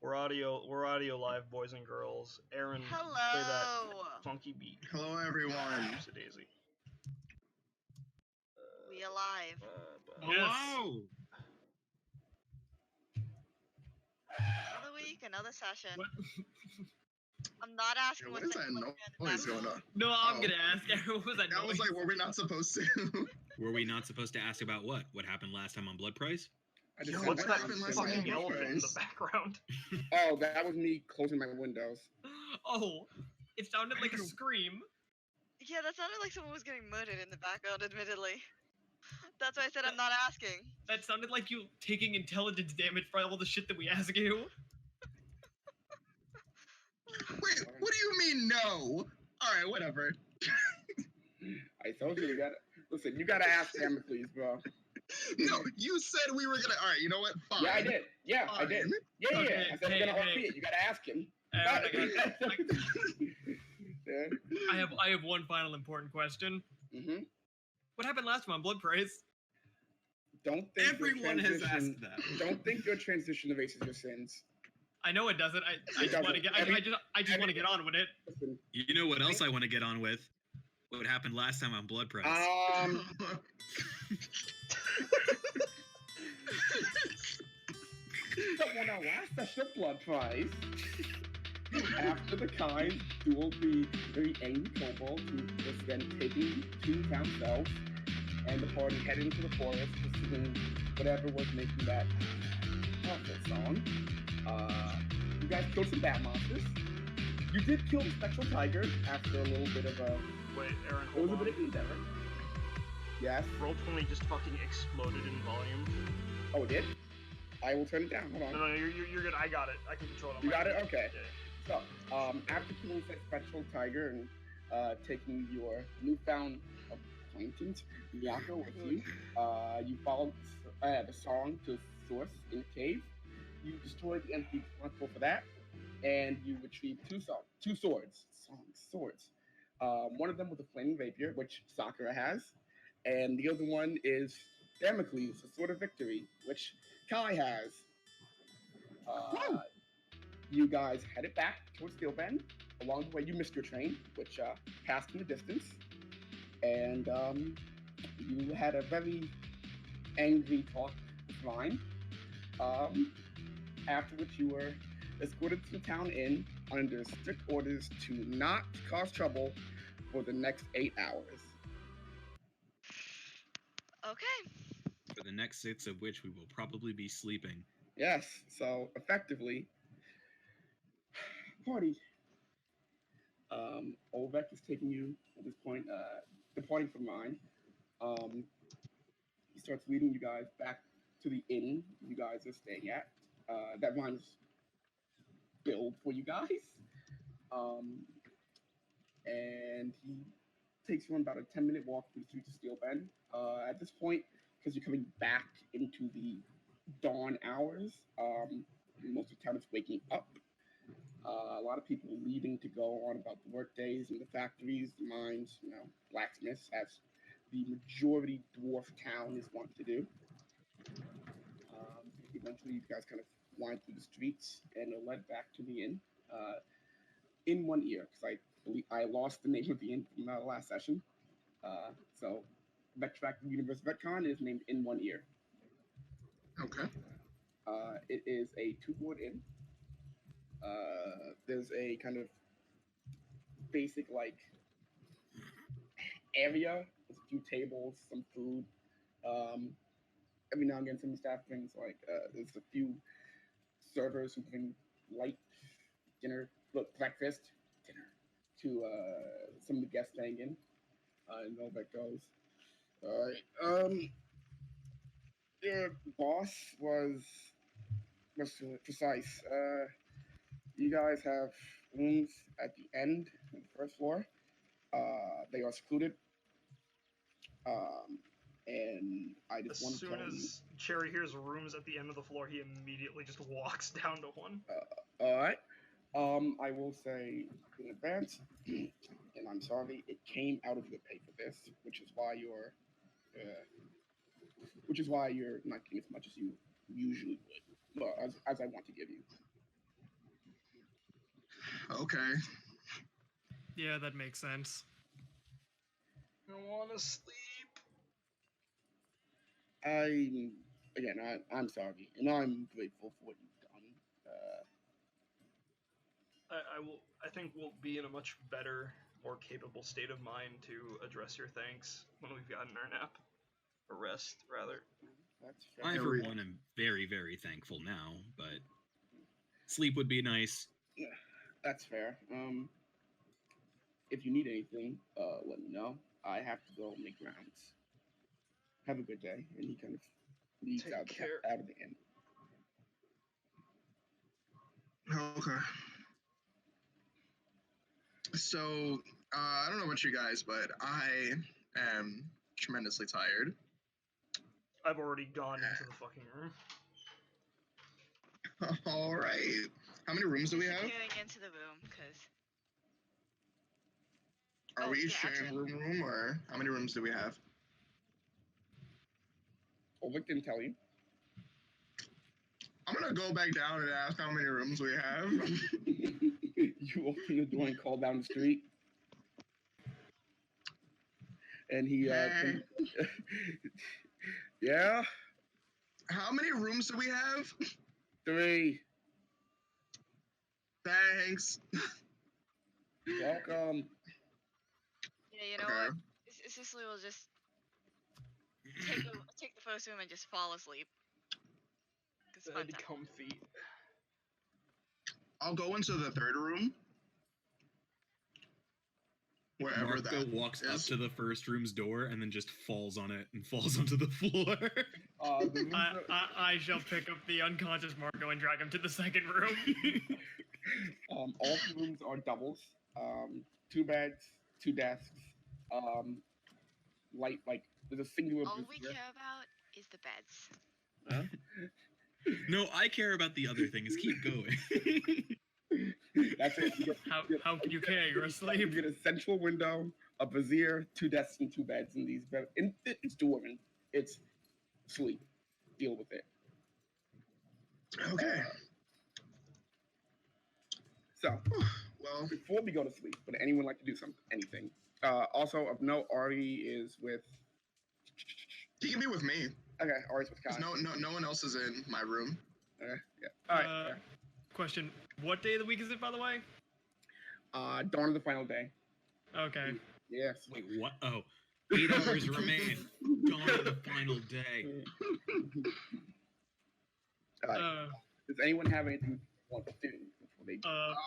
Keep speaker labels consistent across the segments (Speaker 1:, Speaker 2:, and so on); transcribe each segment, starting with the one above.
Speaker 1: We're audio live, boys and girls. Aaron, play that
Speaker 2: Hello.
Speaker 1: funky beat.
Speaker 3: Hello, everyone.
Speaker 1: Oops, a daisy.
Speaker 2: We alive.
Speaker 3: Hello.
Speaker 2: Another week, another session.
Speaker 4: What?
Speaker 2: I'm not asking
Speaker 3: What
Speaker 2: what's
Speaker 3: is that
Speaker 2: in
Speaker 3: noise going on?
Speaker 4: No, I'm
Speaker 3: Oh.
Speaker 4: gonna ask. What was that
Speaker 3: That was
Speaker 4: noise?
Speaker 3: like, were we not supposed to?
Speaker 5: Were we not supposed to ask about what? What happened last time on Blood Price?
Speaker 6: I just
Speaker 3: Yo,
Speaker 6: said
Speaker 1: What's
Speaker 3: what
Speaker 1: that
Speaker 3: happened last time
Speaker 1: fucking
Speaker 3: on
Speaker 1: elephant in the
Speaker 3: Price?
Speaker 1: background?
Speaker 6: Oh, that was me closing my windows.
Speaker 4: Oh, it sounded like a scream.
Speaker 2: Yeah, that sounded like someone was getting murdered in the background, admittedly. That's why I said I'm not asking.
Speaker 4: That sounded like you taking intelligence damage for all the shit that we ask you.
Speaker 3: Wait, what do you mean no? All right, whatever.
Speaker 6: I told you, listen, you gotta ask Damocles, bro.
Speaker 3: No, you said we were gonna. All right, you know what? Fine.
Speaker 6: Yeah, I did. Yeah, I did.
Speaker 3: Fine.
Speaker 6: Yeah,
Speaker 4: Okay,
Speaker 6: I said
Speaker 4: hey,
Speaker 6: we're gonna
Speaker 4: hey.
Speaker 6: RP it. You gotta ask him.
Speaker 4: Aaron, I have one final important question.
Speaker 6: Mm-hmm.
Speaker 4: What happened last time on Blood Price?
Speaker 6: Don't think
Speaker 5: Everyone
Speaker 6: your
Speaker 5: has
Speaker 6: transition-
Speaker 5: asked that.
Speaker 6: Don't think your transition erases your sins.
Speaker 4: I know it doesn't. I just want to get. I just want to get on with it.
Speaker 6: Listen,
Speaker 5: You know what else I want to get on with? What happened last time on Blood Price?
Speaker 6: Someone our last session of Blood Prize. After the kind dueled the very angry kobold who was then taking two town cells, and the party headed into the forest to sing whatever was making that awful song. You guys killed some bat monsters. You did kill the spectral tiger after a little bit of a.
Speaker 1: Wait, Aaron,
Speaker 6: It was
Speaker 1: hold
Speaker 6: a bit
Speaker 1: on.
Speaker 6: of endeavor. Yes.
Speaker 1: Roll20 just fucking exploded in volume.
Speaker 6: Oh, it did? I will turn it down. Hold on.
Speaker 1: No, you're good. I got it. I can control it. on
Speaker 6: You
Speaker 1: my
Speaker 6: got it?
Speaker 1: phone.
Speaker 6: Okay.
Speaker 1: Yeah.
Speaker 6: So, after killing that spectral tiger and taking your newfound acquaintance, Miyako, with you, you followed the song to its source in a cave. You destroyed the entity responsible for that, and you retrieved two swords. Swords. One of them was a flaming rapier, which Sakura has, and the other one is Damocles, a sword of victory, which Kai has. You guys headed back towards Steel Bend. Along the way, you missed your train, which passed in the distance, and you had a very angry talk with Ryan. After which you were escorted to the town inn under strict orders to not cause trouble for the next 8 hours.
Speaker 2: Okay.
Speaker 5: For the next 6 of which we will probably be sleeping.
Speaker 6: Yes, so effectively, party. Olvek is taking you at this point, departing from mine. He starts leading you guys back to the inn you guys are staying at. That Ryan is built for you guys. And he takes you on about a 10-minute walk through the streets of Steel Bend. At this point, because you're coming back into the dawn hours, most of the town is waking up. A lot of people leaving to go on about the work days in the factories, the mines, blacksmiths, as the majority dwarf town is wont to do. Eventually, you guys kind of wind through the streets and are led back to the inn. In one ear, because I believe I lost the name of the inn from the last session. So, Vectrack Universe Vetcon is named In One Ear.
Speaker 3: Okay.
Speaker 6: It is a two-board inn. There's a kind of basic area with a few tables, some food. Every now and again, some staff brings there's a few servers who bring light breakfast, dinner to some of the guests staying in. And all that goes. All right. Your boss was precise. You guys have rooms at the end of the first floor. They are secluded. And I just want
Speaker 1: As
Speaker 6: to
Speaker 1: soon
Speaker 6: tell you.
Speaker 1: as Cherry hears rooms at the end of the floor, he immediately just walks down to one.
Speaker 6: All right. I will say in advance, and I'm sorry, it came out of your pay for this, which is why you're not getting as much as you usually would, well, as I want to give you.
Speaker 3: Okay.
Speaker 7: Yeah, that makes sense.
Speaker 1: I want to sleep.
Speaker 6: I'm sorry, and I'm grateful for what you've done.
Speaker 1: I think we'll be in a much better, more capable state of mind to address your thanks when we've gotten our nap. Or rest, rather.
Speaker 6: That's
Speaker 5: I,
Speaker 6: fair.
Speaker 5: for one, am very, very thankful now, but sleep would be nice.
Speaker 6: That's fair. If you need anything, let me know. I have to go make rounds. Have a good day. And he kind of leaves
Speaker 1: Take
Speaker 6: out
Speaker 1: care.
Speaker 6: out of the inn.
Speaker 3: Okay. So, I don't know about you guys, but I am tremendously tired.
Speaker 1: I've already gone into the fucking room.
Speaker 3: All right. How many rooms do we have?
Speaker 2: Getting into the room, because...
Speaker 3: Are
Speaker 2: Oh,
Speaker 3: we
Speaker 2: yeah,
Speaker 3: each sharing a room, or how many rooms do we have?
Speaker 6: Ulrich didn't tell you.
Speaker 3: I'm gonna go back down and ask how many rooms we have.
Speaker 6: You open the door and call down the street. And he,
Speaker 3: Hey.
Speaker 6: yeah?
Speaker 3: How many rooms do we have?
Speaker 6: 3.
Speaker 3: Thanks.
Speaker 6: Welcome.
Speaker 2: Yeah, you know
Speaker 3: Okay.
Speaker 2: what? Cicely will just take the first room and just fall asleep. 'Cause fun
Speaker 1: That'd be
Speaker 2: time.
Speaker 1: comfy.
Speaker 3: I'll go into the third room. Wherever
Speaker 5: Marco
Speaker 3: that
Speaker 5: walks up
Speaker 3: is.
Speaker 5: to the first room's door and then just falls on it and falls onto the floor.
Speaker 6: The rooms
Speaker 7: I shall pick up the unconscious Marco and drag him to the second room.
Speaker 6: all 3 rooms are doubles. 2 beds, 2 desks. There's a singular
Speaker 2: All
Speaker 6: booth
Speaker 2: we
Speaker 6: here.
Speaker 2: care about is the beds.
Speaker 5: No, I care about the other things. Keep going.
Speaker 6: That's it.
Speaker 7: How can you care? You're
Speaker 6: You
Speaker 7: asleep.
Speaker 6: get a central window, a brazier, 2 desks, and 2 beds in these beds. And it's doable. It's sleep. Deal with it.
Speaker 3: Okay.
Speaker 6: So,
Speaker 3: Well,
Speaker 6: before we go to sleep, would anyone like to do anything? Also, of note, Ari is with.
Speaker 3: he can be with me.
Speaker 6: Okay, Ari's with
Speaker 3: 'Cause
Speaker 6: Kai.
Speaker 3: no one else is in my room.
Speaker 6: Okay, yeah. All right. fair.
Speaker 7: Question: what day of the week is it, by the way?
Speaker 6: Dawn of the final day.
Speaker 7: Okay.
Speaker 6: Yes.
Speaker 5: Wait, what? Oh, 8 hours remain. Dawn of the final day.
Speaker 6: Does anyone have anything they want to do before they?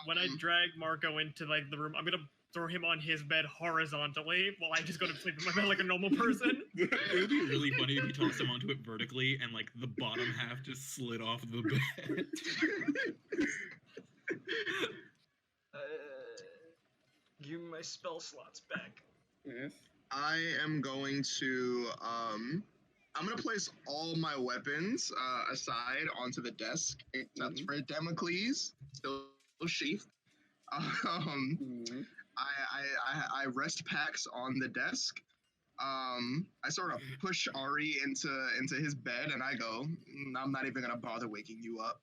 Speaker 7: When I drag Marco into like the room, I'm gonna throw him on his bed horizontally while I just go to sleep in my bed like a normal person.
Speaker 5: It would be really funny if you tossed him onto it vertically and like the bottom half just slid off the bed.
Speaker 1: Give me my spell slots back.
Speaker 6: Yes.
Speaker 3: I am going to I'm gonna place all my weapons aside onto the desk except for Damocles, still sheathed. I rest packs on the desk. I sort of push Ari into his bed, and I go, I'm not even gonna bother waking you up.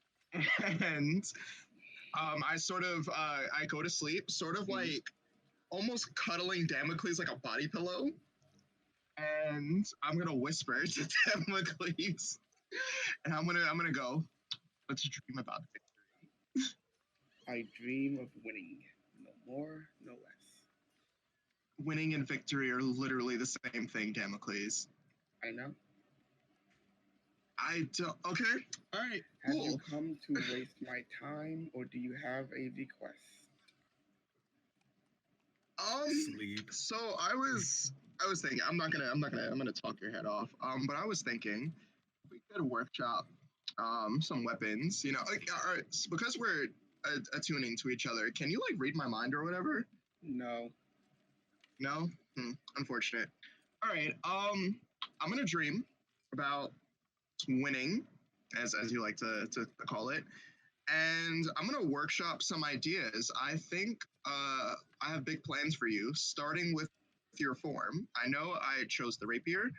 Speaker 3: And I sort of I go to sleep, sort of like almost cuddling Damocles like a body pillow. And I'm gonna whisper to Damocles, and I'm gonna go. Let's dream about victory.
Speaker 6: I dream of winning, no more, no less.
Speaker 3: Winning and victory are literally the same thing, Damocles.
Speaker 6: I know.
Speaker 3: I don't. Okay. All right.
Speaker 6: Have
Speaker 3: Cool.
Speaker 6: you come to waste my time, or do you have a request?
Speaker 5: Sleep.
Speaker 3: So I was thinking. I'm gonna talk your head off. But I was thinking we could workshop some weapons. You know, like, all right, because we're attuning to each other. Can you like read my mind or whatever?
Speaker 6: No.
Speaker 3: No. Unfortunate. All right. I'm gonna dream about winning, as you like to call it, and I'm gonna workshop some ideas. I think I have big plans for you, starting with your form. I know I chose the rapier,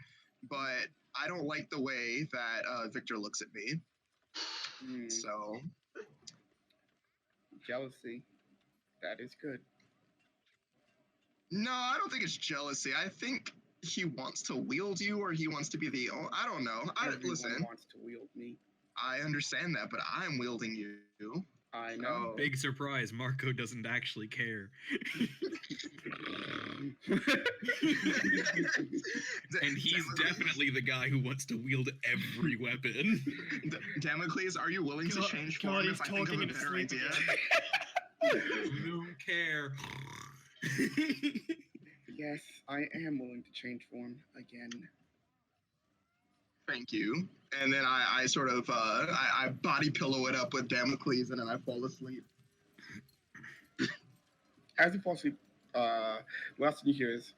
Speaker 3: but I don't like the way that Victor looks at me. So
Speaker 6: Jealousy. That is good.
Speaker 3: No, I don't think it's jealousy. I think he wants to wield you, or he wants to be the. I don't know.
Speaker 6: Everyone
Speaker 3: Listen,
Speaker 6: wants to wield me.
Speaker 3: I understand that, but I'm wielding you.
Speaker 6: I know.
Speaker 5: Big surprise, Marco doesn't actually care. And he's definitely the guy who wants to wield every weapon.
Speaker 3: Damocles, are you willing to change
Speaker 7: God,
Speaker 3: form
Speaker 7: he's
Speaker 3: if I think of
Speaker 7: talking
Speaker 3: a
Speaker 7: in
Speaker 3: better
Speaker 7: sleep
Speaker 3: idea?
Speaker 7: again.
Speaker 5: Don't care.
Speaker 6: Yes, I am willing to change form again.
Speaker 3: Thank you. And then I sort of I body pillow it up with Damocles, and then I fall asleep.
Speaker 6: As you fall asleep, last thing you hear is,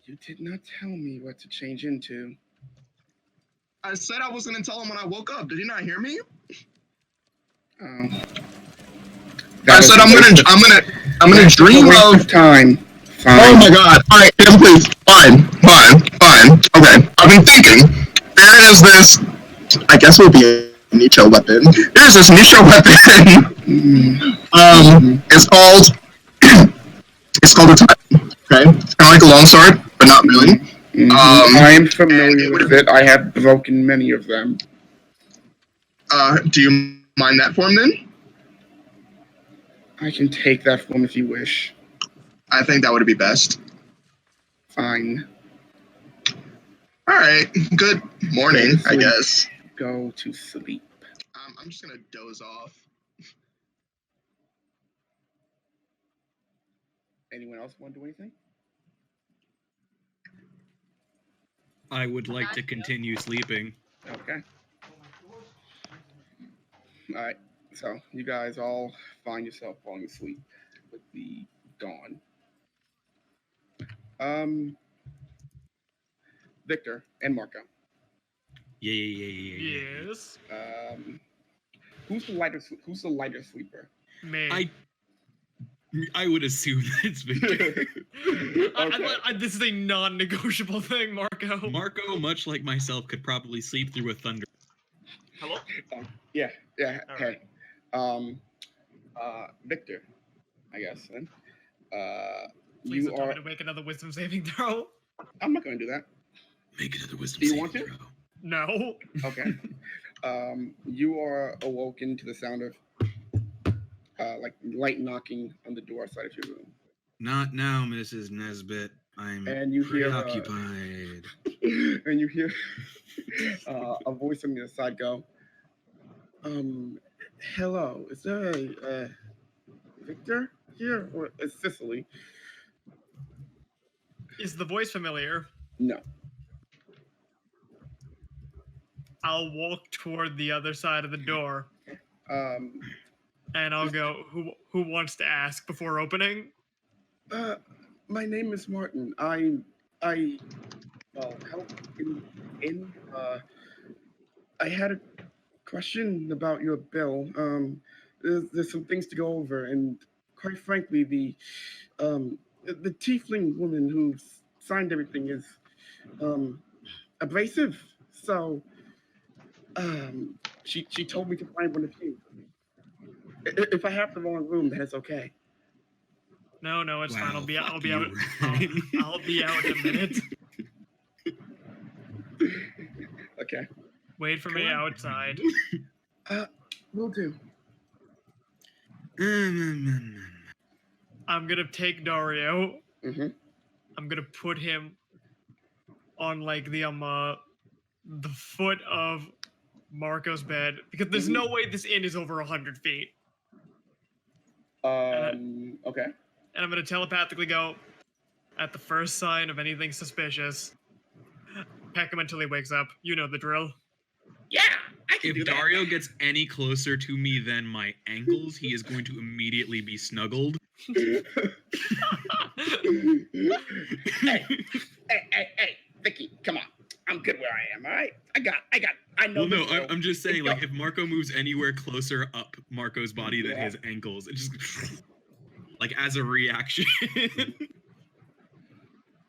Speaker 6: "You did not tell me what to change into."
Speaker 3: I said I was gonna tell him when I woke up. Did he not hear me?
Speaker 6: Oh.
Speaker 3: I said I'm gonna dream
Speaker 6: waste
Speaker 3: of.
Speaker 6: time. Fine.
Speaker 3: Oh my god! All right, Damocles. Fine. Okay, I've been thinking. There is this. I guess it would be a niche weapon. There's this niche weapon. It's called. It's called a time. Okay, it's kind of like a longsword, but not really.
Speaker 6: I am familiar
Speaker 3: and
Speaker 6: with it. I have broken many of them.
Speaker 3: Do you mind that form then?
Speaker 6: I can take that form if you wish.
Speaker 3: I think that would be best.
Speaker 6: Fine.
Speaker 3: All right. Good morning, I guess.
Speaker 6: Go to sleep.
Speaker 3: I'm just gonna doze off.
Speaker 6: Anyone else want to do anything?
Speaker 5: I would like to continue sleeping.
Speaker 6: Okay. All right. So you guys all find yourself falling asleep with the dawn. Victor and Marco.
Speaker 5: Yeah.
Speaker 7: Yes.
Speaker 6: Who's the lighter sleeper?
Speaker 7: Me.
Speaker 5: I would assume that it's Victor.
Speaker 7: This is a non-negotiable thing, Marco.
Speaker 5: Marco, much like myself, could probably sleep through a thunder.
Speaker 1: Hello?
Speaker 6: Yeah.
Speaker 1: All
Speaker 6: Hey. Victor, I guess then.
Speaker 7: Please
Speaker 6: You
Speaker 7: don't tell
Speaker 6: are.
Speaker 7: me to make another wisdom saving throw.
Speaker 6: I'm not going to do that.
Speaker 5: Make another wisdom
Speaker 6: Do you
Speaker 5: saving
Speaker 6: want to?
Speaker 5: throw.
Speaker 7: No.
Speaker 6: Okay. You are awoken to the sound of like light knocking on the door outside of your room.
Speaker 5: Not now, Mrs. Nesbit. I'm
Speaker 6: And you hear
Speaker 5: preoccupied.
Speaker 6: and you hear a voice on the other side go, hello, is there a Victor here? Or is Cicely?
Speaker 7: Is the voice familiar?
Speaker 6: No.
Speaker 7: I'll walk toward the other side of the door and I'll go, who wants to ask before opening?
Speaker 6: My name is Martin. I help in I had a question about your bill. There's some things to go over, and quite frankly, the tiefling woman who signed everything is abrasive. So she told me to find one of you. If I have the wrong room, then it's okay.
Speaker 7: No, it's fine.
Speaker 5: Wow,
Speaker 7: I'll be out.
Speaker 5: fuck you, Ray.
Speaker 7: I'll be out in a minute.
Speaker 6: Okay.
Speaker 7: Wait for me outside.
Speaker 6: Will do.
Speaker 7: I'm gonna take Dario.
Speaker 6: Mm-hmm.
Speaker 7: I'm gonna put him on like the foot of Marco's bed because there's no way this inn is over 100 feet.
Speaker 6: Okay.
Speaker 7: And I'm gonna telepathically go at the first sign of anything suspicious. Peck him until he wakes up. You know the drill.
Speaker 6: Yeah, I can do
Speaker 5: If
Speaker 6: that.
Speaker 5: Dario gets any closer to me than my ankles, he is going to immediately be snuggled.
Speaker 6: Hey, Vicky, come on. I'm good where I am, all right? I know.
Speaker 5: Well, no,
Speaker 6: the drill.
Speaker 5: I'm just saying,
Speaker 6: Let's
Speaker 5: like, if Marco moves anywhere closer up Marco's body than
Speaker 6: Yeah.
Speaker 5: his ankles, it just, like, as a reaction.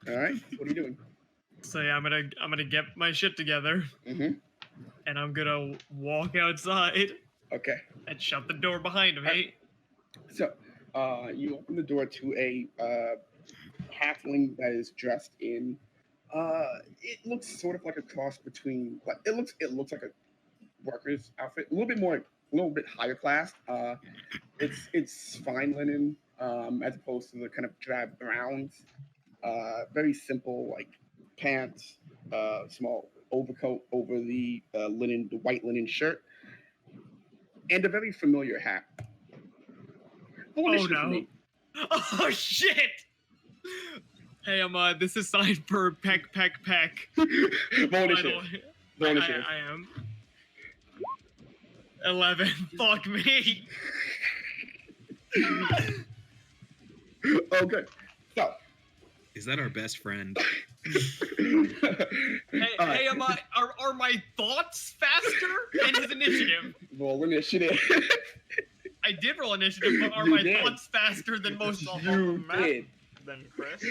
Speaker 6: All right, what are you doing?
Speaker 7: So yeah, I'm gonna get my shit together
Speaker 6: Mm-hmm.
Speaker 7: and I'm gonna walk outside
Speaker 6: Okay.
Speaker 7: and shut the door behind me.
Speaker 6: So, You open the door to a halfling that is dressed in. It looks sort of like a cross between. Like it looks like a worker's outfit, a little bit higher class. It's fine linen, as opposed to the kind of drab browns. Very simple, like pants, small overcoat over the the white linen shirt, and a very familiar hat. Full
Speaker 7: Oh
Speaker 6: initiative for
Speaker 7: no.
Speaker 6: me.
Speaker 7: Oh shit! Hey, this is signed for Peck.
Speaker 6: Full
Speaker 7: By the
Speaker 6: initiative.
Speaker 7: way.
Speaker 6: Full initiative.
Speaker 7: I am. 11. Fuck me.
Speaker 6: Okay. So.
Speaker 5: Is that our best friend?
Speaker 7: Hey, are my thoughts faster in his initiative?
Speaker 6: Roll initiative.
Speaker 7: I did roll initiative, but are
Speaker 6: You
Speaker 7: my
Speaker 6: did.
Speaker 7: thoughts faster than most of
Speaker 6: You
Speaker 7: them?
Speaker 6: did.
Speaker 1: Then Chris.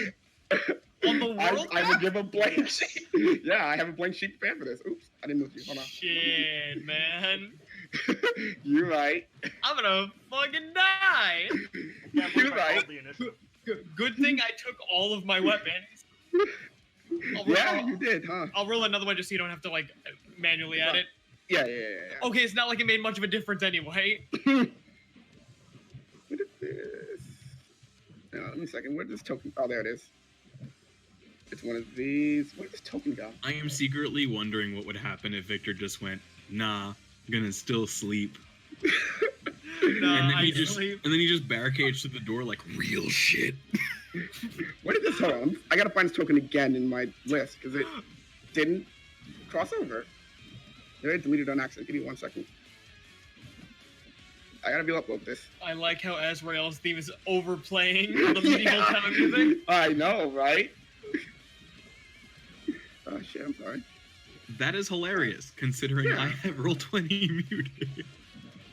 Speaker 7: On the world
Speaker 6: I would
Speaker 7: map?
Speaker 6: give a blank sheet. Yeah, I have a blank sheet prepared for this. Oops, I didn't move you. Hold on.
Speaker 7: Shit, man.
Speaker 6: You're right.
Speaker 7: I'm gonna fucking die.
Speaker 1: Yeah,
Speaker 6: You're
Speaker 1: I
Speaker 6: right.
Speaker 1: rolled the initiative.
Speaker 7: Good thing I took all of my weapons.
Speaker 6: Yeah, you did, huh?
Speaker 7: I'll roll another one just so you don't have to like manually add it.
Speaker 6: Yeah.
Speaker 7: Okay, it's not like it made much of a difference anyway.
Speaker 6: What is this? Let me a second. Where's this token? Oh, there it is. It's one of these. Where'd this token go?
Speaker 5: I am secretly wondering what would happen if Victor just went, nah, I'm gonna still sleep.
Speaker 7: No,
Speaker 5: and then
Speaker 7: I
Speaker 5: he just
Speaker 7: sleep.
Speaker 5: barricades to the door like real shit.
Speaker 6: Where did this hold on? I gotta find this token again in my list because it didn't cross over. Did I delete it on accident? Give me 1 second. I gotta be upload this.
Speaker 7: I like how Azrael's theme is overplaying the medieval town music.
Speaker 6: I know, right? Oh shit! I'm sorry.
Speaker 5: That is hilarious, considering
Speaker 6: Yeah.
Speaker 5: I have Roll20 muted.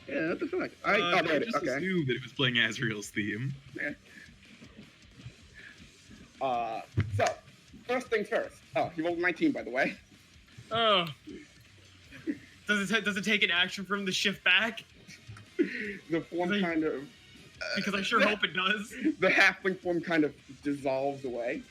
Speaker 6: Yeah, what the fuck?
Speaker 5: I
Speaker 6: there it is.
Speaker 5: just
Speaker 6: Okay.
Speaker 5: assumed that it was playing Azrael's theme.
Speaker 6: So first things first. Oh, he rolled 19, by the way.
Speaker 7: Oh. Does it take an action for him to shift back?
Speaker 6: The form
Speaker 7: They-
Speaker 6: kind of.
Speaker 7: Because I sure hope it does.
Speaker 6: The halfling form kind of dissolves away.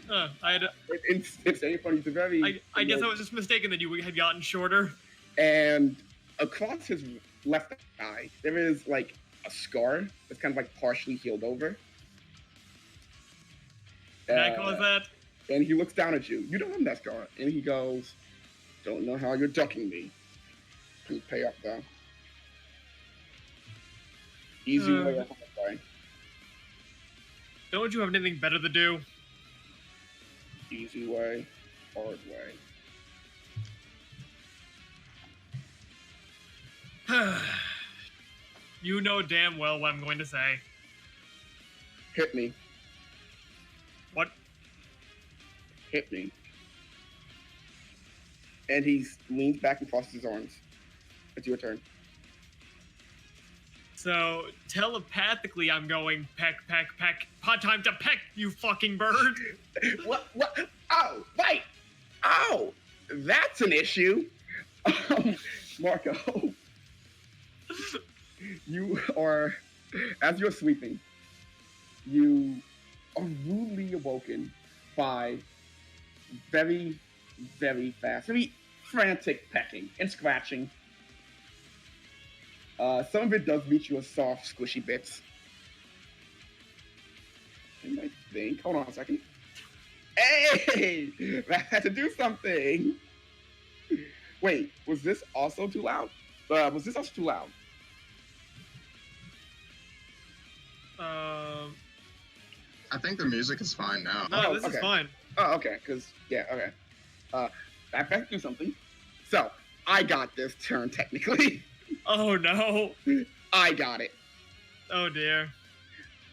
Speaker 6: It's very funny. It's a very.
Speaker 7: I guess I was just mistaken that you had gotten shorter.
Speaker 6: And across his left eye, there is like a scar that's kind of like partially healed over.
Speaker 7: Can I cause that?
Speaker 6: And he looks down at you. You don't have that scar. And he goes, "Don't know how you're ducking me. Please pay up, though. Easy way out, sorry.
Speaker 7: Don't you have anything better to do?
Speaker 6: Easy way, hard way."
Speaker 7: You know damn well what I'm going to say.
Speaker 6: Hit me.
Speaker 7: What?
Speaker 6: Hit me. And he leans back and crosses his arms. It's your turn.
Speaker 7: So telepathically, I'm going peck. Pot time to peck, you fucking bird.
Speaker 6: What? Oh, wait! Oh! That's an issue! Marco, you are, as you're sleeping, you are rudely awoken by very, very fast, very frantic pecking and scratching. Some of it does reach you as soft, squishy bits. And I think, hold on a second. Hey! That had to do something! Wait, was this also too loud? Was this also too loud?
Speaker 3: I think the music is fine now.
Speaker 7: No,
Speaker 6: Oh,
Speaker 7: this is
Speaker 6: okay.
Speaker 7: fine.
Speaker 6: Oh, okay, because, yeah, okay. That had to do something. So, I got this turn, technically.
Speaker 7: Oh no.
Speaker 6: I got it.
Speaker 7: Oh dear.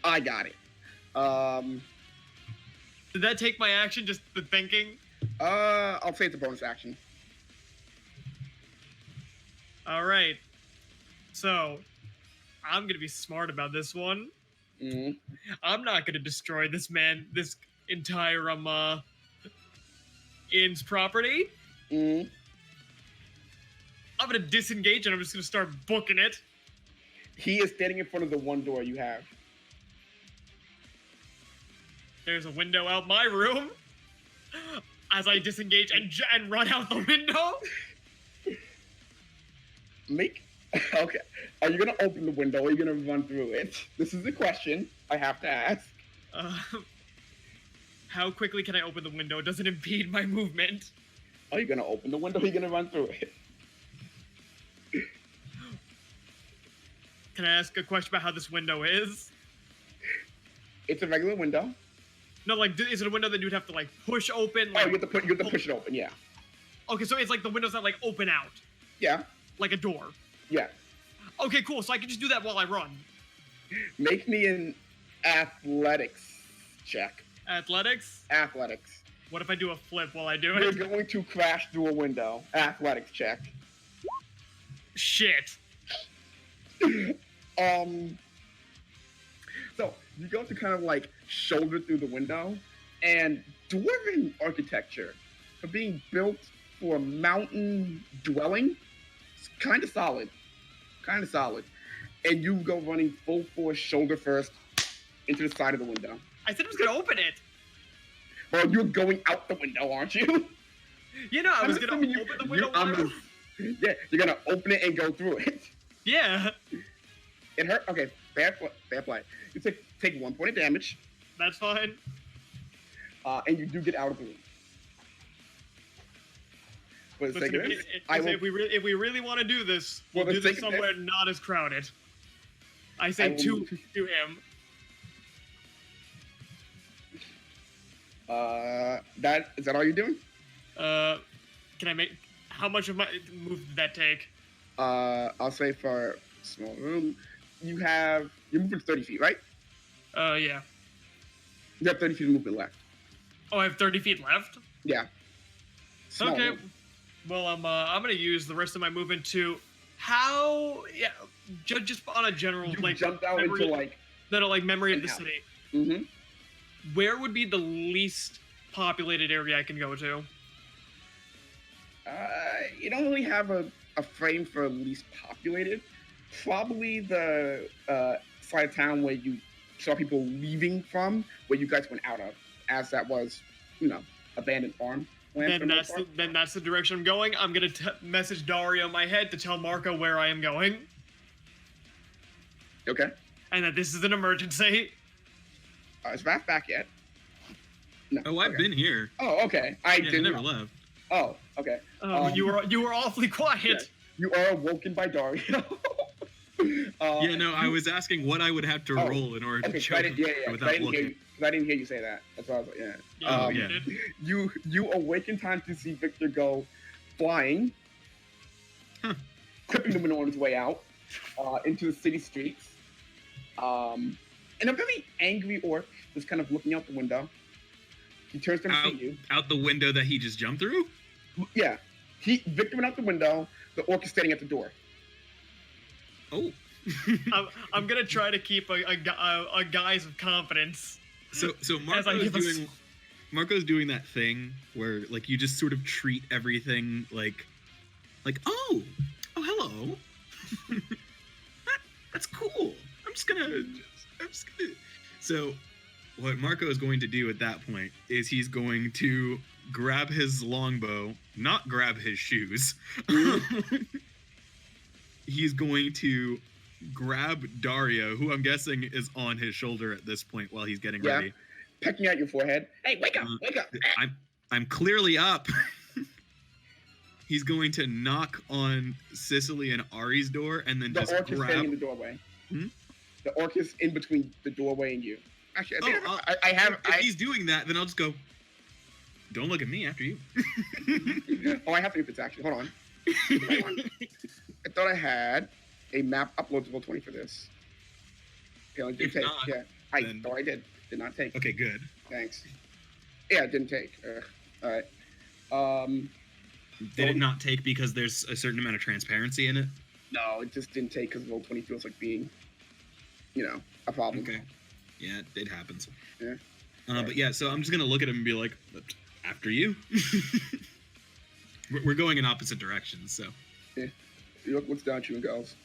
Speaker 6: I got it.
Speaker 7: Did that take my action? Just the thinking?
Speaker 6: I'll say it's a bonus action.
Speaker 7: All right. So, I'm gonna be smart about this one.
Speaker 6: Mm-hmm.
Speaker 7: I'm not gonna destroy this entire inn's property.
Speaker 6: Mm-hmm.
Speaker 7: I'm gonna disengage and I'm just gonna start booking it.
Speaker 6: He is standing in front of the one door you have.
Speaker 7: There's a window out my room. As I disengage and run out the window.
Speaker 6: Okay. Are you gonna open the window or are you gonna run through it? This is the question I have to ask.
Speaker 7: How quickly can I open the window? Does it impede my movement?
Speaker 6: Are you gonna open the window or are you gonna run through it?
Speaker 7: Can I ask a question about how this window is?
Speaker 6: It's a regular window.
Speaker 7: No, like, is it a window that you'd have to, like, push open? Like,
Speaker 6: You have to push it open, yeah.
Speaker 7: Okay, so it's like the windows that, like, open out.
Speaker 6: Yeah.
Speaker 7: Like a door.
Speaker 6: Yeah.
Speaker 7: Okay, cool. So I can just do that while I run.
Speaker 6: Make me an athletics check.
Speaker 7: Athletics?
Speaker 6: Athletics.
Speaker 7: What if I do a flip while I do
Speaker 6: You're
Speaker 7: it?
Speaker 6: going to crash through a window. Athletics check.
Speaker 7: Shit.
Speaker 6: So you go to kind of like shoulder through the window, and dwarven architecture for being built for a mountain dwelling, it's kind of solid. And you go running full force, shoulder first, into the side of the window.
Speaker 7: I said I was gonna open it.
Speaker 6: Well, you're going out the window, aren't you?
Speaker 7: You know, I was gonna
Speaker 6: assuming
Speaker 7: open the window while I run.
Speaker 6: Yeah, you're gonna open it and go through it.
Speaker 7: Yeah,
Speaker 6: It hurt. Okay, fair play. You take 1 point of damage,
Speaker 7: that's fine.
Speaker 6: and you do get out of the room. For the
Speaker 7: Listen,
Speaker 6: sake of this,
Speaker 7: if we really want to do this, we'll
Speaker 6: For the
Speaker 7: do this
Speaker 6: sake of
Speaker 7: somewhere not as crowded. I say
Speaker 6: will
Speaker 7: two
Speaker 6: move.
Speaker 7: to him.
Speaker 6: Is that all you're doing?
Speaker 7: Can I make? How much of my move did that take?
Speaker 6: I'll say for small room, you're moving 30 feet, right?
Speaker 7: Yeah.
Speaker 6: You have 30 feet of movement left.
Speaker 7: Oh, I have 30 feet left.
Speaker 6: Yeah. Small
Speaker 7: Okay.
Speaker 6: room.
Speaker 7: Well, I'm gonna use the rest of my movement to just on a general
Speaker 6: You
Speaker 7: like
Speaker 6: jumped out
Speaker 7: memory,
Speaker 6: into like.
Speaker 7: memory of the
Speaker 6: Yeah.
Speaker 7: city.
Speaker 6: Mm-hmm.
Speaker 7: Where would be the least populated area I can go to?
Speaker 6: You don't really have a frame for least populated. Probably the side of town where you saw people leaving from, where you guys went out of, as that was, abandoned farm land. for
Speaker 7: Then
Speaker 6: the most
Speaker 7: that's the direction I'm going. I'm gonna message Dario in my head to tell Marco where I am going,
Speaker 6: part. Okay.
Speaker 7: and that this is an emergency.
Speaker 6: Is Raph back yet? No.
Speaker 5: Oh, I've
Speaker 6: okay.
Speaker 5: been here.
Speaker 6: Oh, okay. I
Speaker 5: Yeah, I
Speaker 6: didn't
Speaker 5: never
Speaker 6: know.
Speaker 5: left.
Speaker 6: Oh, okay.
Speaker 7: Oh, you were awfully quiet.
Speaker 6: Yeah. You are awoken by Dario.
Speaker 5: Yeah, no, I was asking what I would have to
Speaker 6: Oh,
Speaker 5: roll in order to
Speaker 6: Okay,
Speaker 5: choke him
Speaker 6: I
Speaker 5: without
Speaker 6: didn't hear
Speaker 5: looking.
Speaker 6: you. 'Cause I didn't hear you say that. That's why I was like, yeah.
Speaker 5: Oh,
Speaker 7: you
Speaker 5: yeah.
Speaker 7: did.
Speaker 6: You awake in time to see Victor go flying, clipping the window on his way out into the city streets. And a very angry orc is kind of looking out the window. He turns to see you.
Speaker 5: Out the window that he just jumped through?
Speaker 6: Yeah. Victor went out the window. The orc is standing at the door.
Speaker 5: Oh.
Speaker 7: I'm gonna try to keep a guise of confidence.
Speaker 5: So
Speaker 7: As I give
Speaker 5: Marco's doing that thing where like you just sort of treat everything like oh hello. That's cool. I'm just gonna. So what Marco is going to do at that point is he's going to grab his longbow, not grab his shoes. He's going to grab Dario, who I'm guessing is on his shoulder at this point while he's getting
Speaker 6: Yeah.
Speaker 5: ready.
Speaker 6: Pecking at your forehead. Hey, wake up! Wake up!
Speaker 5: I'm clearly up. He's going to knock on Sicily and Ari's door and then
Speaker 6: The
Speaker 5: just
Speaker 6: orc is standing in
Speaker 5: grab.
Speaker 6: the doorway.
Speaker 5: Hmm?
Speaker 6: The orc is in between the doorway and you. Actually,
Speaker 5: Oh, if he's doing that, then I'll just go. Don't look at me after you.
Speaker 6: I have to do this actually. Hold on. I thought I had a map uploadable 20 for this. Okay, I did
Speaker 5: If
Speaker 6: take.
Speaker 5: not,
Speaker 6: Yeah, I
Speaker 5: then-
Speaker 6: thought I did. Did not take.
Speaker 5: Okay, good.
Speaker 6: Thanks. Yeah, it didn't take. All right.
Speaker 5: Did it not take because there's a certain amount of transparency in it?
Speaker 6: No, it just didn't take because roll 20 feels like being, a problem.
Speaker 5: Okay. Yeah, it happens.
Speaker 6: Yeah.
Speaker 5: But yeah, so I'm just gonna look at him and be like, after you. We're going in opposite directions, so.
Speaker 6: He looks down at you and goes,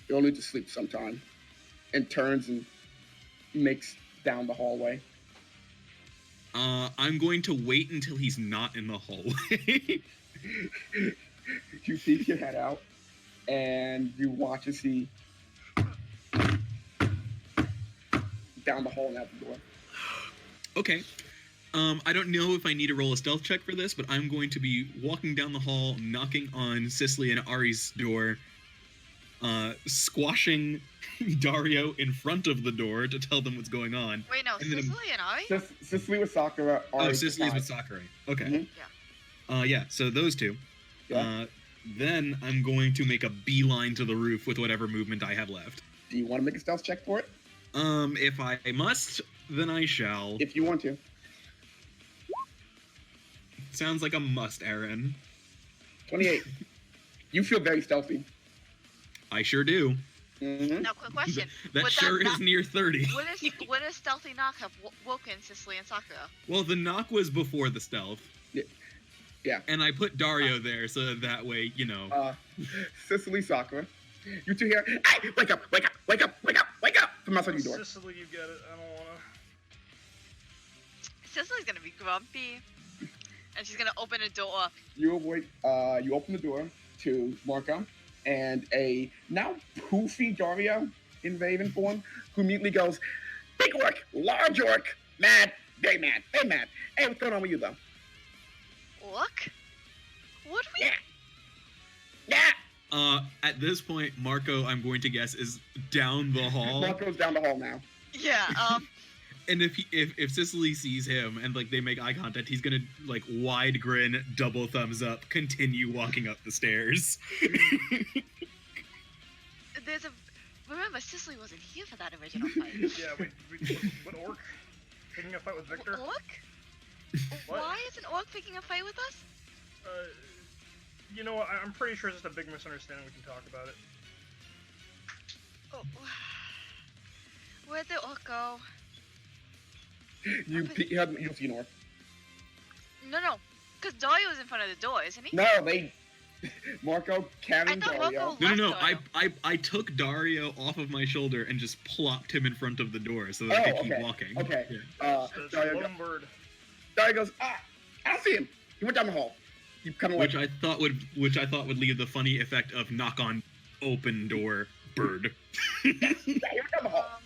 Speaker 6: "You'll need to sleep sometime," and turns and makes down the hallway.
Speaker 5: I'm going to wait until he's not in the hallway.
Speaker 6: You peek your head out, and you watch as he down the hall and out the door.
Speaker 5: Okay. I don't know if I need to roll a stealth check for this, but I'm going to be walking down the hall, knocking on Cicely and Ari's door, squashing Dario in front of the door to tell them what's going on.
Speaker 2: Wait, no,
Speaker 5: And then
Speaker 2: Cicely and Ari?
Speaker 6: Cicely with Sakura. Ari
Speaker 5: Cicely's with
Speaker 6: Sakai.
Speaker 5: Sakurai. Okay.
Speaker 6: Mhm.
Speaker 5: Yeah, so those two.
Speaker 6: Yeah.
Speaker 5: Then I'm going to make a beeline to the roof with whatever movement I have left.
Speaker 6: Do you want to make a stealth check for it?
Speaker 5: If I must, then I shall.
Speaker 6: If you want to.
Speaker 5: Sounds like a must, Aaron.
Speaker 6: 28. You feel very stealthy.
Speaker 5: I sure do.
Speaker 6: Mm-hmm.
Speaker 2: Now, quick question.
Speaker 5: That
Speaker 2: Would
Speaker 5: sure
Speaker 2: that
Speaker 5: is near 30.
Speaker 2: Would a stealthy knock have woken Cicely and Sakura?
Speaker 5: Well, the knock was before the stealth.
Speaker 6: Yeah.
Speaker 5: And I put Dario there so that way, you know.
Speaker 6: Cicely, Sakura. You two here. Hey, wake up, wake up, wake up, wake up, wake up from outside your door.
Speaker 1: Sicily, you get it. I don't wanna.
Speaker 2: Cicely's gonna be grumpy, and she's gonna open a door.
Speaker 6: You open the door to Marco and a now poofy Dario in Raven form who immediately goes, big orc, large orc, mad, very mad, very mad. Hey, what's going on with you though?
Speaker 2: Look, what do we?
Speaker 6: Yeah. Yeah.
Speaker 5: At this point, Marco, I'm going to guess, is down the hall.
Speaker 6: Marco's down the hall now.
Speaker 2: Yeah.
Speaker 5: And if Cicely sees him and like they make eye contact, he's gonna like wide grin, double thumbs up, continue walking up the stairs.
Speaker 2: Remember, Cicely wasn't here for that original fight.
Speaker 1: Yeah, what orc? Picking a fight with Victor?
Speaker 2: Orc?
Speaker 1: What?
Speaker 2: Why is an orc picking a fight with us?
Speaker 1: You know what? I'm pretty sure it's just a big misunderstanding. We can talk about it.
Speaker 2: Oh, where'd the orc go?
Speaker 6: You don't see an orc.
Speaker 2: No, because Dario was in front of the door, isn't he?
Speaker 6: No, they. Marco, Cam, and
Speaker 2: I thought
Speaker 6: Dario.
Speaker 2: Marco-
Speaker 5: No.
Speaker 2: Dario.
Speaker 5: I took Dario off of my shoulder and just plopped him in front of the door so that I could keep walking.
Speaker 6: Okay.
Speaker 5: Yeah.
Speaker 1: That's
Speaker 6: Dario,
Speaker 1: lone bird.
Speaker 6: Dario goes, I don't see him. He went down the hall. He kind of like.
Speaker 5: Which I thought would leave the funny effect of knock on open door bird.
Speaker 6: Yeah, he went down the hall.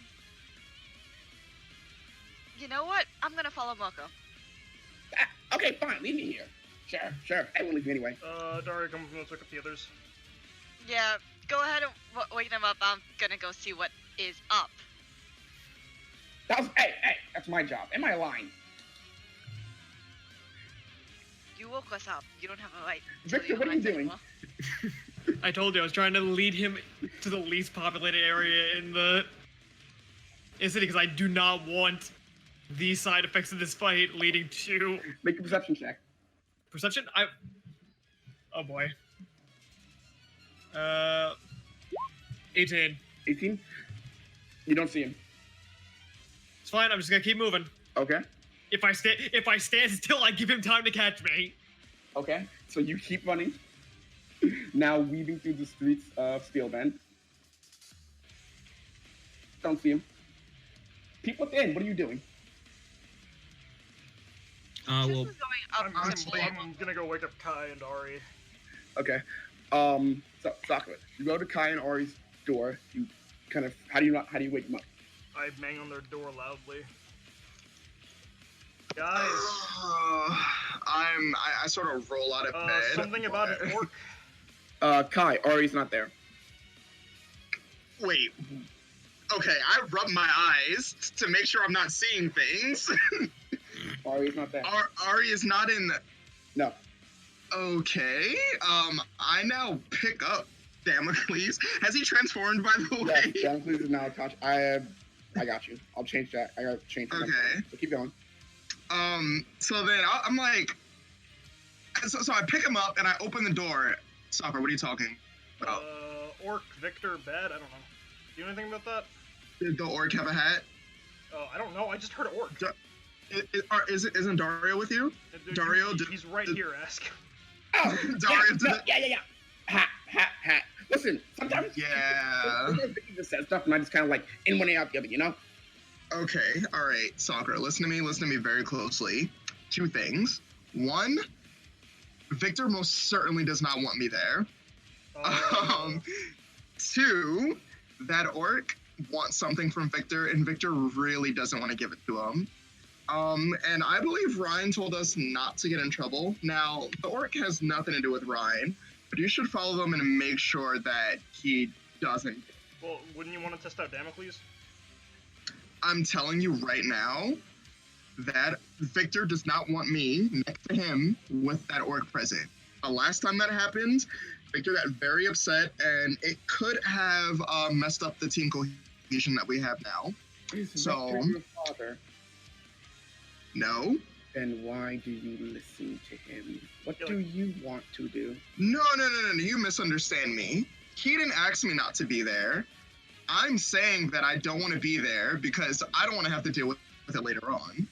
Speaker 2: You know what? I'm gonna follow Marco.
Speaker 6: Okay, fine. Leave me here. Sure. I won't leave you anyway.
Speaker 1: Dario, come let's look up the others.
Speaker 2: Yeah, go ahead and wake them up. I'm gonna go see what is up.
Speaker 6: Hey, that's my job. Am I lying?
Speaker 2: You woke us up. You don't have a right. to tell
Speaker 6: Victor, what are you
Speaker 2: lies
Speaker 6: doing?
Speaker 2: anymore.
Speaker 7: I told you I was trying to lead him to the least populated area in the city because I do not want the side effects of this fight leading to
Speaker 6: Make a perception check.
Speaker 7: perception. Oh boy. 18.
Speaker 6: 18. You don't see him.
Speaker 7: It's fine. I'm just gonna keep moving.
Speaker 6: Okay.
Speaker 7: If I stand still, I give him time to catch me.
Speaker 6: Okay. So you keep running. Now weaving through the streets of Steelbend. Don't see him. Peep within. What are you doing?
Speaker 5: Well,
Speaker 2: This is going up
Speaker 1: I'm gonna go wake up Kai and Ari.
Speaker 6: Okay. So Sakura, you go to Kai and Ari's door. You kind of how do you wake them up?
Speaker 1: I bang on their door loudly. Guys,
Speaker 3: I sort of roll out of bed.
Speaker 1: something about an orc.
Speaker 6: Kai, Ari's not there.
Speaker 3: Wait. Okay, I rub my eyes to make sure I'm not seeing things.
Speaker 6: Ari's not there.
Speaker 3: Ari is not in.
Speaker 6: No.
Speaker 3: Okay. I now pick up Damocles. Has he transformed, by the
Speaker 6: Yeah,
Speaker 3: way?
Speaker 6: Damocles is now attached. I got you. I'll change that. I gotta change that.
Speaker 3: Okay.
Speaker 6: So keep going.
Speaker 3: So then I'm like, so I pick him up and I open the door. Sakura, what are you talking about?
Speaker 1: Orc Victor bad. I don't know. Do you know anything about that?
Speaker 3: Did the orc have a hat?
Speaker 1: I don't know. I just heard orc.
Speaker 3: Isn't Dario with you? Dario,
Speaker 1: he's right here. Ask.
Speaker 6: Oh,
Speaker 3: Dario,
Speaker 6: yeah. Hat. Listen, sometimes
Speaker 3: Yeah.
Speaker 6: Vicky just says stuff and I just kind of like in one ear out the other, you know?
Speaker 3: Okay, all right, Sakura, listen to me very closely. Two things. One, Victor most certainly does not want me there.
Speaker 1: Oh.
Speaker 3: Two, that orc wants something from Victor, and Victor really doesn't want to give it to him. And I believe Ryan told us not to get in trouble. Now, the orc has nothing to do with Ryan, but you should follow them and make sure that he doesn't.
Speaker 1: Well, wouldn't you want to test out Damocles?
Speaker 3: I'm telling you right now that Victor does not want me next to him with that orc present. The last time that happened, Victor got very upset, and it could have messed up the team cohesion that we have now.
Speaker 6: Is
Speaker 3: So-
Speaker 6: Victor your father?
Speaker 3: No?
Speaker 6: Then why do you listen to him? What
Speaker 1: Yeah,
Speaker 6: do you want to do?
Speaker 3: No, you misunderstand me. He didn't ask me not to be there. I'm saying that I don't want to be there because I don't want to have to deal with it later on.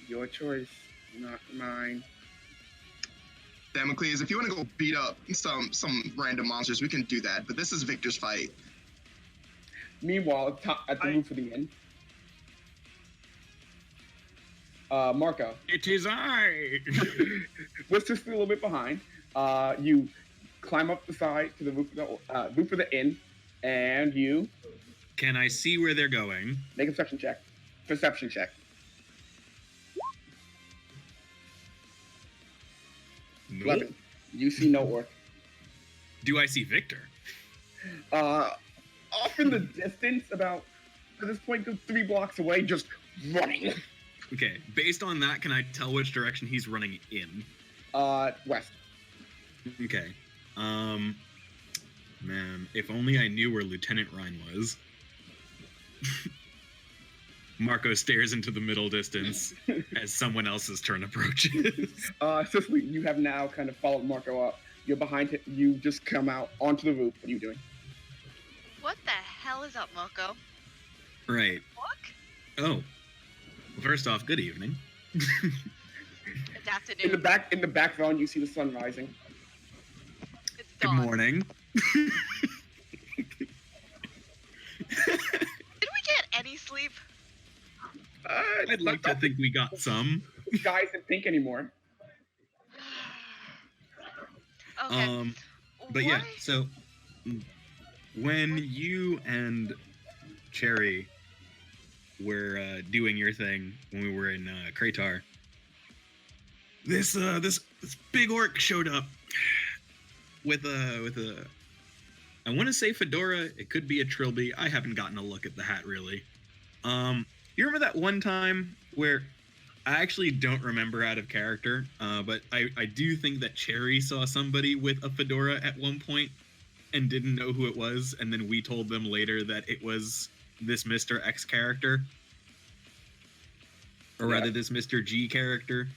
Speaker 6: Your choice, not mine.
Speaker 3: Damocles, if you want to go beat up some random monsters, we can do that. But this is Victor's fight.
Speaker 6: Meanwhile, at the roof of the inn, Marco,
Speaker 5: It is I.
Speaker 6: was just a little bit behind. You climb up the side to the roof of the inn, and you
Speaker 5: Can I see where they're going?
Speaker 6: make a perception check. Perception check.
Speaker 5: Nope.
Speaker 6: 11. You see no orc.
Speaker 5: Do I see Victor?
Speaker 6: Off in the distance, about at this point, 3 blocks away, just running.
Speaker 5: Okay, based on that, can I tell which direction he's running in?
Speaker 6: West.
Speaker 5: Okay. Man, if only I knew where Lieutenant Ryan was. Marco stares into the middle distance as someone else's turn approaches.
Speaker 6: Cicely, you have now kind of followed Marco up. You're behind him. You just come out onto the roof. What are you doing?
Speaker 2: What the hell is up, Moko?
Speaker 5: Right.
Speaker 2: Fuck?
Speaker 5: Oh. First off, good evening.
Speaker 2: It's afternoon.
Speaker 6: In the background, you see the sun rising.
Speaker 2: It's
Speaker 5: Good
Speaker 2: dawn.
Speaker 5: morning.
Speaker 2: Did we get any sleep?
Speaker 5: I'd like to think we got some.
Speaker 6: The sky isn't pink anymore.
Speaker 2: Okay.
Speaker 5: But yeah,
Speaker 2: Why-
Speaker 5: so when you and Cherry were doing your thing when we were in Kratar, this big orc showed up with a I want to say fedora. It could be a trilby. I haven't gotten a look at the hat really. You remember that one time where I actually don't remember out of character, but I do think that Cherry saw somebody with a fedora at one point and didn't know who it was, and then we told them later that it was this Mr. X character. Or rather, this Mr. G character.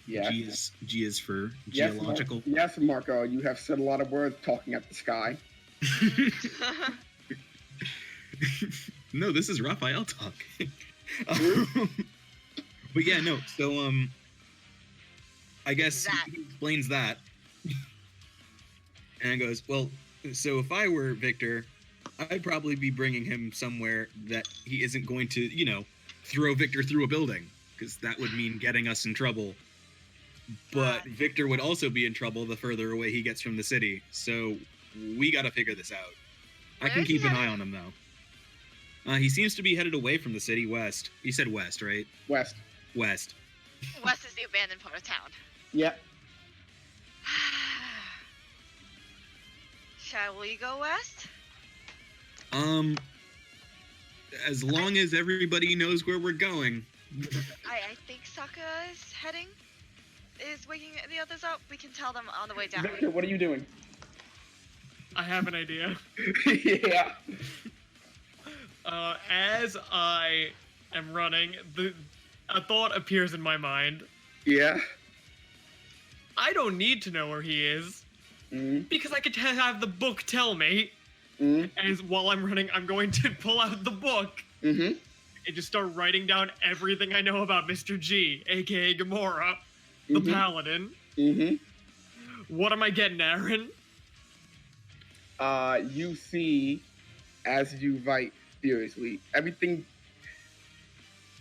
Speaker 6: Yeah.
Speaker 5: G is for
Speaker 6: Yes,
Speaker 5: geological.
Speaker 6: Yes, Marco, you have said a lot of words talking at the sky.
Speaker 5: No, this is Raphael talk. But yeah, no. So I guess
Speaker 2: That.
Speaker 5: he explains that, and goes, "Well, so if I were Victor, I'd probably be bringing him somewhere that he isn't going to, throw Victor through a building, because that would mean getting us in trouble. But Victor would also be in trouble the further away he gets from the city. So we got to figure this out. I can
Speaker 2: Where is he
Speaker 5: keep an eye
Speaker 2: headed?
Speaker 5: on him though. He seems to be headed away from the city west. You said west, right?
Speaker 6: West.
Speaker 5: West.
Speaker 2: West is the abandoned part of town.
Speaker 6: Yep.
Speaker 2: Shall we go west?
Speaker 5: As long as everybody knows where we're going.
Speaker 2: I think Sokka is waking the others up. We can tell them on the way down.
Speaker 6: Victor, what are you doing?
Speaker 7: I have an idea.
Speaker 6: Yeah.
Speaker 7: As I am running, a thought appears in my mind.
Speaker 6: Yeah.
Speaker 7: I don't need to know where he is
Speaker 6: Mm,
Speaker 7: because I could have the book tell me.
Speaker 6: mm,
Speaker 7: And while I'm running, I'm going to pull out the book
Speaker 6: mm-hmm.
Speaker 7: and just start writing down everything I know about Mr. G, aka Gamora, the
Speaker 6: Mhm.
Speaker 7: Paladin.
Speaker 6: Mm-hmm.
Speaker 7: What am I getting, Aaron?
Speaker 6: You see as you write furiously. Everything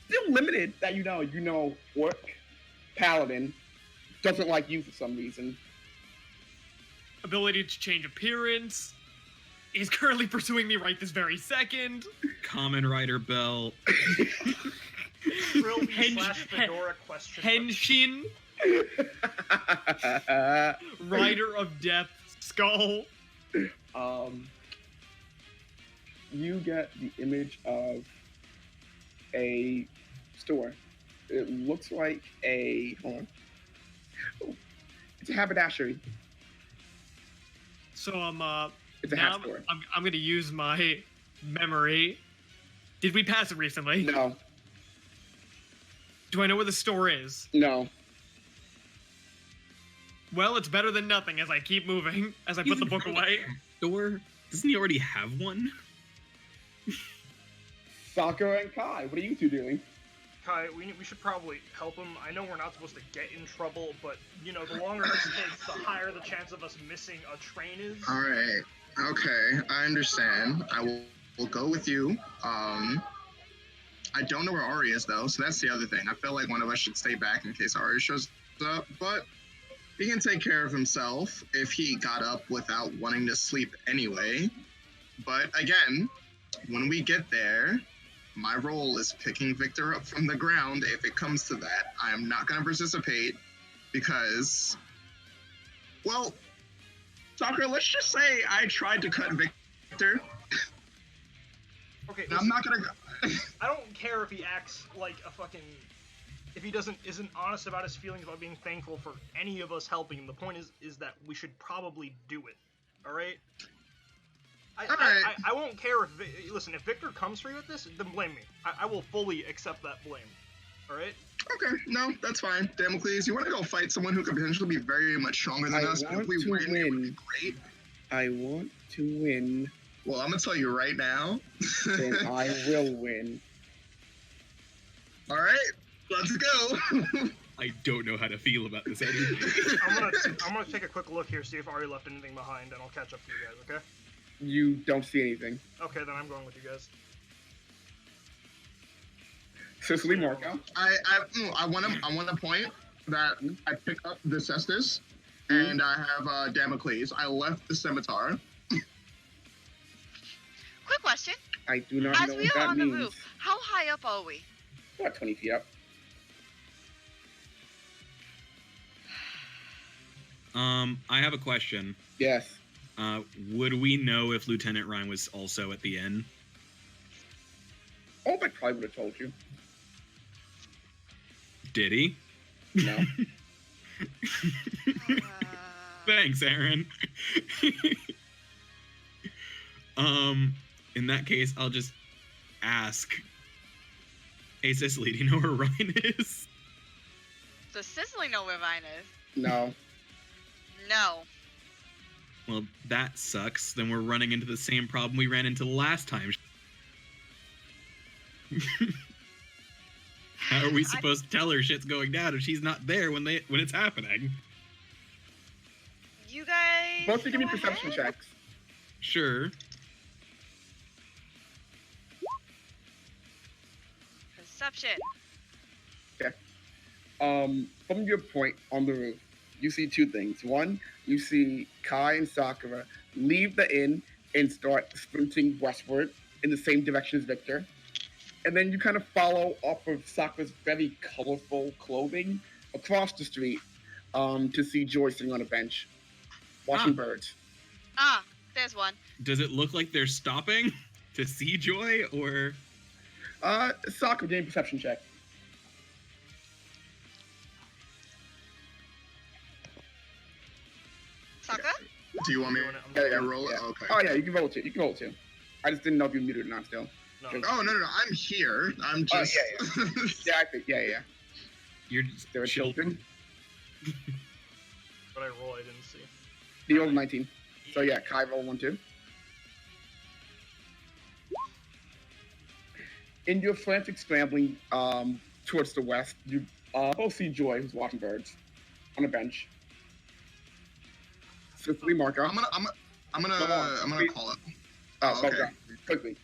Speaker 6: still limited that you know, orc, paladin, doesn't like you for some reason.
Speaker 7: Ability to change appearance. Is currently pursuing me right this very second.
Speaker 5: Common Rider belt.
Speaker 1: Trilby
Speaker 7: Henge-
Speaker 1: / Fedora question.
Speaker 7: Henshin, Rider of Death, Skull.
Speaker 6: You get the image of a store. It looks like hold on. Oh, it's a haberdashery.
Speaker 7: So
Speaker 6: It's a
Speaker 7: now
Speaker 6: hat store.
Speaker 7: I'm gonna use my memory. Did we pass it recently?
Speaker 6: No,
Speaker 7: Do I know where the store is?
Speaker 6: no.
Speaker 7: Well, it's better than nothing as I keep moving, as I put the book away.
Speaker 5: Door? Doesn't he already have one?
Speaker 6: Sakura and Kai, what are you two doing?
Speaker 1: Kai, we should probably help him. I know we're not supposed to get in trouble, but, you know, the longer this takes, the higher the chance of us missing a train is.
Speaker 3: All right. Okay, I understand. I will go with you. I don't know where Ari is though, so that's the other thing. I feel like one of us should stay back in case Ari shows up, but he can take care of himself if he got up without wanting to sleep anyway. But again, when we get there, my role is picking Victor up from the ground. If it comes to that, I am not going to participate because, well, Sakura, let's just say I tried to cut Victor.
Speaker 1: Okay,
Speaker 3: And I'm not going to...
Speaker 1: I don't care if he acts like a fucking... If he isn't honest about his feelings about being thankful for any of us helping him. The point is that we should probably do it. Alright? I won't care if... Listen, if Victor comes for you at this, then blame me. I will fully accept that blame. Alright?
Speaker 3: Okay, no, that's fine. Damocles, you want to go fight someone who could potentially be very much stronger than us?
Speaker 6: want
Speaker 3: If we
Speaker 6: to
Speaker 3: win, it would be
Speaker 6: win.
Speaker 3: great.
Speaker 6: I want to win,
Speaker 3: Well, I'm going to tell you right now.
Speaker 6: then I will win.
Speaker 3: All right, let's go.
Speaker 5: I don't know how to feel about this energy.
Speaker 1: I'm gonna take a quick look here, see if Ari left anything behind, and I'll catch up to you guys, okay?
Speaker 6: You don't see anything.
Speaker 1: Okay, then I'm going with you guys.
Speaker 6: Cicely Marco.
Speaker 3: I want to point that I pick up the cestus, and I have Damocles. I left the scimitar.
Speaker 2: Quick question.
Speaker 6: I do not
Speaker 2: As
Speaker 6: know
Speaker 2: we
Speaker 6: what
Speaker 2: are
Speaker 6: that
Speaker 2: on the
Speaker 6: means.
Speaker 2: roof, how high up are we?
Speaker 6: About 20 feet up.
Speaker 5: I have a question.
Speaker 6: Yes.
Speaker 5: Would we know if Lieutenant Ryan was also at the inn?
Speaker 6: I probably would have told you.
Speaker 5: Did he?
Speaker 6: No.
Speaker 5: Thanks, Aaron. In that case, I'll just ask. Hey, Cicely, do you know where Ryan is?
Speaker 2: Does Cicely know where Vine is?
Speaker 6: No.
Speaker 2: No.
Speaker 5: Well, that sucks. Then we're running into the same problem we ran into last time. How are we supposed to tell her shit's going down if she's not there when it's happening?
Speaker 2: You guys.
Speaker 6: Both of you give me
Speaker 2: go
Speaker 6: perception
Speaker 2: ahead.
Speaker 6: checks.
Speaker 5: Sure.
Speaker 2: Perception.
Speaker 6: From your point on the roof, you see two things. One, you see Kai and Sakura leave the inn and start sprinting westward in the same direction as Victor. And then you kind of follow off of Sakura's very colorful clothing across the street to see Joy sitting on a bench, watching birds.
Speaker 2: Ah, there's one.
Speaker 5: Does it look like they're stopping to see Joy, or...
Speaker 6: Sakura, give me a perception check.
Speaker 2: Saka?
Speaker 3: Do you want me
Speaker 1: I'm
Speaker 3: to
Speaker 1: doing it.
Speaker 3: roll it? Okay.
Speaker 6: Oh yeah, you can roll too. You can roll too. I just didn't know if you muted or not still.
Speaker 1: No.
Speaker 3: Oh no, I'm here. I'm
Speaker 6: Oh,
Speaker 3: just.
Speaker 6: Yeah, I think. Yeah.
Speaker 5: You're just
Speaker 6: There are children.
Speaker 1: What I roll, I didn't see.
Speaker 6: The old 19. So yeah, Kai roll 1 2. In your frantic scrambling towards the west, you both see Joy, who's watching birds, on a bench. Cicely Marco.
Speaker 3: I'm gonna call it.
Speaker 6: Oh,
Speaker 3: okay.
Speaker 6: okay. quickly.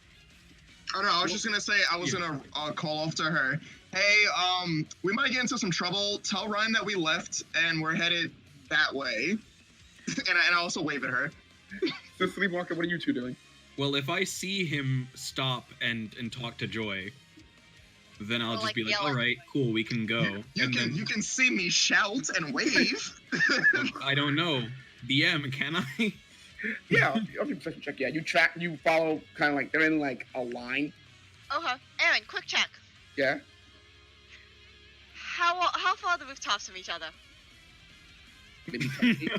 Speaker 3: Oh no, I was just gonna say I was gonna call off to her. Hey, we might get into some trouble. Tell Ryan that we left and we're headed that way. and I also wave at her.
Speaker 6: So Sleepwalker, what are you two doing?
Speaker 5: Well, if I see him stop and talk to Joy, then I'll
Speaker 2: Or,
Speaker 5: just
Speaker 2: like,
Speaker 5: be like,
Speaker 2: yell
Speaker 5: all
Speaker 2: at-
Speaker 5: right, cool, we can go.
Speaker 3: You
Speaker 5: and then
Speaker 3: can see me shout and wave.
Speaker 5: I don't know. DM, can I?
Speaker 6: Yeah, I'll do a perception check. Yeah, you follow kind of like they're in like a line.
Speaker 2: Okay. Aaron, quick check.
Speaker 6: Yeah.
Speaker 2: How far are the rooftops from each other?
Speaker 6: Maybe 10 feet.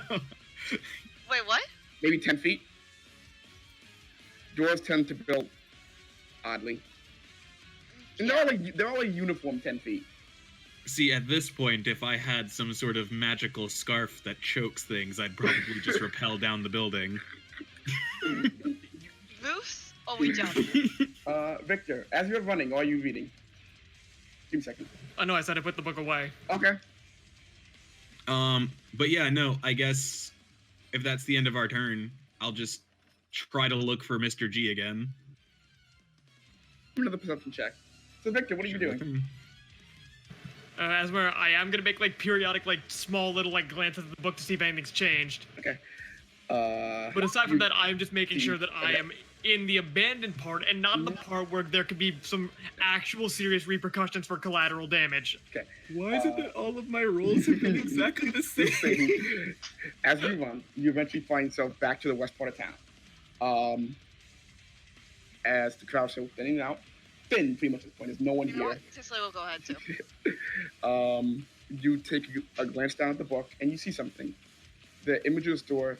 Speaker 2: Wait, what?
Speaker 6: Maybe 10 feet. Doors tend to build oddly. And they're all like uniform 10 feet.
Speaker 5: See, at this point, if I had some sort of magical scarf that chokes things, I'd probably just rappel down the building.
Speaker 2: Roofs? Or we jump?
Speaker 6: Victor, as you're running, are you reading? Give me a second.
Speaker 7: I know I said I put the book away.
Speaker 6: Okay.
Speaker 5: But yeah, no, I guess if that's the end of our turn, I'll just try to look for Mr. G again.
Speaker 6: Another perception check. So Victor, what are you doing?
Speaker 7: As where I am gonna make like periodic, like small little like glances at the book to see if anything's changed.
Speaker 6: Okay.
Speaker 7: But aside from that, I'm just making sure that I
Speaker 6: Okay.
Speaker 7: am in the abandoned part and not the part where there could be some actual serious repercussions for collateral damage.
Speaker 6: Okay.
Speaker 5: Why is it that all of my rolls have been exactly the same?
Speaker 6: As you run, you eventually find yourself back to the west part of town. As the crowd's still thinning out. Thin, pretty much at this point. There's no one
Speaker 2: You know
Speaker 6: here.
Speaker 2: what? Cicely will go ahead too.
Speaker 6: You take a glance down at the book and you see something. The image of the store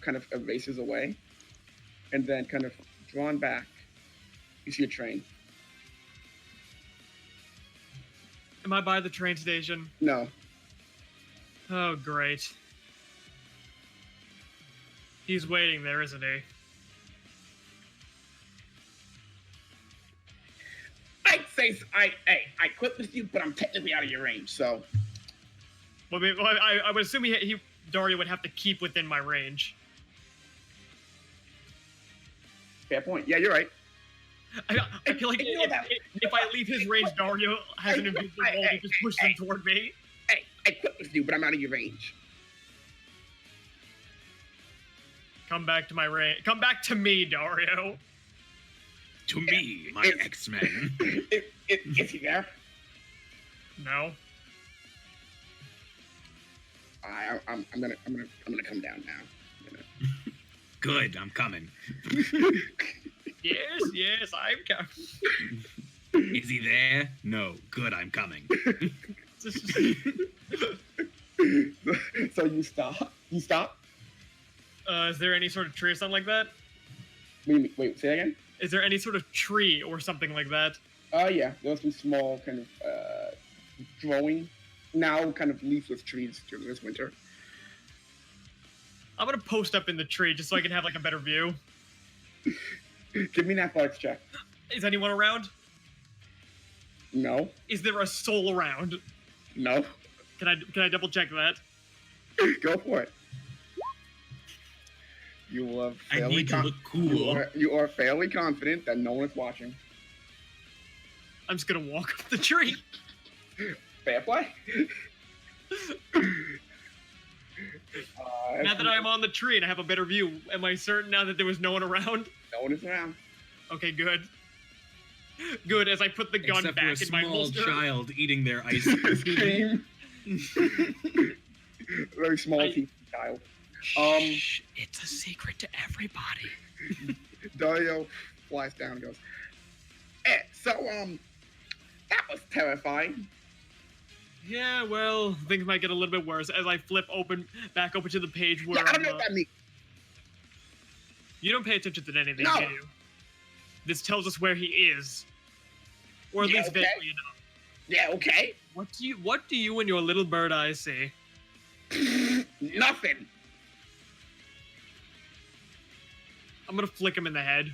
Speaker 6: kind of erases away, and then kind of drawn back, you see a train.
Speaker 7: Am I by the train station?
Speaker 6: No.
Speaker 7: Oh, great. He's waiting there, isn't he?
Speaker 6: I'd say I quit with you, but I'm technically out of your range, so.
Speaker 7: Well, I would assume Dario would have to keep within my range.
Speaker 6: Fair point. Yeah, you're right.
Speaker 7: I feel like
Speaker 6: Ignore that.
Speaker 7: if I leave his range, Dario has an invisible wall to just push them toward me.
Speaker 6: Hey, I quit with you, but I'm out of your range.
Speaker 7: Come back to my range. Come back to me, Dario.
Speaker 5: To me, my
Speaker 6: It's-
Speaker 5: X-Men.
Speaker 6: Is he there?
Speaker 7: No.
Speaker 6: I'm gonna come down now.
Speaker 5: Good, I'm coming.
Speaker 7: Yes, I'm coming.
Speaker 5: Is he there? No. Good, I'm coming.
Speaker 6: So you stop. You stop.
Speaker 7: Is there any sort of tree or something like that?
Speaker 6: Wait, say that again.
Speaker 7: Is there any sort of tree or something like that?
Speaker 6: Yeah, there's some small kind of growing, now kind of leafless trees during this winter.
Speaker 7: I'm gonna post up in the tree just so I can have like a better view.
Speaker 6: Give me an athletics check.
Speaker 7: Is anyone around?
Speaker 6: No,
Speaker 7: Is there a soul around?
Speaker 6: no.
Speaker 7: Can I double check that?
Speaker 6: Go for it. You are
Speaker 5: I
Speaker 6: fairly
Speaker 5: need to look cool.
Speaker 6: You are fairly confident that no one is watching.
Speaker 7: I'm just gonna walk up the tree.
Speaker 6: Fair play.
Speaker 7: Now that I'm on the tree and I have a better view, am I certain now that there was no one around?
Speaker 6: No one is around.
Speaker 7: Okay, good. Good, as I put the gun
Speaker 5: Except for a
Speaker 7: back in my
Speaker 5: small
Speaker 7: holster.
Speaker 5: child eating their ice
Speaker 6: Scream.
Speaker 5: cream.
Speaker 6: Very small
Speaker 7: I-
Speaker 6: teeth child.
Speaker 5: Shh, it's a secret to everybody.
Speaker 6: Dario flies down and goes, so, that was terrifying.
Speaker 7: Yeah, well, things might get a little bit worse as I flip back open to the page where
Speaker 6: Yeah, I don't know what that means.
Speaker 7: you don't pay attention to anything,
Speaker 6: No.
Speaker 7: do you? This tells us where he is, or at
Speaker 6: Yeah,
Speaker 7: least
Speaker 6: okay.
Speaker 7: vaguely enough.
Speaker 6: Yeah, okay.
Speaker 7: What do you and your little bird eyes see?
Speaker 6: Nothing.
Speaker 7: I'm gonna flick him in the head.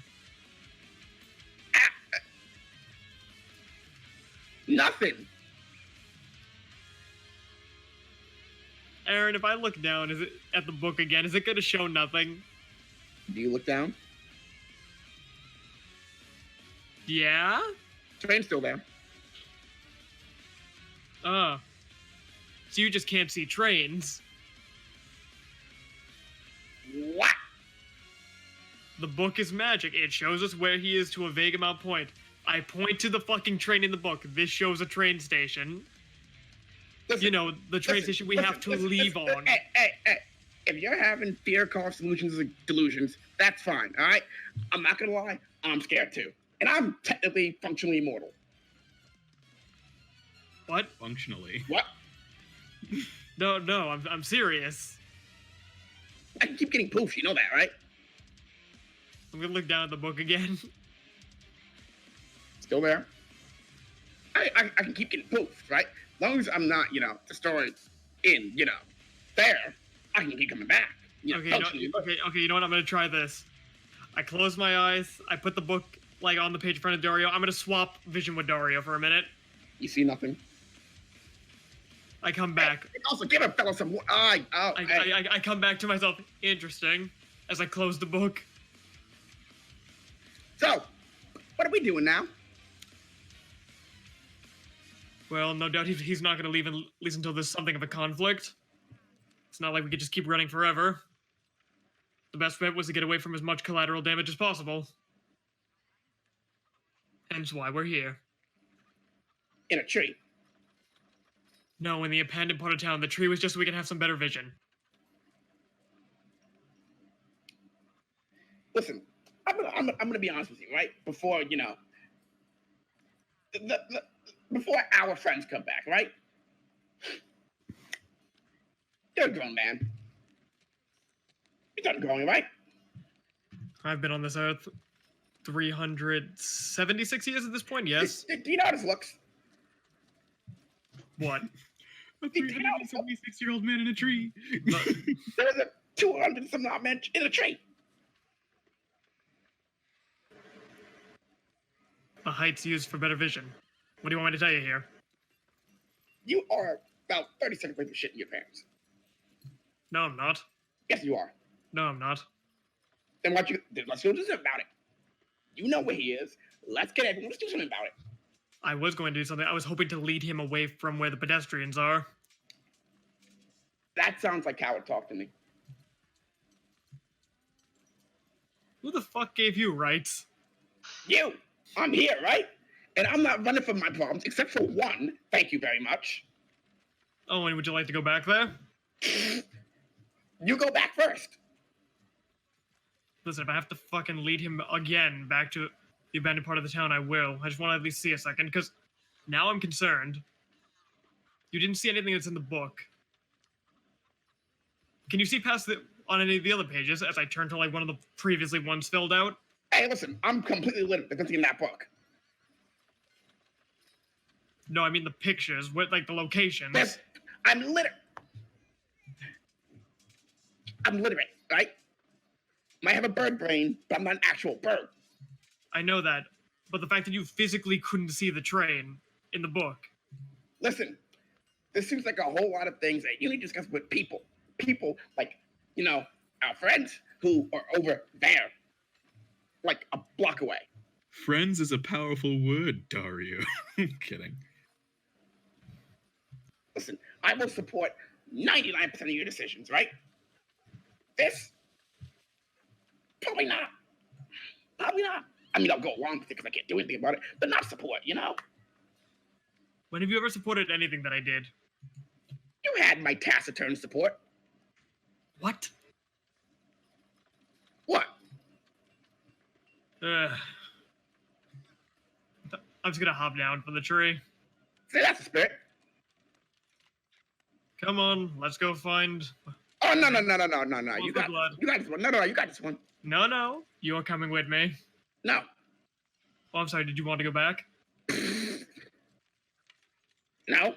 Speaker 6: Nothing.
Speaker 7: Aaron, if I look down, is it at the book again? Is it gonna show nothing?
Speaker 6: Do you look down?
Speaker 7: Yeah?
Speaker 6: Train's still there.
Speaker 7: So you just can't see trains.
Speaker 6: What?
Speaker 7: The book is magic. It shows us where he is to a vague amount point. I point to the fucking train in the book. This shows a train station.
Speaker 6: Listen,
Speaker 7: You know, the train station we have to leave on.
Speaker 6: Hey. If you're having fear cause solutions and delusions, that's fine, all right? I'm not gonna lie, I'm scared too. And I'm technically functionally immortal.
Speaker 7: What?
Speaker 5: Functionally.
Speaker 6: What?
Speaker 7: No, I'm serious.
Speaker 6: I can keep getting poofs, you know that, right?
Speaker 7: I'm gonna look down at the book again.
Speaker 6: Still there. I can keep getting poofs, right? As long as I'm not, destroyed in, there, I can keep coming back.
Speaker 7: Okay, you know what? I'm gonna try this. I close my eyes. I put the book on the page in front of Dario. I'm gonna swap vision with Dario for a minute.
Speaker 6: You see nothing.
Speaker 7: I come back.
Speaker 6: Hey, also, give a fellow some.
Speaker 7: I come back to myself. Interesting. As I close the book.
Speaker 6: So, what are we doing now?
Speaker 7: Well, no doubt he's not gonna leave at least until there's something of a conflict. It's not like we could just keep running forever. The best bet was to get away from as much collateral damage as possible. Hence why we're here.
Speaker 6: In a tree.
Speaker 7: No, in the abandoned part of town. The tree was just so we can have some better vision.
Speaker 6: Listen, I'm gonna be honest with you, right? Before before our friends come back, right? You're a grown man. You're done growing, right?
Speaker 7: I've been on this earth 376 years at this point, yes.
Speaker 6: Do you know how this looks?
Speaker 7: What?
Speaker 5: A 376-year-old man in a tree.
Speaker 6: There's a 200-some odd man in a tree.
Speaker 7: The height's used for better vision. What do you want me to tell you here?
Speaker 6: You are about 30 seconds away from shitting your pants.
Speaker 7: No, I'm not.
Speaker 6: Yes, you are.
Speaker 7: No, I'm not.
Speaker 6: Then let's do something about it. You know where he is. Let's get everyone. Let's do something about it.
Speaker 7: I was going to do something. I was hoping to lead him away from where the pedestrians are.
Speaker 6: That sounds like coward talk to me.
Speaker 7: Who the fuck gave you rights?
Speaker 6: You. I'm here, right? And I'm not running from my problems, except for one. Thank you very much.
Speaker 7: Oh, and would you like to go back there?
Speaker 6: You go back first.
Speaker 7: Listen, if I have to fucking lead him again back to the abandoned part of the town, I will. I just want to at least see a second, because now I'm concerned. You didn't see anything that's in the book. Can you see past on any of the other pages as I turn to one of the previously ones filled out?
Speaker 6: Hey, listen, I'm completely lit. There's nothing in that book.
Speaker 7: No, I mean the pictures, with the locations.
Speaker 6: I'm literate, right? Might have a bird brain, but I'm not an actual bird.
Speaker 7: I know that, but the fact that you physically couldn't see the train in the book.
Speaker 6: Listen, this seems like a whole lot of things that you need to discuss with people. People like, our friends who are over there, like a block away.
Speaker 5: Friends is a powerful word, Dario. I'm kidding.
Speaker 6: Listen, I will support 99% of your decisions, right? This? Probably not. Probably not. I mean, I'll go along with it because I can't do anything about it, but not support,
Speaker 7: When have you ever supported anything that I did?
Speaker 6: You had my taciturn support.
Speaker 7: What?
Speaker 6: What?
Speaker 7: I'm just gonna hop down from the tree.
Speaker 6: See, that's the spirit.
Speaker 7: Come on, let's go find...
Speaker 6: Oh, no. You got this one. No, you got this one.
Speaker 7: No, you're coming with me.
Speaker 6: No.
Speaker 7: Oh, I'm sorry, did you want to go back?
Speaker 6: No.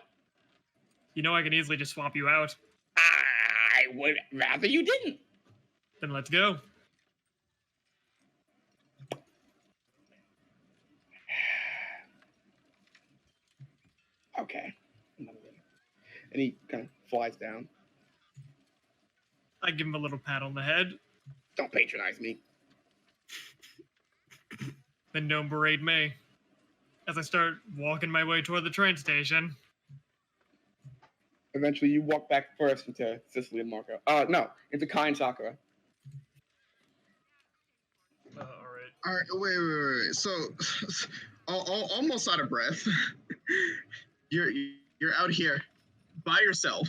Speaker 7: You know I can easily just swap you out.
Speaker 6: I would rather you didn't.
Speaker 7: Then let's go.
Speaker 6: Okay. And he kind of flies down.
Speaker 7: I give him a little pat on the head.
Speaker 6: Don't patronize me.
Speaker 7: then don't berate me. As I start walking my way toward the train station.
Speaker 6: Eventually, you walk back first into Cicely and Marco. No, into Kai and Sakura.
Speaker 1: All right.
Speaker 3: All right, wait. So, almost out of breath. You're out here by yourself.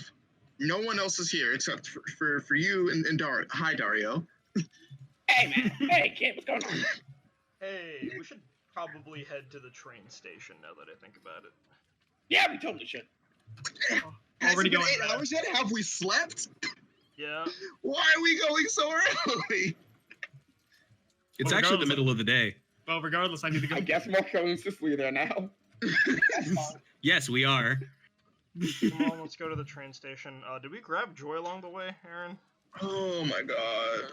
Speaker 3: No one else is here except for you and Dario. Hi, Dario.
Speaker 6: Hey, man. Hey, kid, what's going on?
Speaker 1: Hey, we should probably head to the train station now that I think about it.
Speaker 6: Yeah, we totally should.
Speaker 3: Has
Speaker 7: Already
Speaker 3: it been
Speaker 7: going
Speaker 3: 8 hours yet? Have we slept?
Speaker 1: Yeah.
Speaker 3: Why are we going so early?
Speaker 5: It's
Speaker 7: Well,
Speaker 5: actually the
Speaker 7: regardless-
Speaker 5: middle of the day.
Speaker 7: Well, regardless, I need to go.
Speaker 6: I guess Marco and Cicely are there now.
Speaker 5: Yes, we are.
Speaker 1: Come on, let's go to the train station. Did we grab Joy along the way, Aaron?
Speaker 3: Oh my god.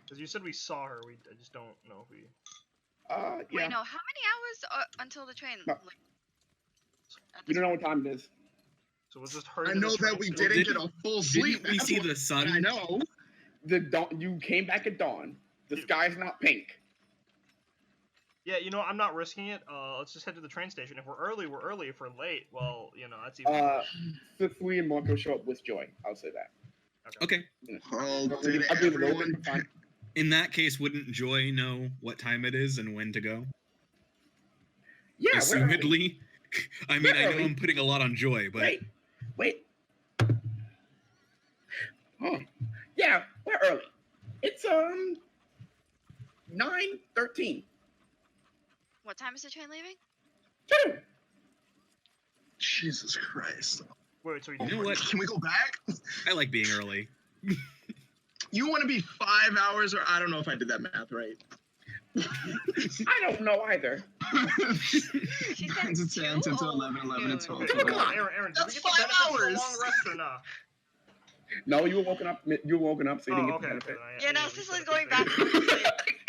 Speaker 1: Because you said we saw her. I just don't know if we.
Speaker 6: Yeah.
Speaker 2: Wait, no. How many hours until the train?
Speaker 6: No.
Speaker 2: Like, at
Speaker 6: You
Speaker 2: this
Speaker 6: don't know what time it is.
Speaker 1: So let's just hurry.
Speaker 3: I
Speaker 1: to the
Speaker 3: know
Speaker 1: train
Speaker 3: that we
Speaker 1: station.
Speaker 3: didn't get a full sleep.
Speaker 5: Didn't we see the
Speaker 3: I
Speaker 5: sun?
Speaker 3: know.
Speaker 6: The dawn. You came back at dawn. The sky's not pink.
Speaker 1: Yeah, you know, I'm not risking it. Let's just head to the train station. If we're early, we're early. If we're late, well, you know, that's even worse.
Speaker 6: Cicely and Marco show up with Joy. I'll say that.
Speaker 5: Okay.
Speaker 3: Oh,
Speaker 6: I'll
Speaker 3: did
Speaker 6: be a little
Speaker 3: everyone?
Speaker 6: bit fine.
Speaker 5: In that case, wouldn't Joy know what time it is and when to go?
Speaker 6: Yeah, we're early.
Speaker 5: Assumedly. I mean, I know
Speaker 6: early.
Speaker 5: I'm putting a lot on Joy, but
Speaker 6: Wait. Oh, yeah, we're early. It's 9:13.
Speaker 2: What time is the train leaving?
Speaker 3: Jesus Christ.
Speaker 1: Wait, so we
Speaker 5: you know what?
Speaker 3: Can we go back?
Speaker 5: I like being early.
Speaker 3: You want to be 5 hours, or I don't know if I did that math right.
Speaker 6: I don't know either.
Speaker 2: She said
Speaker 3: 9 to 10, 10 to
Speaker 2: 2?
Speaker 3: 11, 11 to 12.
Speaker 2: Noon.
Speaker 1: Come on, Aaron, did we
Speaker 3: That's
Speaker 1: get the
Speaker 3: 5
Speaker 1: benefits of a
Speaker 3: hours.
Speaker 1: long rest or not?
Speaker 6: No, you were woken up. You were woken up, so you didn't
Speaker 1: Oh,
Speaker 6: get
Speaker 1: okay.
Speaker 6: the benefit.
Speaker 2: Yeah, no, Cicely's going back to sleep.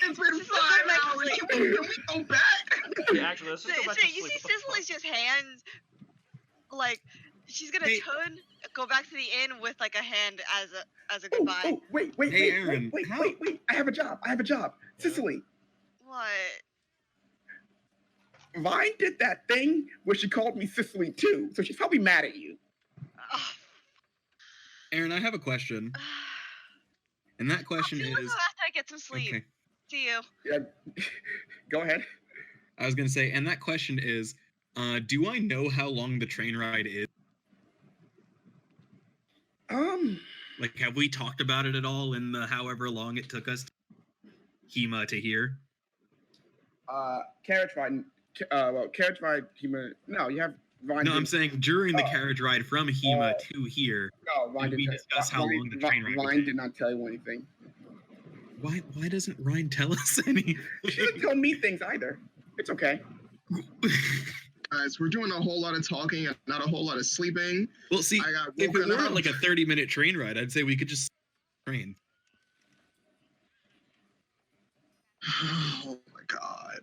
Speaker 3: It's been
Speaker 2: This is
Speaker 3: 5
Speaker 2: like
Speaker 3: hours.
Speaker 2: sleep.
Speaker 3: Can we go back?
Speaker 1: Yeah, actually, let's just go back to
Speaker 2: You
Speaker 1: sleep.
Speaker 2: see
Speaker 1: What the fuck?
Speaker 2: Cicely's just hands, like, she's gonna
Speaker 5: Hey.
Speaker 2: go back to the inn with like a hand as a
Speaker 6: Oh,
Speaker 2: goodbye.
Speaker 6: oh, wait.
Speaker 5: Hey, Aaron,
Speaker 6: Wait.
Speaker 5: how-
Speaker 6: I have a job.
Speaker 1: Yeah.
Speaker 6: Cicely,
Speaker 2: What?
Speaker 6: Vine did that thing where she called me Cicely too, so she's probably mad at you.
Speaker 2: Ugh.
Speaker 5: Aaron, I have a question. And that question
Speaker 2: I'll deal with
Speaker 5: is
Speaker 2: it after I get some sleep.
Speaker 5: okay.
Speaker 2: See you.
Speaker 6: Yeah. Go ahead.
Speaker 5: I was gonna say, and that question is, do I know how long the train ride is? Like, have we talked about it at all in the however long it took us Hema to here?
Speaker 6: Carriage ride. Carriage ride. No, you have Vine.
Speaker 5: No, I'm saying during the
Speaker 6: Oh.
Speaker 5: carriage ride from Hema to here.
Speaker 6: No, Vine
Speaker 5: Did we
Speaker 6: didn't.
Speaker 5: discuss how long the train ride would
Speaker 6: Vine
Speaker 5: take?
Speaker 6: did not tell you anything.
Speaker 5: Why doesn't Ryan tell us anything?
Speaker 6: She didn't tell me things either. It's okay.
Speaker 3: Guys, we're doing a whole lot of talking and not a whole lot of sleeping.
Speaker 5: Well, see,
Speaker 3: I got
Speaker 5: if it
Speaker 3: woken
Speaker 5: were
Speaker 3: up.
Speaker 5: like a 30-minute train ride, I'd say we could just train.
Speaker 3: Oh my god.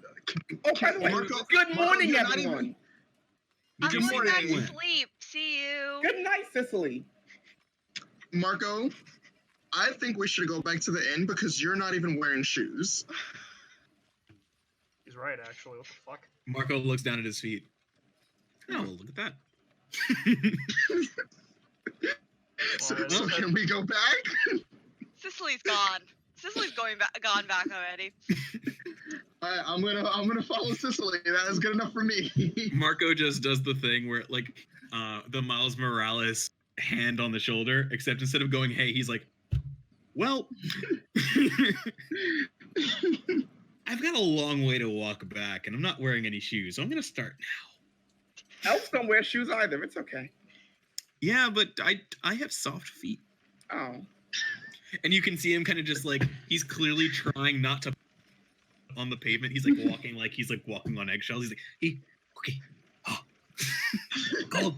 Speaker 6: Oh, by the way,
Speaker 3: Marco-
Speaker 6: good
Speaker 3: Marco,
Speaker 6: morning,
Speaker 3: you're not
Speaker 6: everyone.
Speaker 3: even-
Speaker 2: I'm
Speaker 5: Good
Speaker 2: going back
Speaker 3: morning.
Speaker 2: to sleep. See you.
Speaker 6: Good night, Cicely.
Speaker 3: Marco, I think we should go back to the inn because you're not even wearing shoes.
Speaker 1: He's right, actually. What the fuck?
Speaker 5: Marco looks down at his feet. Oh, look at that.
Speaker 3: So,
Speaker 1: Well,
Speaker 3: so can we go back?
Speaker 2: Cicely's gone. Cicely's gone back already.
Speaker 3: Alright, I'm gonna follow Cicely. That is good enough for me.
Speaker 5: Marco just does the thing where, like, the Miles Morales hand on the shoulder, except instead of going, hey, he's like, well, I've got a long way to walk back, and I'm not wearing any shoes, so I'm going to start now.
Speaker 6: Elves don't wear shoes either. It's okay.
Speaker 5: Yeah, but I have soft feet.
Speaker 6: Oh.
Speaker 5: And you can see him kind of just, like, he's clearly trying not to on the pavement. He's, like, walking on eggshells. He's like, hey, okay. Oh. Oh.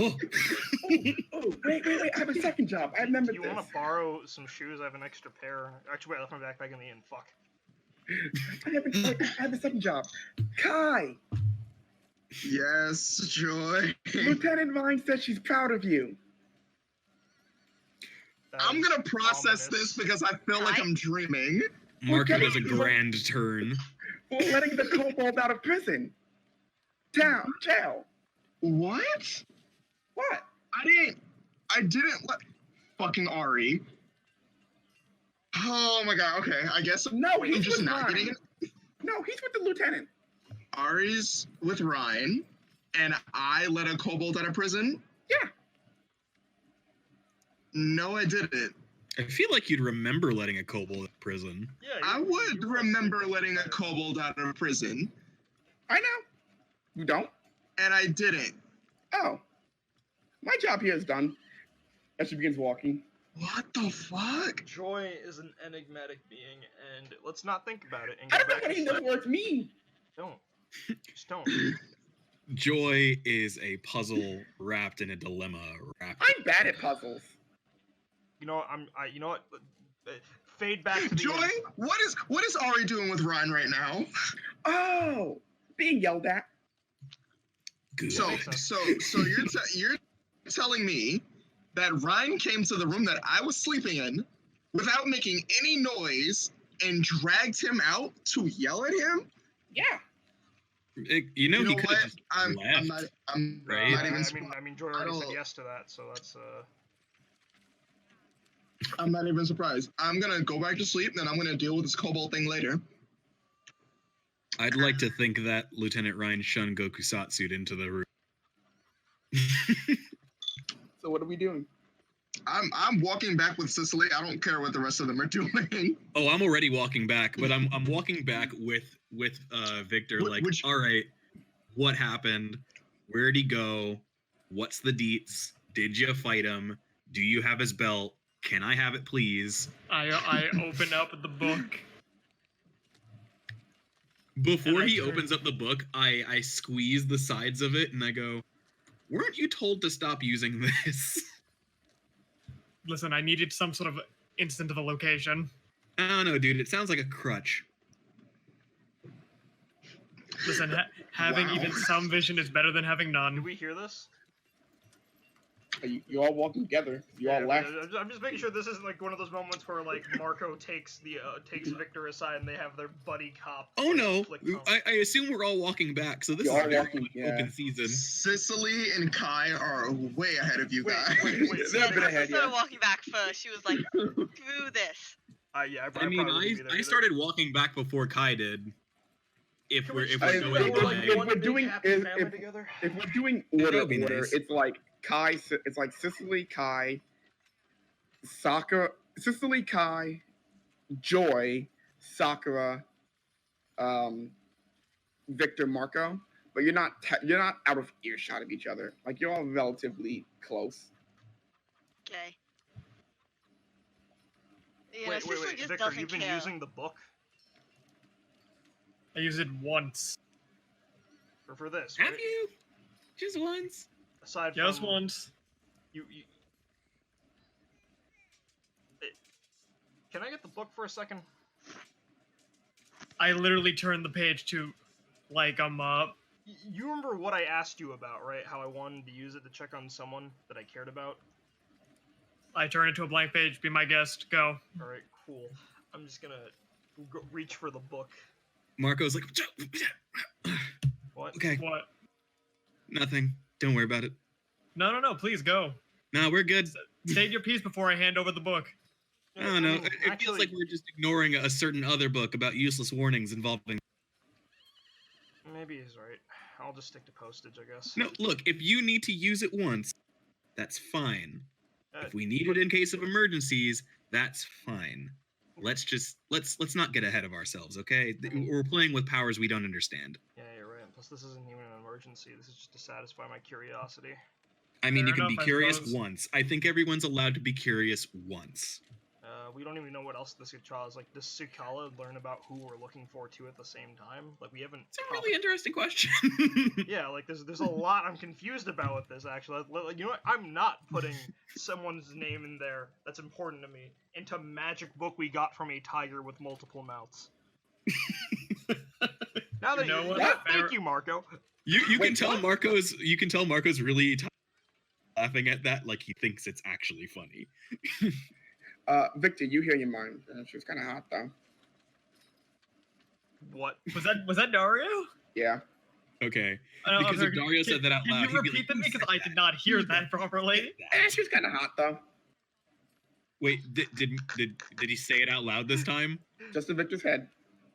Speaker 5: Oh.
Speaker 6: Oh, wait. I have a second job. I remember
Speaker 1: You
Speaker 6: this.
Speaker 1: want to borrow some shoes? I have an extra pair. Actually, wait, I left my backpack in the inn. Fuck.
Speaker 6: I have a second job. Kai,
Speaker 3: Yes, Joy.
Speaker 6: Lieutenant Vine said she's proud of you.
Speaker 1: That
Speaker 3: I'm
Speaker 1: is
Speaker 3: gonna process
Speaker 1: ominous.
Speaker 3: this because I feel like I'm dreaming.
Speaker 5: Marco does a grand turn.
Speaker 6: for letting the kobold out of prison. Jail.
Speaker 3: What?
Speaker 6: What?
Speaker 3: I didn't let fucking Ari. Oh my god, okay. I guess
Speaker 6: No,
Speaker 3: I'm
Speaker 6: he's
Speaker 3: just
Speaker 6: with
Speaker 3: not
Speaker 6: Ryan.
Speaker 3: getting it.
Speaker 6: No, he's with the lieutenant.
Speaker 3: Ari's with Ryan, and I let a kobold out of prison?
Speaker 6: Yeah.
Speaker 3: No, I didn't.
Speaker 5: I feel like you'd remember letting a kobold in prison.
Speaker 1: Yeah,
Speaker 3: I would
Speaker 1: you were
Speaker 3: remember
Speaker 1: asleep
Speaker 3: letting a
Speaker 1: the
Speaker 3: kobold out of prison,
Speaker 6: I know. You don't?
Speaker 3: and I didn't.
Speaker 6: Oh. My job here is done. As she begins walking.
Speaker 3: What the fuck?
Speaker 1: Joy is an enigmatic being, and let's not think about it. And
Speaker 6: I
Speaker 1: go
Speaker 6: don't know
Speaker 1: back
Speaker 6: what
Speaker 1: to
Speaker 6: any of
Speaker 1: sleep.
Speaker 6: those words mean.
Speaker 1: Don't. Just don't.
Speaker 5: Joy is a puzzle wrapped in a dilemma.
Speaker 6: I'm bad at puzzles.
Speaker 1: You know, you know what? Fade back to the
Speaker 3: Joy,
Speaker 1: end.
Speaker 3: what is Ari doing with Ryan right now?
Speaker 6: Oh, being yelled at.
Speaker 5: Good.
Speaker 3: So you're telling me that Ryan came to the room that I was sleeping in without making any noise and dragged him out to yell at him?
Speaker 6: Yeah.
Speaker 5: You know, he
Speaker 3: know
Speaker 5: could
Speaker 3: what?
Speaker 5: have just
Speaker 3: I'm
Speaker 5: left. Right?
Speaker 3: not even.
Speaker 1: I mean, Joy already said
Speaker 3: don't-
Speaker 1: yes to that, so that's
Speaker 3: I'm not even surprised. I'm gonna go back to sleep, then I'm gonna deal with this kobold thing later.
Speaker 5: I'd like to think that Lieutenant Ryan shunned Gokusatsu'd into the room.
Speaker 6: So what are we doing?
Speaker 3: I'm walking back with Cicely. I don't care what the rest of them are doing.
Speaker 5: Oh, I'm already walking back, but I'm walking back with Victor.
Speaker 3: Which-
Speaker 5: All right, what happened? Where'd he go? What's the deets? Did you fight him? Do you have his belt? Can I have it, please?
Speaker 7: I open up the book.
Speaker 5: Before
Speaker 7: And I
Speaker 5: he
Speaker 7: turn-
Speaker 5: opens up the book, I squeeze the sides of it and I go, "Weren't you told to stop using this?"
Speaker 7: Listen, I needed some sort of instant of a location.
Speaker 5: I don't know, dude. It sounds like a crutch.
Speaker 7: Listen, having
Speaker 3: Wow.
Speaker 7: even some vision is better than having
Speaker 1: Do
Speaker 7: none.
Speaker 1: we hear this?
Speaker 6: You all walking together. You all left.
Speaker 1: I'm just making sure this isn't like one of those moments where like Marco takes Victor aside and they have their buddy cop.
Speaker 5: Oh
Speaker 1: like,
Speaker 5: no!
Speaker 1: flick phone.
Speaker 5: I assume we're all walking back, so this
Speaker 6: You're
Speaker 5: is
Speaker 6: all
Speaker 5: very
Speaker 6: walking,
Speaker 5: much
Speaker 6: yeah.
Speaker 5: open season.
Speaker 3: Cicely and Kai are way ahead of you
Speaker 1: Wait,
Speaker 3: guys.
Speaker 1: wait.
Speaker 6: They're
Speaker 2: Yeah,
Speaker 6: a bit
Speaker 2: Tessa
Speaker 6: ahead,
Speaker 2: started
Speaker 6: yeah.
Speaker 2: walking back first. She was like, "Screw this."
Speaker 1: Yeah,
Speaker 5: I mean,
Speaker 1: probably wouldn't be there
Speaker 5: I
Speaker 1: either.
Speaker 5: started walking back before Kai did. If
Speaker 1: Can
Speaker 5: we're
Speaker 1: we just
Speaker 5: if
Speaker 1: do
Speaker 5: we're
Speaker 6: I-
Speaker 5: going
Speaker 6: if-
Speaker 5: by,
Speaker 6: if-
Speaker 1: one
Speaker 6: we're
Speaker 1: big
Speaker 6: doing-
Speaker 1: happy
Speaker 6: if-
Speaker 1: family
Speaker 6: if-
Speaker 1: together?
Speaker 6: If we're doing
Speaker 5: that
Speaker 6: order,
Speaker 5: would be nice.
Speaker 6: it's like Kai. It's like Cicely, Kai, Sakura, Cicely, Kai, Joy, Sakura, Victor, Marco. But you're not out of earshot of each other. Like you're all relatively close.
Speaker 2: Okay. You know,
Speaker 1: Wait,
Speaker 2: Cicely just
Speaker 1: Victor,
Speaker 2: doesn't
Speaker 1: you've been
Speaker 2: care.
Speaker 1: using the book
Speaker 7: I used it once.
Speaker 1: for this,
Speaker 5: have
Speaker 1: right?
Speaker 5: you? Just once?
Speaker 1: Aside
Speaker 7: Just
Speaker 1: from
Speaker 7: once.
Speaker 1: you. Can I get the book for a second?
Speaker 7: I literally turned the page to, like,
Speaker 1: You remember what I asked you about, right? How I wanted to use it to check on someone that I cared about?
Speaker 7: I turn it to a blank page. Be my guest. Go.
Speaker 1: Alright, cool. I'm just gonna reach for the book.
Speaker 5: Marco's like,
Speaker 1: What?
Speaker 5: okay,
Speaker 7: What?
Speaker 5: nothing. Don't worry about it.
Speaker 7: No. Please go.
Speaker 5: No, we're good.
Speaker 7: State your piece before I hand over the book.
Speaker 5: I don't know.
Speaker 1: mean,
Speaker 5: It feels
Speaker 1: actually,
Speaker 5: like we're just ignoring a certain other book about useless warnings involving.
Speaker 1: maybe he's right. I'll just stick to postage, I guess.
Speaker 5: No, look. If you need to use it once, that's fine.
Speaker 1: Uh,
Speaker 5: If we need it in case of emergencies, that's fine. Let's not get ahead of ourselves, okay? We're playing with powers we don't understand.
Speaker 1: Yeah, you're right. Plus, this isn't even an emergency. This is just to satisfy my curiosity.
Speaker 5: I mean, you
Speaker 7: Fair
Speaker 5: can be
Speaker 7: enough, I
Speaker 5: curious
Speaker 7: suppose.
Speaker 5: once. I think everyone's allowed to be curious once.
Speaker 1: We don't even know what else this trial is. Like, does Sukala learn about who we're looking for too at the same time? Like, we haven't.
Speaker 5: It's a really interesting question.
Speaker 1: Yeah, like there's a lot I'm confused about with this. Actually, like, you know what? I'm not putting someone's name in there that's important to me into magic book we got from a tiger with multiple mouths. Now that
Speaker 7: You know what?
Speaker 1: thank
Speaker 7: Fair-
Speaker 1: you, Marco.
Speaker 5: You can
Speaker 6: Wait,
Speaker 5: tell
Speaker 6: what?
Speaker 5: Marco's really laughing at that like he thinks it's actually funny.
Speaker 6: Victor, you hear your mom. She was kind of hot though.
Speaker 1: What?
Speaker 7: Was that Dario?
Speaker 6: Yeah.
Speaker 5: Okay.
Speaker 7: I don't-
Speaker 5: Because
Speaker 7: I'm
Speaker 5: if
Speaker 7: sorry,
Speaker 5: Dario said that out loud,
Speaker 7: Can you
Speaker 5: he'd be
Speaker 7: repeat
Speaker 5: like,
Speaker 7: that
Speaker 5: "Who
Speaker 7: because
Speaker 5: said
Speaker 7: I
Speaker 5: that?
Speaker 7: did not hear
Speaker 5: Who
Speaker 7: that properly?
Speaker 6: She was kind of hot though.
Speaker 5: Wait, did he say it out loud this time?
Speaker 6: Just in Victor's head.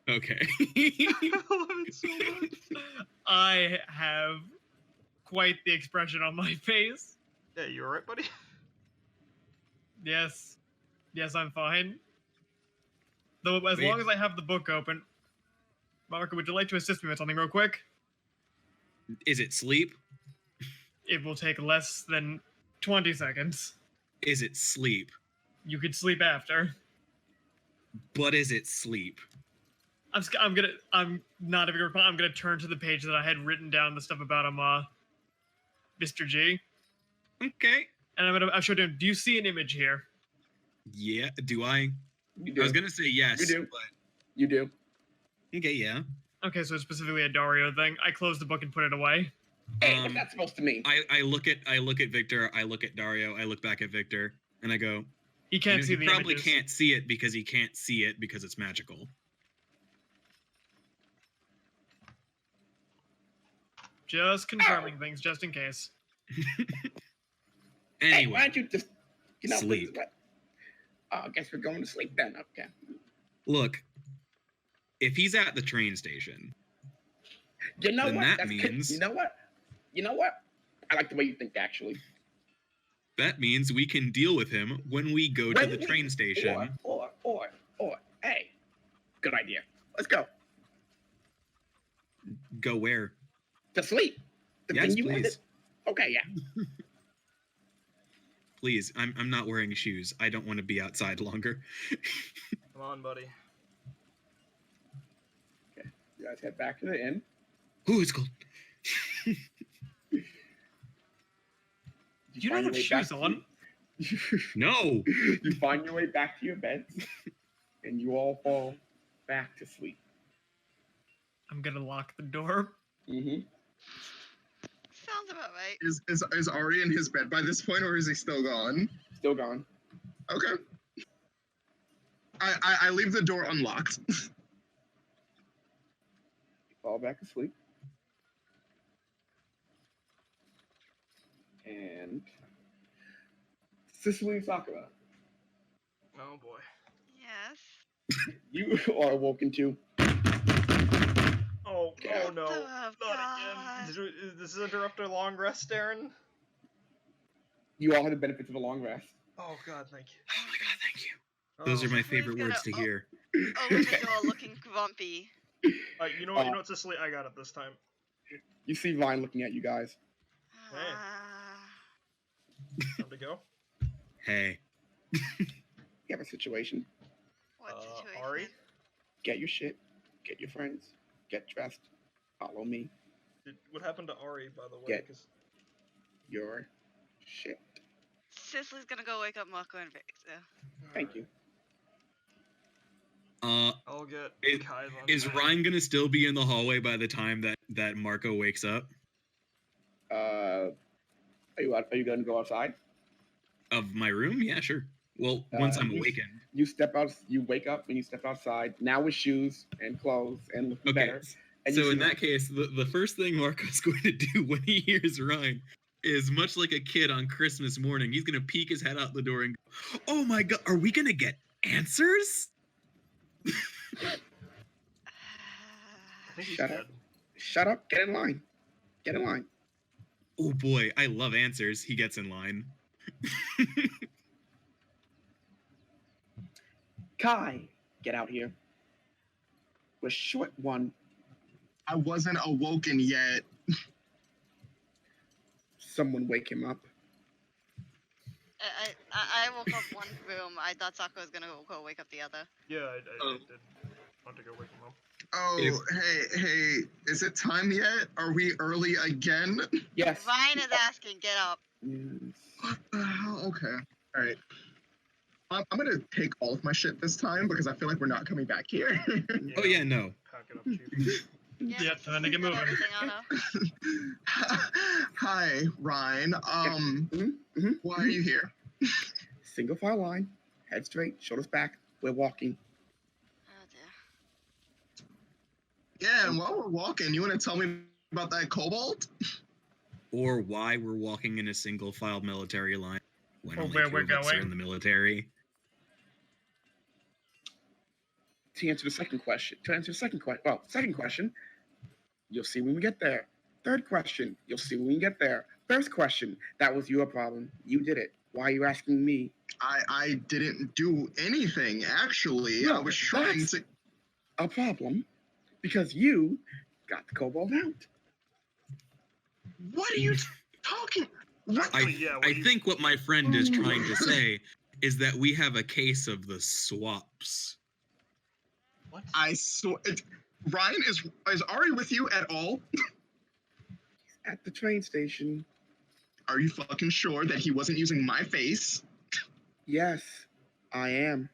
Speaker 5: Okay.
Speaker 1: I love it so much.
Speaker 7: I have quite the expression on my face.
Speaker 1: Yeah, you alright, buddy?
Speaker 7: Yes. Yes, I'm fine. Though, as
Speaker 5: Wait.
Speaker 7: long as I have the book open. Marco, would you like to assist me with something real quick?
Speaker 5: Is it sleep?
Speaker 7: It will take less than 20 seconds.
Speaker 5: Is it sleep?
Speaker 7: You could sleep after.
Speaker 5: But is it sleep?
Speaker 7: I'm not even gonna. I'm gonna turn to the page that I had written down the stuff about Mr. G,
Speaker 5: Okay.
Speaker 7: and I'm show him. Do you see an image here?
Speaker 5: Yeah. Do I?
Speaker 6: You do.
Speaker 5: I was gonna say yes.
Speaker 6: You do.
Speaker 5: But
Speaker 6: You do.
Speaker 5: okay, yeah.
Speaker 7: Okay, so it's specifically a Dario thing. I closed the book and put it away.
Speaker 6: Hey, what's that supposed to mean?
Speaker 5: I look at Victor. I look at Dario. I look back at Victor, and I go.
Speaker 7: He can't see
Speaker 5: he
Speaker 7: the
Speaker 5: probably
Speaker 7: images.
Speaker 5: can't see it because he can't see it because it's magical.
Speaker 7: Just confirming things, just in case.
Speaker 6: Hey,
Speaker 5: Anyway,
Speaker 6: why don't you just,
Speaker 5: Sleep.
Speaker 6: I guess we're going to sleep then. Okay.
Speaker 5: look. If he's at the train station,
Speaker 6: You know
Speaker 5: Then
Speaker 6: what?
Speaker 5: that
Speaker 6: That's
Speaker 5: means-
Speaker 6: You know what? You know what? I like the way you think, actually.
Speaker 5: that means we can deal with him when we go to
Speaker 6: When
Speaker 5: the
Speaker 6: we-
Speaker 5: train station.
Speaker 6: Or, hey, good idea. Let's go.
Speaker 5: Go where?
Speaker 6: To sleep. The
Speaker 5: Yes,
Speaker 6: thing you
Speaker 5: please.
Speaker 6: wanted. Okay, yeah.
Speaker 5: Please, I'm not wearing shoes. I don't want to be outside longer.
Speaker 1: Come on, buddy.
Speaker 6: You guys head back to the inn.
Speaker 5: Ooh, it's cold.
Speaker 7: You don't have shoes on.
Speaker 5: No.
Speaker 6: You find your way back to your beds, and you all fall back to sleep.
Speaker 7: I'm gonna lock the door.
Speaker 6: Mm-hmm.
Speaker 2: Sounds about right.
Speaker 3: Is Ari in his bed by this point, or is he still gone?
Speaker 6: Still gone.
Speaker 3: Okay. I leave the door unlocked.
Speaker 6: You fall back asleep. And Cicely and Sakura,
Speaker 1: Oh boy.
Speaker 2: Yes.
Speaker 6: you are awoken to.
Speaker 1: Oh,
Speaker 6: Yeah.
Speaker 1: oh no.
Speaker 2: Oh,
Speaker 1: Not
Speaker 2: God.
Speaker 1: again. This is interrupt a long rest, Darren?
Speaker 6: You all have the benefits of a long rest.
Speaker 1: Oh god, thank you.
Speaker 5: Oh my god, thank you. Those are
Speaker 1: Oh.
Speaker 5: my
Speaker 2: Cicely's
Speaker 5: favorite
Speaker 2: gonna
Speaker 5: words to hear.
Speaker 2: Open the door looking grumpy.
Speaker 1: You know what, Cicely? I got it this time.
Speaker 6: You see Vine looking at you guys.
Speaker 1: Hey.
Speaker 2: Ah.
Speaker 1: Time to go.
Speaker 5: Hey.
Speaker 6: You have a situation.
Speaker 2: What situation?
Speaker 1: Ari?
Speaker 6: Get your shit. Get your friends. Get dressed. Follow me.
Speaker 1: What happened to Ari, by the way?
Speaker 6: Yeah.
Speaker 1: 'Cause-
Speaker 6: Your shit.
Speaker 2: Cicely's gonna go wake up Marco and Victor.
Speaker 6: Thank you.
Speaker 1: I'll get
Speaker 5: Is-
Speaker 1: Kai's on
Speaker 5: Is
Speaker 1: that.
Speaker 5: Ryan gonna still be in the hallway by the time that Marco wakes up?
Speaker 6: Are you gonna go outside?
Speaker 5: Of my room? Yeah, sure. Well, once I'm
Speaker 6: you-
Speaker 5: awakened.
Speaker 6: You step out. You wake up and you step outside. Now with shoes and clothes and looking
Speaker 5: Okay.
Speaker 6: better. And you
Speaker 5: So in
Speaker 6: see
Speaker 5: that case, the first thing Marco's going to do when he hears Ryan is much like a kid on Christmas morning. He's gonna peek his head out the door and go, "Oh my god, are we gonna get answers?"
Speaker 1: I think he's
Speaker 6: Shut
Speaker 1: dead.
Speaker 6: up. Shut up. Get in line. Get in line.
Speaker 5: Oh boy, I love answers. He gets in line.
Speaker 6: Kai, get out here. We're short one.
Speaker 3: I wasn't awoken yet.
Speaker 6: Someone wake him up.
Speaker 2: I woke up one room. I thought Sakura was gonna go wake up the other.
Speaker 1: Yeah, I
Speaker 5: Oh.
Speaker 1: did want to go wake him up.
Speaker 3: Oh, hey, is it time yet? Are we early again?
Speaker 6: Yes.
Speaker 2: Ryan is asking, get up.
Speaker 6: Yes.
Speaker 3: What the hell? Okay. All right. I'm gonna take all of my shit this time because I feel like we're not coming back here.
Speaker 5: Oh yeah, no.
Speaker 1: Pack it up, chief.
Speaker 7: Yeah, time to get
Speaker 2: Cicely's got
Speaker 7: moving.
Speaker 2: everything on her.
Speaker 3: Hi, Ryan. Why are you here?
Speaker 6: Single file line. Head straight. Shoulders back. We're walking.
Speaker 2: Oh dear.
Speaker 3: Yeah, and while we're walking, you want to tell me about that kobold?
Speaker 5: Or why we're walking in a single file military line when
Speaker 7: Or
Speaker 5: only
Speaker 7: where
Speaker 5: two
Speaker 7: we're
Speaker 5: of us are
Speaker 7: going.
Speaker 5: in the military.
Speaker 6: To answer the second question, second question, you'll see when we get there. Third question, you'll see when we get there. First question, that was your problem. You did it. Why are you asking me?
Speaker 3: I didn't do anything, actually. I
Speaker 6: No,
Speaker 3: was trying
Speaker 6: that's
Speaker 3: to.
Speaker 6: a problem because you got the kobold out.
Speaker 3: What are you talking? What?
Speaker 1: Actually, yeah. What
Speaker 5: I
Speaker 1: do you-
Speaker 5: think what my friend is trying to say is that we have a case of the swaps.
Speaker 1: What?
Speaker 3: I swear. Ryan, is Ari with you at all?
Speaker 6: At the train station.
Speaker 3: Are you fucking sure that he wasn't using my face?
Speaker 6: Yes, I am.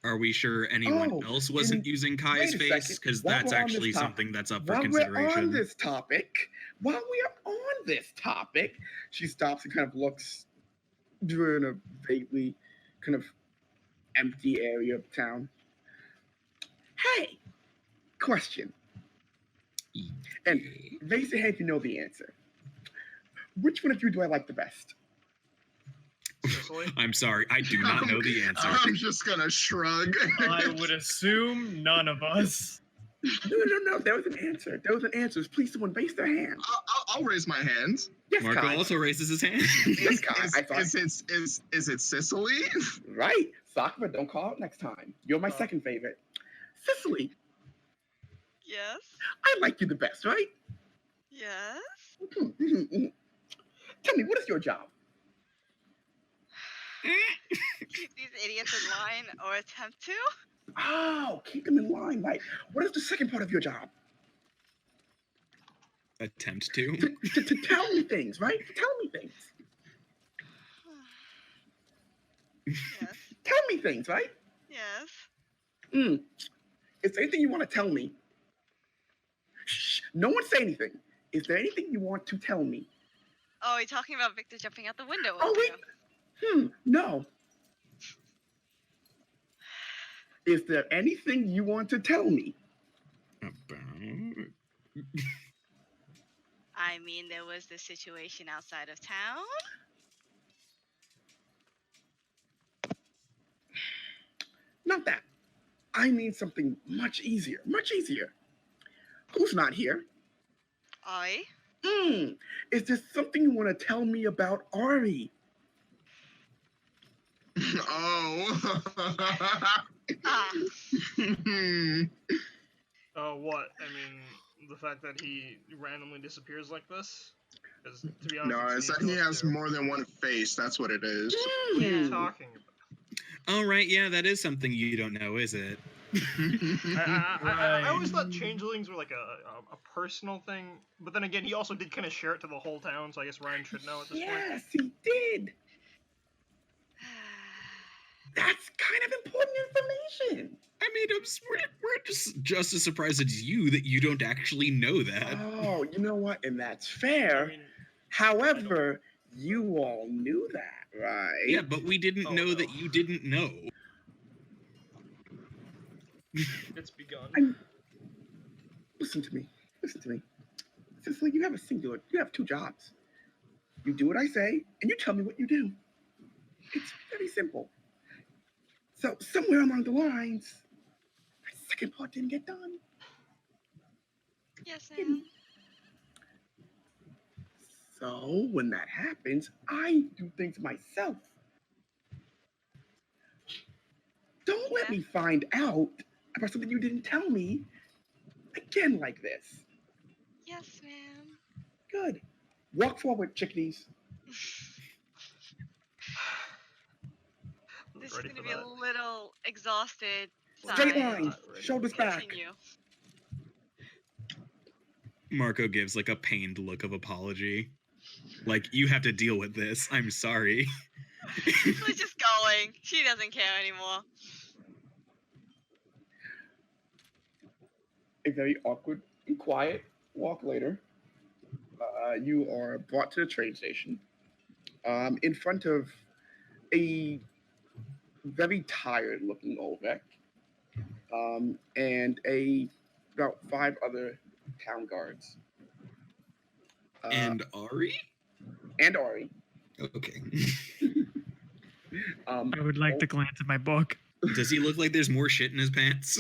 Speaker 5: Are we sure anyone
Speaker 6: Oh,
Speaker 5: else wasn't
Speaker 6: and
Speaker 5: using Kai's
Speaker 6: wait a
Speaker 5: face?
Speaker 6: second.
Speaker 5: Because
Speaker 6: While
Speaker 5: that's
Speaker 6: we're on this
Speaker 5: actually
Speaker 6: topic-
Speaker 5: something that's up for
Speaker 6: While we're on
Speaker 5: consideration.
Speaker 6: this topic, she stops and kind of looks during a vaguely kind of empty area of town. Hey, question. And raise your hand if you know the answer. Which one of you do I like the best?
Speaker 1: Sicily?
Speaker 5: I'm sorry, I do not know the answer.
Speaker 3: I'm just gonna shrug.
Speaker 7: I would assume none of us.
Speaker 6: No. There was an answer. Please, someone raise their hand.
Speaker 3: I'll raise my hand.
Speaker 6: Yes,
Speaker 5: Marco
Speaker 6: Kai.
Speaker 5: also raises his hand.
Speaker 6: Yes, Kai. I thought.
Speaker 3: Is it Sicily?
Speaker 6: Right. Sakura, don't call it next time. You're my
Speaker 1: Oh.
Speaker 6: second favorite. Cicely,
Speaker 2: Yes.
Speaker 6: I like you the best, right?
Speaker 2: Yes.
Speaker 6: Tell me, what is your job?
Speaker 2: Keep these idiots in line or attempt to.
Speaker 6: Oh, keep them in line, right? What is the second part of your job?
Speaker 5: Attempt to.
Speaker 6: To tell me things, right? Tell me things.
Speaker 2: Yes.
Speaker 6: Tell me things, right?
Speaker 2: Yes.
Speaker 6: Is there anything you want to tell me? Shh, no one say anything. Is there anything you want to tell me?
Speaker 2: Oh, you're talking about Victor jumping out the window.
Speaker 6: Oh,
Speaker 2: wasn't
Speaker 6: wait.
Speaker 2: you?
Speaker 6: No. Is there anything you want to tell me?
Speaker 5: About...
Speaker 2: I mean, there was the situation outside of town.
Speaker 6: Not that. I mean something much easier. Much easier. Who's not here?
Speaker 2: I.
Speaker 6: Is there something you want to tell me about Ari?
Speaker 3: Oh.
Speaker 2: Ah.
Speaker 1: What? I mean, the fact that he randomly disappears like this? Because, to be honest,
Speaker 3: No, it's that he has more than one face. That's what it is.
Speaker 1: What are you
Speaker 6: Hmm.
Speaker 1: talking about?
Speaker 5: Oh, right, yeah, that is something you don't know, is it?
Speaker 1: I always thought changelings were like a personal thing, but then again, he also did kind of share it to the whole town, so I guess Ryan should know at this point.
Speaker 6: Yes, he did. That's kind of important information.
Speaker 5: I mean, we're just as surprised as you that you don't actually know that.
Speaker 6: Oh, you know what? And that's
Speaker 1: I
Speaker 6: fair.
Speaker 1: mean,
Speaker 6: However, you all knew that, right?
Speaker 5: Yeah, but we didn't
Speaker 1: Oh,
Speaker 5: know
Speaker 1: no.
Speaker 5: that you didn't know.
Speaker 1: it's begun.
Speaker 6: Listen to me. Cicely, you have two jobs. You do what I say, and you tell me what you do. It's very simple. So somewhere along the lines, my second part didn't get done.
Speaker 2: Yes, ma'am.
Speaker 6: So when that happens, I do things myself. Don't let
Speaker 2: Yeah.
Speaker 6: me find out about something you didn't tell me again like this.
Speaker 2: Yes, ma'am.
Speaker 6: Good. Walk forward, chickadees.
Speaker 2: This is
Speaker 1: Ready
Speaker 2: gonna
Speaker 1: for
Speaker 2: be
Speaker 1: that.
Speaker 2: a little exhausted.
Speaker 6: Straight
Speaker 2: sigh.
Speaker 6: line,
Speaker 1: Ready.
Speaker 6: shoulders back.
Speaker 2: Continue.
Speaker 5: Marco gives like a pained look of apology. Like, you have to deal with this. I'm sorry.
Speaker 2: We're just going. She doesn't care anymore.
Speaker 6: A very awkward and quiet walk later. You are brought to the train station in front of a very tired looking Olvek and a about 5 other town guards.
Speaker 5: And Ari?
Speaker 6: And Ari.
Speaker 5: Okay.
Speaker 7: I would like to glance at my book.
Speaker 5: Does he look like there's more shit in his pants?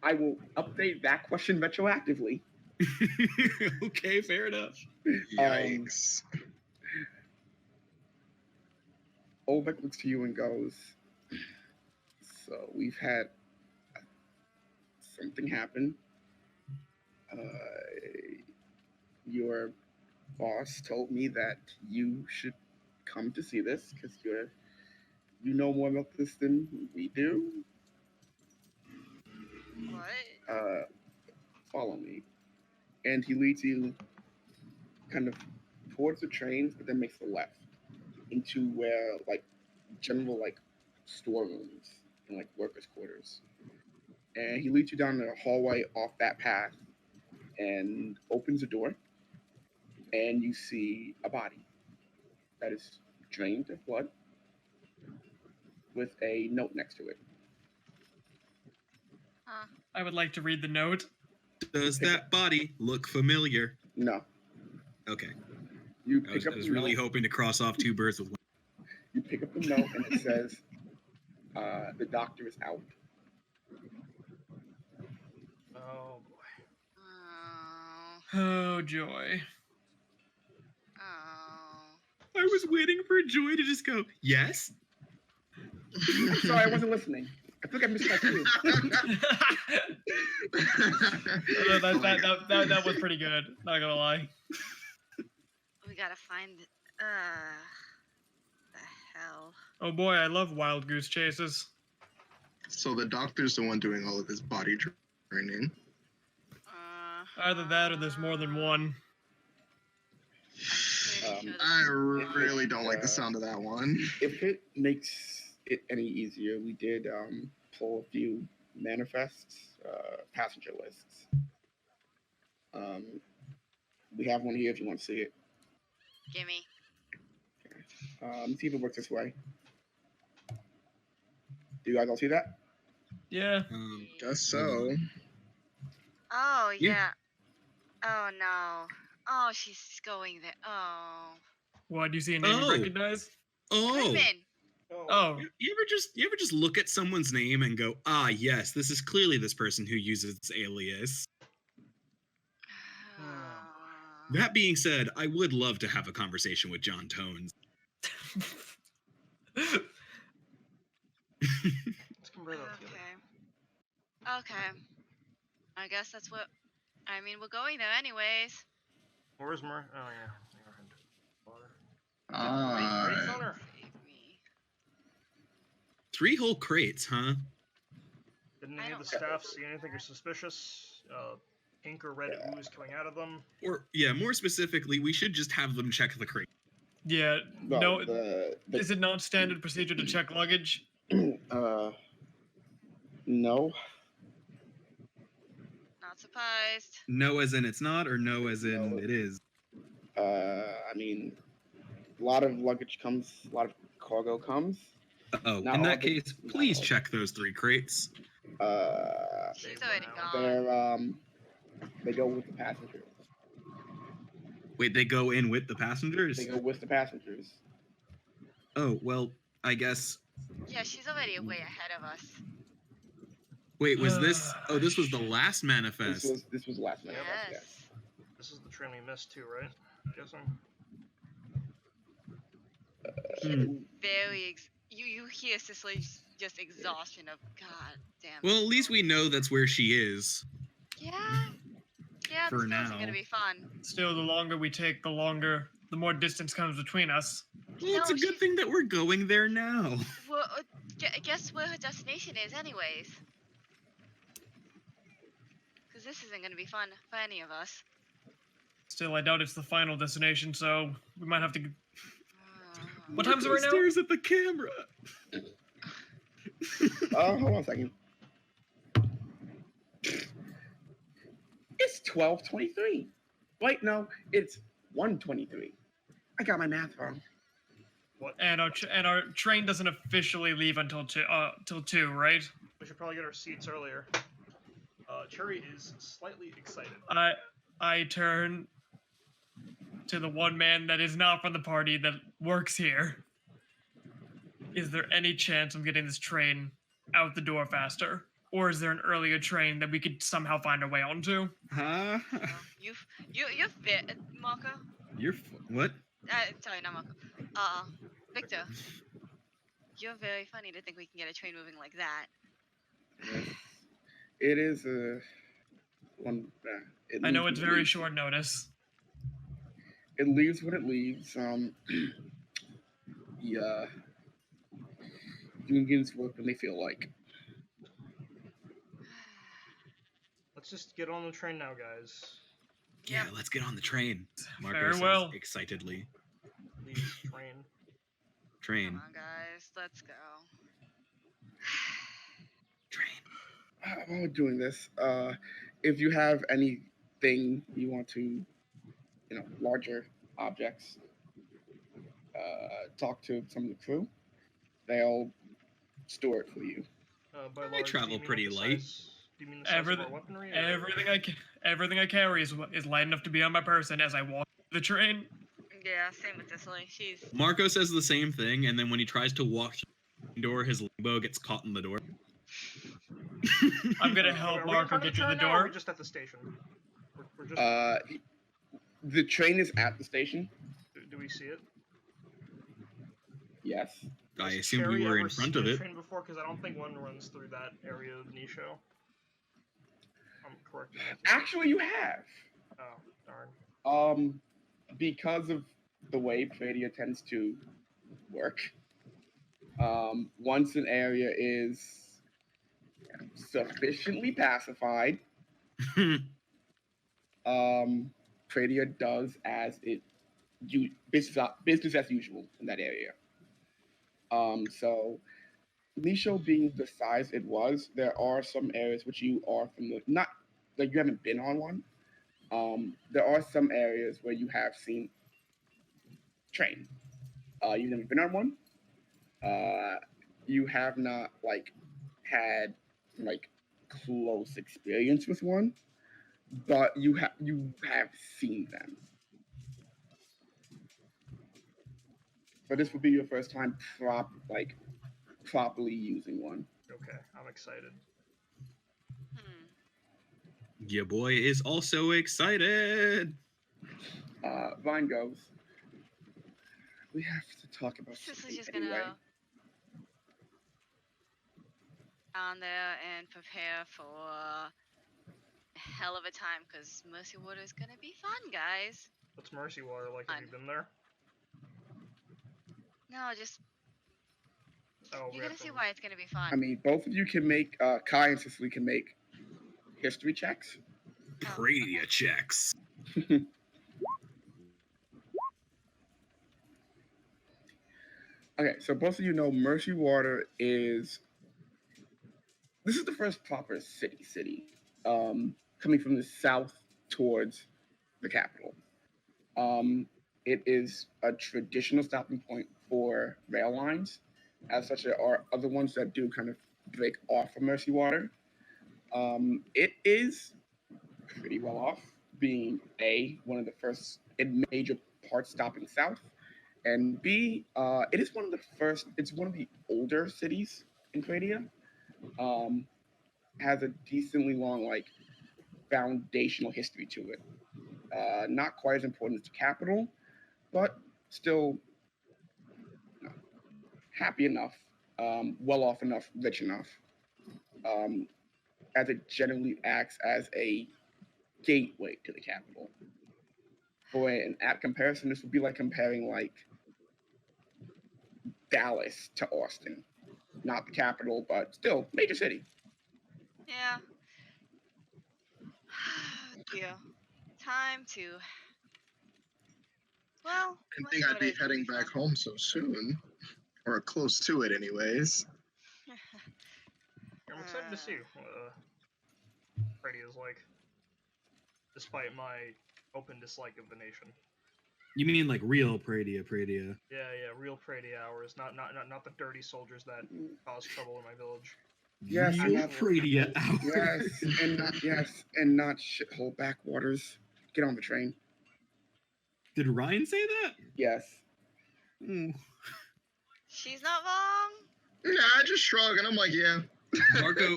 Speaker 6: I will update that question retroactively.
Speaker 5: Okay, fair enough.
Speaker 3: Yikes.
Speaker 6: Olbeck looks to you and goes, so we've had something happen. Your boss told me that you should come to see this because you know more about this than we do.
Speaker 2: What?
Speaker 6: Follow me. And he leads you kind of towards the trains, but then makes a left into where like general like storerooms and like workers' quarters. And he leads you down the hallway off that path and opens a door, and you see a body that is drained of blood with a note next to it.
Speaker 2: Huh.
Speaker 7: I would like to read the note.
Speaker 5: Does that body look familiar?
Speaker 6: No.
Speaker 5: Okay.
Speaker 6: You
Speaker 5: I
Speaker 6: pick up
Speaker 5: was
Speaker 6: the
Speaker 5: really
Speaker 6: note.
Speaker 5: hoping to cross off 2 birds with one.
Speaker 6: You pick up the note and it says, the doctor is out.
Speaker 1: Oh boy.
Speaker 2: Oh.
Speaker 7: Oh, joy.
Speaker 2: Oh.
Speaker 5: I was waiting for Joy to just go, yes?
Speaker 6: I'm sorry, I wasn't listening. I think I missed that too.
Speaker 7: That was pretty good. Not gonna lie.
Speaker 2: We gotta find. The hell.
Speaker 7: Oh boy, I love wild goose chases.
Speaker 3: So the doctor's the one doing all of his body training.
Speaker 7: Either that or there's more than one.
Speaker 3: I really don't like the sound of that one.
Speaker 6: If it makes it any easier, we did pull a few manifests, passenger lists. We have one here if you want to see it.
Speaker 2: Gimme.
Speaker 6: See if it works this way. Do you guys all see that?
Speaker 7: Yeah.
Speaker 3: Guess so.
Speaker 2: Oh
Speaker 5: Yeah.
Speaker 2: yeah. Oh no. Oh, she's going there. Oh.
Speaker 7: What, do you see a name you
Speaker 5: Oh.
Speaker 7: recognize?
Speaker 5: Oh.
Speaker 2: Women.
Speaker 7: Oh.
Speaker 5: You ever just look at someone's name and go, ah, yes, this is clearly this person who uses this alias. That being said, I would love to have a conversation with John Tones.
Speaker 1: Let's compare that together.
Speaker 2: Okay. I guess that's what. I mean, we're going there anyways.
Speaker 1: Where's Mar? Oh yeah. Water.
Speaker 3: Ah.
Speaker 1: Great owner.
Speaker 2: Save me.
Speaker 5: 3 whole crates, huh?
Speaker 1: Didn't
Speaker 2: I
Speaker 1: any of the
Speaker 2: don't like
Speaker 1: staff see anything suspicious? Pink or red ooze coming out of them?
Speaker 5: Or, yeah, more specifically, we should just have them check the crate.
Speaker 7: Yeah.
Speaker 6: Well,
Speaker 7: No.
Speaker 6: the
Speaker 7: Is it not standard procedure to check luggage?
Speaker 6: no.
Speaker 2: Not surprised.
Speaker 5: No as in it's not, or no as in
Speaker 6: No.
Speaker 5: it is?
Speaker 6: I mean, a lot of luggage comes, a lot of cargo comes.
Speaker 5: Oh,
Speaker 6: Not
Speaker 5: in
Speaker 6: all
Speaker 5: that
Speaker 6: of it.
Speaker 5: case,
Speaker 6: Not
Speaker 5: please
Speaker 6: all of it.
Speaker 5: check those 3 crates.
Speaker 2: She's
Speaker 1: They
Speaker 2: already
Speaker 1: went
Speaker 2: gone.
Speaker 6: They go with the passengers.
Speaker 5: Wait, they go in with the passengers?
Speaker 6: They go with the passengers.
Speaker 5: Oh, well, I guess.
Speaker 2: Yeah, she's already way ahead of us.
Speaker 5: Wait, was this? Oh, this was the last manifest.
Speaker 6: This was last night.
Speaker 2: Yes.
Speaker 1: This is the train we missed too, right? Guessing.
Speaker 2: Very. You hear Cicely's just exhaustion of God damn.
Speaker 5: Well, at least we know that's where she is.
Speaker 2: Yeah. Yeah.
Speaker 5: For
Speaker 2: this
Speaker 5: now.
Speaker 2: isn't gonna be fun.
Speaker 7: Still, the longer we take, the more distance comes between us.
Speaker 5: Well, it's
Speaker 2: No,
Speaker 5: a good
Speaker 2: she's-
Speaker 5: thing that we're going there now.
Speaker 2: Well, guess where her destination is, anyways. Because this isn't gonna be fun for any of us.
Speaker 7: Still, I doubt it's the final destination, so we might have to. What
Speaker 2: Uh,
Speaker 7: time's it right now?
Speaker 5: Stares at the camera.
Speaker 6: Hold on a second. It's 12:23. Wait, no, it's 1:23. I got my math wrong.
Speaker 1: What?
Speaker 7: And our train doesn't officially leave until till 2, right?
Speaker 1: We should probably get our seats earlier. Cherry is slightly excited.
Speaker 7: I turn to the one man that is not from the party that works here. Is there any chance of getting this train out the door faster? Or is there an earlier train that we could somehow find our way onto?
Speaker 5: Huh?
Speaker 2: You're fit, Marco.
Speaker 5: What?
Speaker 2: Sorry, not Marco. Victor. You're very funny to think we can get a train moving like that.
Speaker 6: Yes. It is a one.
Speaker 7: I know it's very short notice.
Speaker 6: It leaves what it leaves. Yeah. Unions work when they feel like.
Speaker 1: Let's just get on the train now, guys.
Speaker 5: Yeah, let's get on the train. Marco
Speaker 7: Very
Speaker 5: says
Speaker 7: well.
Speaker 5: excitedly.
Speaker 1: Please, train.
Speaker 5: Train.
Speaker 2: Come on, guys. Let's go.
Speaker 5: Train.
Speaker 6: While we're doing this, if you have anything you want to, larger objects, talk to some of the crew. They'll store it for you.
Speaker 1: By
Speaker 5: I
Speaker 1: large,
Speaker 5: travel
Speaker 1: do you mean
Speaker 5: pretty
Speaker 1: like the
Speaker 5: light.
Speaker 1: size- Do you mean the size of our weaponry? or-
Speaker 7: Everything I carry is light enough to be on my person as I walk the train.
Speaker 2: Yeah, same with Cicely. She's.
Speaker 5: Marco says the same thing, and then when he tries to walk through the door, his limbo gets caught in the door.
Speaker 7: I'm gonna
Speaker 1: Are
Speaker 7: help
Speaker 1: we in
Speaker 7: Marco
Speaker 1: front of
Speaker 7: get to the
Speaker 1: train now, or are
Speaker 7: door.
Speaker 1: we just at the station? We're just.
Speaker 6: The train is at the station.
Speaker 1: Do we see it?
Speaker 6: Yes.
Speaker 5: I
Speaker 1: Has
Speaker 5: assumed we
Speaker 1: Cherry
Speaker 5: were
Speaker 1: ever
Speaker 5: in front
Speaker 1: seen
Speaker 5: of
Speaker 1: a
Speaker 5: it.
Speaker 1: train before, because I don't think one runs through that area of Nisho. I'm correct.
Speaker 6: Actually, you have.
Speaker 1: Oh, darn.
Speaker 6: Because of the way Pradia tends to work, once an area is sufficiently pacified, Pradia does as it business as usual in that area. So Nisho being the size it was, there are some areas which you are familiar, not like you haven't been on one. There are some areas where you have seen train. You've never been on one. You have not had close experience with one, but you have seen them. But this will be your first time properly using one.
Speaker 1: Okay, I'm excited.
Speaker 5: Your boy is also excited.
Speaker 6: Vine goes. We have to talk about
Speaker 2: Cicely's
Speaker 6: something
Speaker 2: just
Speaker 6: anyway.
Speaker 2: gonna on there and prepare for a hell of a time, because Mercy Water is gonna be fun, guys.
Speaker 1: What's Mercy Water like? Have you been there?
Speaker 2: No, just
Speaker 1: Oh,
Speaker 2: you're gonna see why it's gonna be fun.
Speaker 6: I mean, both of you can make Kai and Cicely can make history checks.
Speaker 5: Pradia checks.
Speaker 6: Okay, so both of you know Mercy Water is. This is the first proper city, coming from the south towards the capital. It is a traditional stopping point for rail lines. As such, there are other ones that do kind of break off from Mercy Water. It is pretty well off, being one of the first major parts stopping south, and B, it is one of the first. It's one of the older cities in Pradia. Has a decently long foundational history to it. Not quite as important as the capital, but still happy enough, well off enough, rich enough, as it generally acts as a gateway to the capital. For an apt comparison, this would be like comparing Dallas to Austin. Not the capital, but still major city.
Speaker 2: Yeah. Dear. Time to. Well,
Speaker 3: Didn't think I'd be heading back home so soon, or close to it, anyways.
Speaker 1: I'm excited to see what Freddy is like, despite my open dislike of the nation.
Speaker 5: You mean like real Praedia?
Speaker 1: Yeah, real Prady hours, not the dirty soldiers that cause trouble in my village.
Speaker 6: Yes,
Speaker 5: Real
Speaker 6: not-
Speaker 5: Praedia hours.
Speaker 6: and not shithole backwaters. Get on the train.
Speaker 5: Did Ryan say that?
Speaker 6: Yes.
Speaker 5: Mm.
Speaker 2: She's not wrong.
Speaker 3: Nah, I just shrug and I'm like, yeah.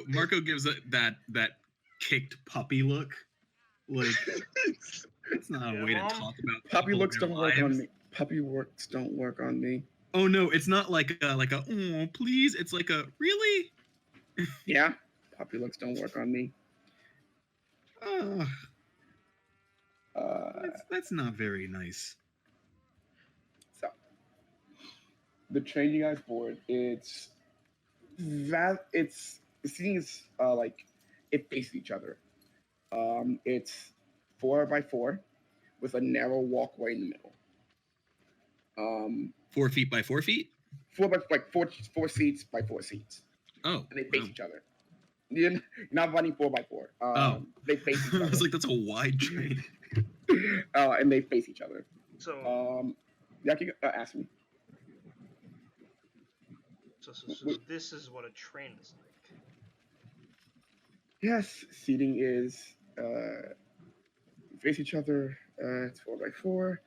Speaker 5: Marco gives that kicked puppy look. Like that's not a
Speaker 1: Yeah,
Speaker 5: way
Speaker 1: Mom?
Speaker 5: to talk about
Speaker 6: Puppy
Speaker 5: people
Speaker 6: looks
Speaker 5: in their
Speaker 6: don't work on
Speaker 5: lives.
Speaker 6: me. Puppy works don't work on me.
Speaker 5: Oh no, it's not like a oh please. It's like a really.
Speaker 6: Yeah. Puppy looks don't work on me.
Speaker 5: That's not very nice.
Speaker 6: So the train you guys board, it's the seating is like it faces each other. It's 4x4 with a narrow walkway in the middle.
Speaker 5: 4 feet by 4 feet.
Speaker 6: Four seats by 4 seats,
Speaker 5: Oh,
Speaker 6: and they face
Speaker 5: wow.
Speaker 6: each other. You're not running 4x4. They face each
Speaker 5: I
Speaker 6: other.
Speaker 5: was like, that's a wide train.
Speaker 6: And they face each other.
Speaker 1: So,
Speaker 6: Yeah, can ask me.
Speaker 1: so this is what a train is like.
Speaker 6: Yes, seating is face each other. It's 4x4.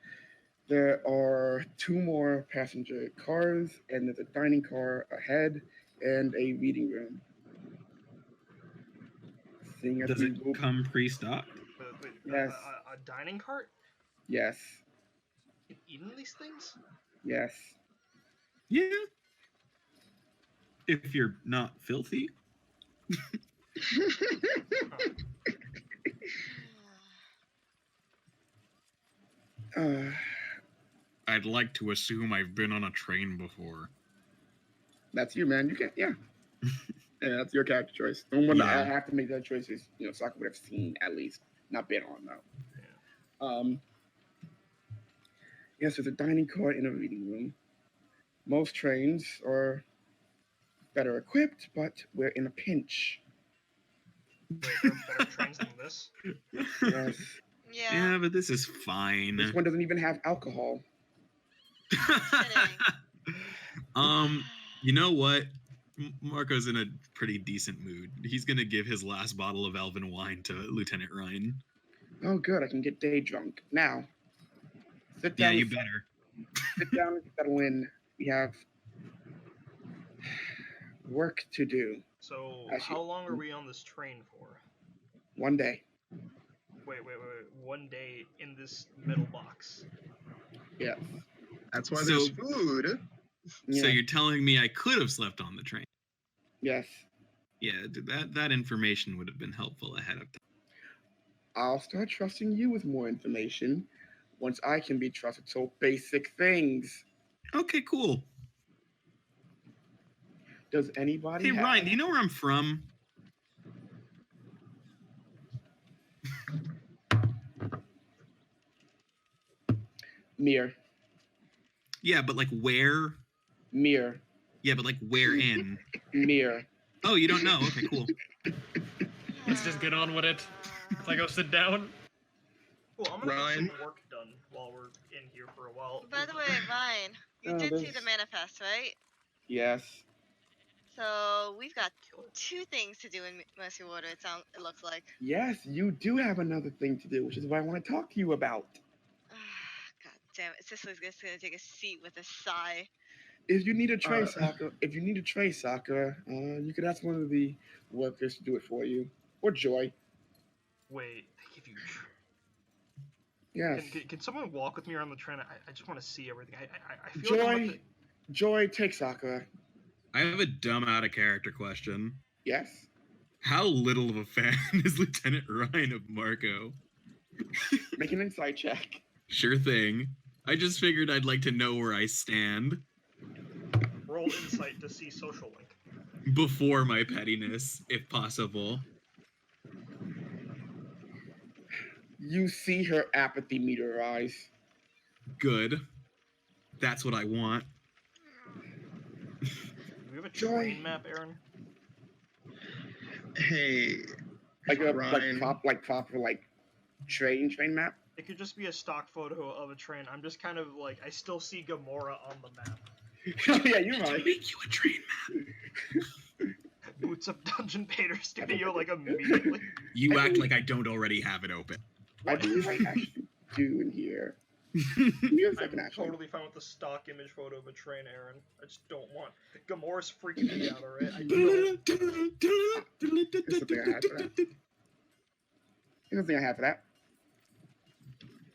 Speaker 6: There are 2 more passenger cars, and there's a dining car ahead and a reading room. Seeing as
Speaker 5: Does
Speaker 6: we
Speaker 5: it
Speaker 6: move-
Speaker 5: come pre-stocked?
Speaker 1: Wait,
Speaker 6: Yes.
Speaker 1: a dining cart?
Speaker 6: Yes.
Speaker 1: You can eat in these things?
Speaker 6: Yes.
Speaker 5: Yeah. If you're not filthy. I'd like to assume I've been on a train before.
Speaker 6: That's you, man. You can, yeah. Yeah, that's your character choice. The one that I
Speaker 5: Yeah.
Speaker 6: have to make that choice is, Sokka would have seen at least, not been on though. Yes, there's a dining car in a reading room. Most trains are better equipped, but we're in a pinch.
Speaker 1: Wait, there are better trains than this?
Speaker 6: Yes.
Speaker 2: Yeah.
Speaker 5: Yeah, but this is fine.
Speaker 6: This one doesn't even have alcohol.
Speaker 5: You know what? Marco's in a pretty decent mood. He's gonna give his last bottle of elven wine to Lieutenant Ryan.
Speaker 6: Oh, good. I can get day drunk. Now, sit
Speaker 5: Yeah,
Speaker 6: down.
Speaker 5: you better.
Speaker 6: Sit down and settle in. We have work to do.
Speaker 1: So,
Speaker 6: Actually-
Speaker 1: how long are we on this train for?
Speaker 6: One day.
Speaker 1: Wait. 1 day in this middle box.
Speaker 6: Yes.
Speaker 3: That's why
Speaker 5: So-
Speaker 3: there's food.
Speaker 6: Yeah.
Speaker 5: So you're telling me I could have slept on the train?
Speaker 6: Yes.
Speaker 5: Yeah, that information would have been helpful ahead of time.
Speaker 6: I'll start trusting you with more information once I can be trusted. So basic things.
Speaker 5: Okay, cool.
Speaker 6: Does anybody?
Speaker 5: Hey, Ryan, do you know where I'm from?
Speaker 6: Mirror.
Speaker 5: Yeah, but like where?
Speaker 6: Mirror.
Speaker 5: Yeah, but like where in?
Speaker 6: Mirror.
Speaker 5: Oh, you don't know? Okay, cool.
Speaker 7: Let's just get on with it. So I go sit down.
Speaker 1: Cool, I'm gonna
Speaker 3: Ryan?
Speaker 1: get some work done while we're in here for a while.
Speaker 2: By the way, Ryan, you
Speaker 6: Oh,
Speaker 2: did see
Speaker 6: this-
Speaker 2: the manifest, right?
Speaker 6: Yes.
Speaker 2: So we've got 2 things to do in Mercy Water. It looks like.
Speaker 6: Yes, you do have another thing to do, which is what I want to talk to you about.
Speaker 2: God damn it! Cicely's just gonna take a seat with a sigh.
Speaker 6: If you need a tray, Sokka, you could ask one of the workers to do it for you, or Joy.
Speaker 1: Wait, they give you.
Speaker 6: Yes.
Speaker 1: Can someone walk with me around the train? I just want to see everything. I feel like I'm about
Speaker 6: Joy. Joy, take Sokka.
Speaker 5: I have a dumb out of character question.
Speaker 6: Yes.
Speaker 5: How little of a fan is Lieutenant Ryan of Marco?
Speaker 6: Make an insight check.
Speaker 5: Sure thing. I just figured I'd like to know where I stand
Speaker 1: roll insight to see social link.
Speaker 5: before my pettiness, if possible.
Speaker 6: You see her apathy meet her eyes.
Speaker 5: Good. That's what I want.
Speaker 1: Do we have a
Speaker 6: Joy.
Speaker 1: train map, Aaron?
Speaker 3: Hey,
Speaker 6: Like a
Speaker 3: Ryan.
Speaker 6: proper train map.
Speaker 1: It could just be a stock photo of a train. I'm just kind of like, I still see Gamora on the map.
Speaker 6: Oh, yeah, you're right.
Speaker 5: Make you a train map.
Speaker 1: Boots up Dungeon Painter Studio like immediately.
Speaker 5: You
Speaker 6: I
Speaker 5: act
Speaker 6: believe-
Speaker 5: like I don't already have it open.
Speaker 6: I believe I actually do in here. Give me a second,
Speaker 1: I'm
Speaker 6: actually.
Speaker 1: totally fine with the stock image photo of a train, Aaron. I just don't want. Gamora's freaking me out, alright? I don't.
Speaker 6: There's something I have for that. There's something I have for that.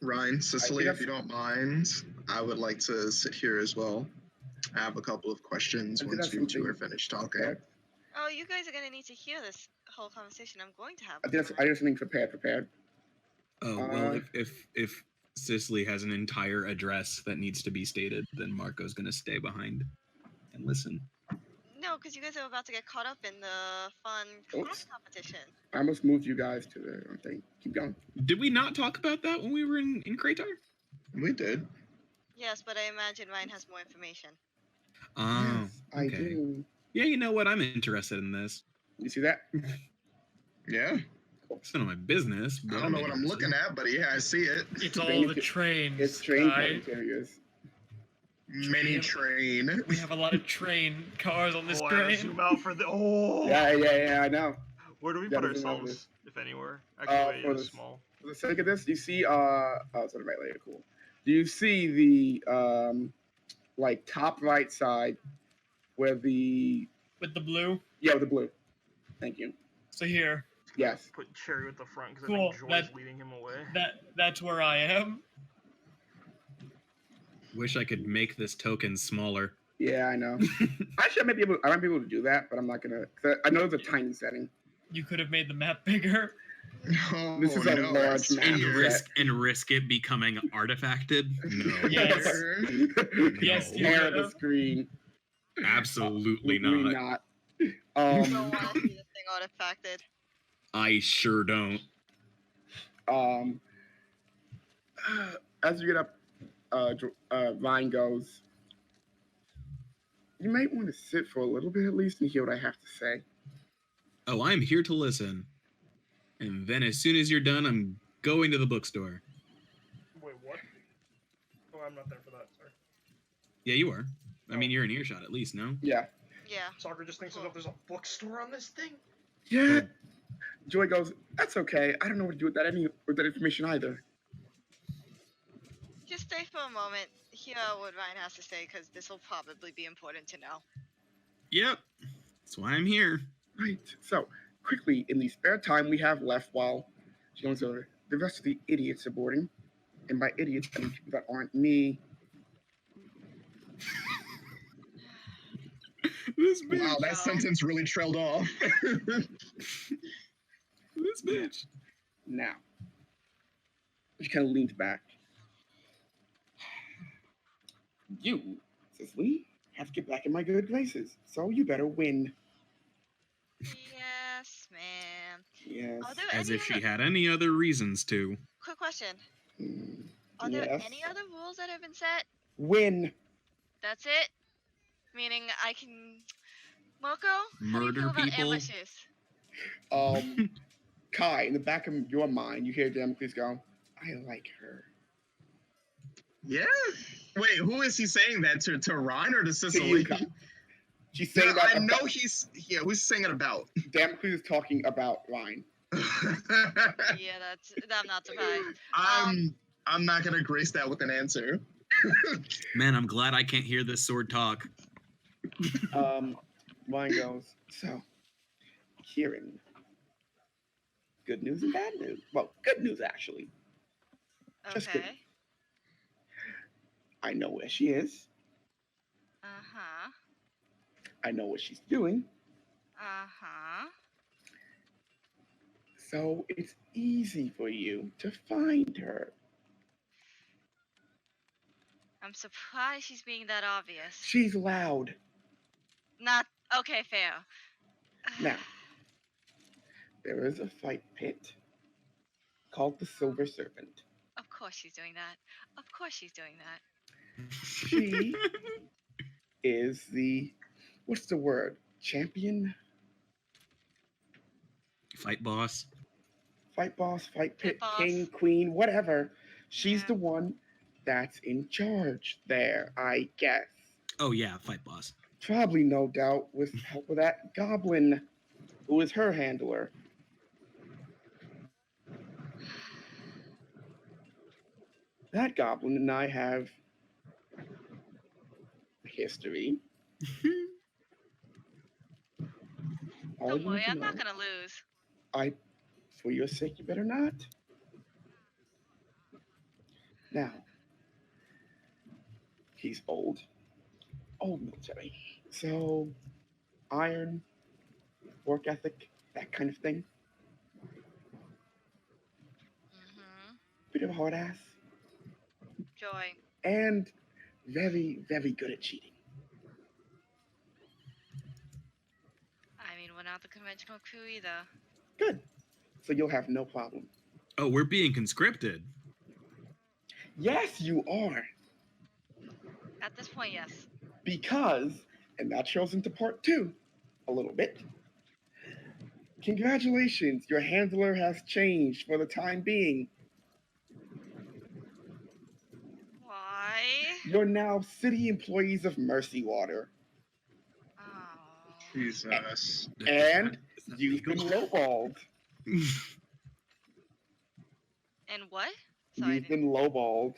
Speaker 3: Ryan, Cicely,
Speaker 6: think
Speaker 3: if you don't mind, I would like to sit here as well. I have a couple of questions
Speaker 6: I think
Speaker 3: once
Speaker 6: that's
Speaker 3: you two
Speaker 6: something-
Speaker 3: are finished talking.
Speaker 6: Okay.
Speaker 2: Oh, you guys are gonna need to hear this whole conversation I'm going to have.
Speaker 6: I
Speaker 2: with
Speaker 6: think that's,
Speaker 2: them.
Speaker 6: I have something prepared.
Speaker 5: Oh well,
Speaker 6: Uh,
Speaker 5: if Cicely has an entire address that needs to be stated, then Marco's gonna stay behind and listen.
Speaker 2: No, because you guys are about to get caught up in the fun
Speaker 6: Oops.
Speaker 2: class competition.
Speaker 6: I almost moved you guys to the thing. Keep going.
Speaker 5: Did we not talk about that when we were in Kratar?
Speaker 3: We did.
Speaker 2: Yes, but I imagine Ryan has more information.
Speaker 5: Oh,
Speaker 6: Yes, I
Speaker 5: okay.
Speaker 6: do.
Speaker 5: Yeah, you know what? I'm interested in this.
Speaker 6: You see that?
Speaker 3: Yeah.
Speaker 5: It's none of my business.
Speaker 3: I
Speaker 5: But
Speaker 3: don't know what I'm
Speaker 5: interested.
Speaker 3: looking at, but yeah, I see it.
Speaker 7: It's all
Speaker 6: Train-
Speaker 7: the trains.
Speaker 6: It's train
Speaker 7: guy.
Speaker 6: interiors.
Speaker 3: Mini train.
Speaker 7: We have a lot of train cars on this
Speaker 1: Oh, I gotta
Speaker 7: train.
Speaker 1: zoom out for the. Oh!
Speaker 6: Yeah, I know.
Speaker 1: Where do we
Speaker 6: Yeah,
Speaker 1: put
Speaker 6: zoom out
Speaker 1: ourselves, if anywhere? Actually, wait,
Speaker 6: for
Speaker 1: it's
Speaker 6: this-
Speaker 1: small.
Speaker 6: For the sake of this, you see, oh, it's on the right layer, cool. Do you see the, like, top right side where the,
Speaker 7: With the blue.
Speaker 6: yeah, with the blue. Thank you.
Speaker 7: So here,
Speaker 6: Yes.
Speaker 1: Put Cherry with the front because
Speaker 7: Cool,
Speaker 1: I think Joy's
Speaker 7: that-
Speaker 1: leading him away.
Speaker 7: that's where I am.
Speaker 5: Wish I could make this token smaller.
Speaker 6: Yeah, I know. Actually, I might be able to do that, but I'm not gonna. 'Cause I know it's a tiny setting.
Speaker 7: You could have made the map bigger.
Speaker 3: Oh,
Speaker 6: This is a
Speaker 3: no,
Speaker 6: large
Speaker 3: that's
Speaker 6: map.
Speaker 5: And
Speaker 3: weird.
Speaker 5: risk it becoming artifacted? No.
Speaker 7: Yes. Yes, you
Speaker 6: Hair of the
Speaker 7: have.
Speaker 6: screen.
Speaker 5: Absolutely
Speaker 6: Absolutely
Speaker 5: not.
Speaker 2: You don't
Speaker 6: not.
Speaker 2: want to see this thing artifacted.
Speaker 5: I sure don't.
Speaker 6: As you get up, Vine goes. You might want to sit for a little bit at least and hear what I have to say.
Speaker 5: Oh, I'm here to listen. And then as soon as you're done, I'm going to the bookstore.
Speaker 1: Wait, what? Oh, I'm not there for that. Sorry.
Speaker 5: Yeah, you are. I mean, you're in earshot at least, no?
Speaker 6: Yeah.
Speaker 2: Yeah.
Speaker 1: Soccer just thinks as if there's a bookstore on this thing.
Speaker 6: Yeah. Joy goes. That's okay. I don't know what to do with that information either.
Speaker 2: Just stay for a moment. Hear what Ryan has to say, because this will probably be important to know.
Speaker 5: Yep. That's why I'm here.
Speaker 6: Right. So, quickly, in the spare time we have left while she goes over, the rest of the idiots are boarding. And by idiots, I mean people that aren't me.
Speaker 5: This bitch.
Speaker 3: Wow, that sentence really trailed off.
Speaker 5: This bitch.
Speaker 6: Now, she kind of leans back. You, Cicely, have to get back in my good graces, so you better win.
Speaker 2: Yes, ma'am.
Speaker 6: Yes.
Speaker 2: Are there
Speaker 5: As
Speaker 2: any
Speaker 5: if she
Speaker 2: other-
Speaker 5: had any other reasons to.
Speaker 2: Quick question.
Speaker 6: Hmm.
Speaker 2: Are there
Speaker 6: Yes.
Speaker 2: any other rules that have been set?
Speaker 6: Win.
Speaker 2: That's it? Meaning I can... Marco? How do you
Speaker 5: Murder
Speaker 2: feel about
Speaker 5: people?
Speaker 2: ambushes?
Speaker 6: Kai, in the back of your mind, you hear Damocles go, I like her.
Speaker 3: Yeah? Wait, who is he saying that to? To Ryan or to
Speaker 6: To
Speaker 3: Cicely?
Speaker 6: you, Kai. She's saying
Speaker 3: No,
Speaker 6: that
Speaker 3: I know
Speaker 6: about,
Speaker 3: he's. Yeah, who's saying it about?
Speaker 6: Damocles is talking about Ryan.
Speaker 2: Yeah, I'm not surprised.
Speaker 3: I'm not gonna grace that with an answer.
Speaker 5: Man, I'm glad I can't hear this sword talk.
Speaker 6: Ryan goes, so, Kieran, good news and bad news. Well, good news, actually. Just
Speaker 2: Okay.
Speaker 6: kidding. I know where she is.
Speaker 2: Uh-huh.
Speaker 6: I know what she's doing.
Speaker 2: Uh-huh.
Speaker 6: So it's easy for you to find her.
Speaker 2: I'm surprised she's being that obvious.
Speaker 6: She's loud.
Speaker 2: Not... Okay, fair.
Speaker 6: Now, there is a fight pit called the Silver Serpent.
Speaker 2: Of course she's doing that. Of course she's doing that.
Speaker 6: She is the, what's the word? Champion?
Speaker 5: Fight boss.
Speaker 6: Fight boss, fight pit,
Speaker 2: Pit boss.
Speaker 6: king, queen, whatever. She's
Speaker 2: Yeah.
Speaker 6: the one that's in charge there, I guess.
Speaker 5: Oh yeah, fight boss.
Speaker 6: Probably, no doubt, with help of that goblin, who is her handler. That goblin and I have history. All
Speaker 2: Don't
Speaker 6: you
Speaker 2: worry,
Speaker 6: need to
Speaker 2: I'm
Speaker 6: know,
Speaker 2: not gonna lose.
Speaker 6: for your sake, you better not. Now, he's old military. So, iron, work ethic, that kind of thing.
Speaker 2: Mhm.
Speaker 6: Bit of a hard ass.
Speaker 2: Joy.
Speaker 6: And very, very good at cheating.
Speaker 2: I mean, we're not the conventional crew either.
Speaker 6: Good. So you'll have no problem.
Speaker 5: Oh, we're being conscripted.
Speaker 6: Yes, you are.
Speaker 2: At this point, yes.
Speaker 6: Because, and that shows into part 2 a little bit. Congratulations, your handler has changed for the time being.
Speaker 2: Why?
Speaker 6: You're now city employees of Mercy Water.
Speaker 2: Oh.
Speaker 3: Jesus.
Speaker 6: And
Speaker 5: Is that
Speaker 6: you've been
Speaker 5: legal?
Speaker 6: lowballed.
Speaker 2: And what? Sorry.
Speaker 6: You've been lowballed.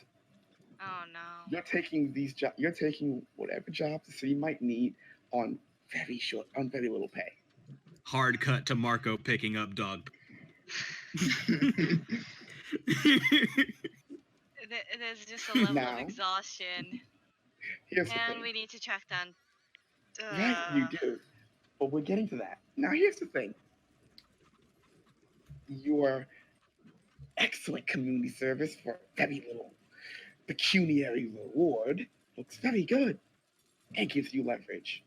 Speaker 2: Oh no.
Speaker 6: You're taking you're taking whatever jobs the city might need on very little pay.
Speaker 5: Hard cut to Marco picking up dog.
Speaker 2: There's just a level
Speaker 6: Now,
Speaker 2: of exhaustion,
Speaker 6: Here's the
Speaker 2: and
Speaker 6: thing.
Speaker 2: we need to track down.
Speaker 6: Right, you do. But we're getting to that. Now, here's the thing. Your excellent community service for very little pecuniary reward looks very good and gives you leverage.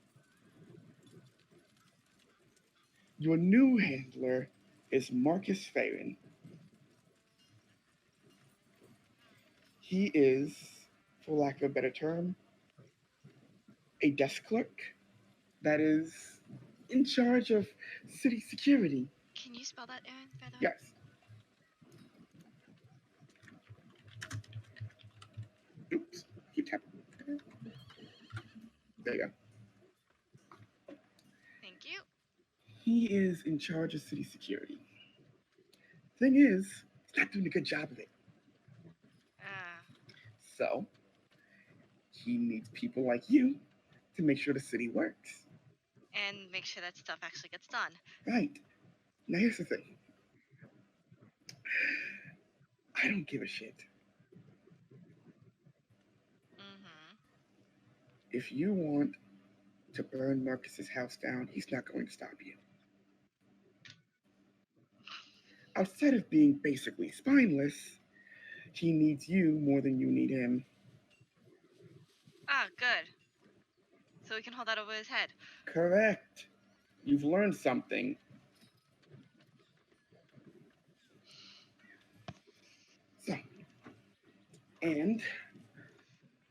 Speaker 6: Your new handler is Marcus Farron. He is, for lack of a better term, a desk clerk that is in charge of city security.
Speaker 2: Can you spell that, Aaron? By the way?
Speaker 6: Yes. Oops. Keep tapping. There you go.
Speaker 2: Thank you.
Speaker 6: He is in charge of city security. Thing is, he's not doing a good job of it. So, he needs people like you to make sure the city works.
Speaker 2: And make sure that stuff actually gets done.
Speaker 6: Right. Now, here's the thing. I don't give a shit.
Speaker 2: Mm-hmm.
Speaker 6: If you want to burn Marcus's house down, he's not going to stop you. Outside of being basically spineless, he needs you more than you need him.
Speaker 2: Ah, good. So we can hold that over his head.
Speaker 6: Correct. You've learned something. So, and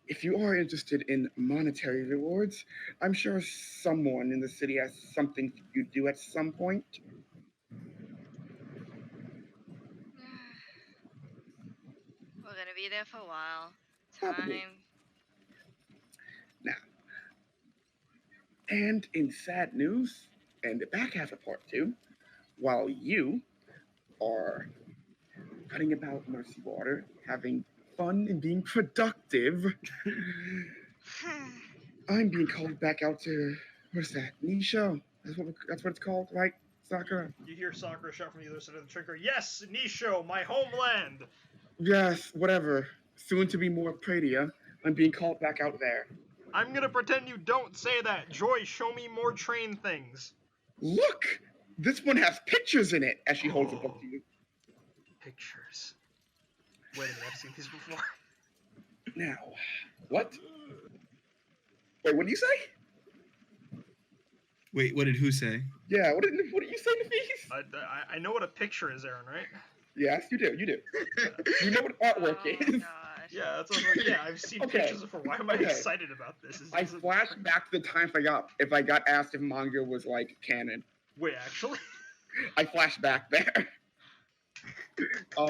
Speaker 6: if you are interested in monetary rewards, I'm sure someone in the city has something you do at some point.
Speaker 2: We're gonna be there for a while.
Speaker 6: Probably.
Speaker 2: Time.
Speaker 6: Now, and in sad news, and the back half of part 2, while you are running about Mercy Water, having fun and being productive, I'm being called back out to, what is that, Nisho? That's what it's called, right, Sakura?
Speaker 1: You hear Sakura shout from the other side of the trigger, "Yes, Nisho, my homeland!"
Speaker 6: Yes, whatever. Soon to be more Pradia. I'm being called back out there.
Speaker 1: I'm gonna pretend you don't say that. Joy, show me more train things.
Speaker 6: Look! This one has pictures in it, as she holds a book to you.
Speaker 1: Pictures. Wait a minute, I've seen these before.
Speaker 6: Now, what? Wait, what did you say?
Speaker 5: Wait, what did who say?
Speaker 6: Yeah, what did you say, Nafis?
Speaker 1: I know what a picture is, Aaron, right?
Speaker 6: Yes, you do. You know what artwork
Speaker 2: Oh,
Speaker 6: is.
Speaker 2: gosh.
Speaker 1: Yeah, that's what I was like. Yeah, I've seen
Speaker 6: Okay.
Speaker 1: pictures before. Why am I
Speaker 6: Okay.
Speaker 1: excited about this?
Speaker 6: I flashed back to the time if I got asked if manga was like canon.
Speaker 1: Wait, actually?
Speaker 6: I flashed back there.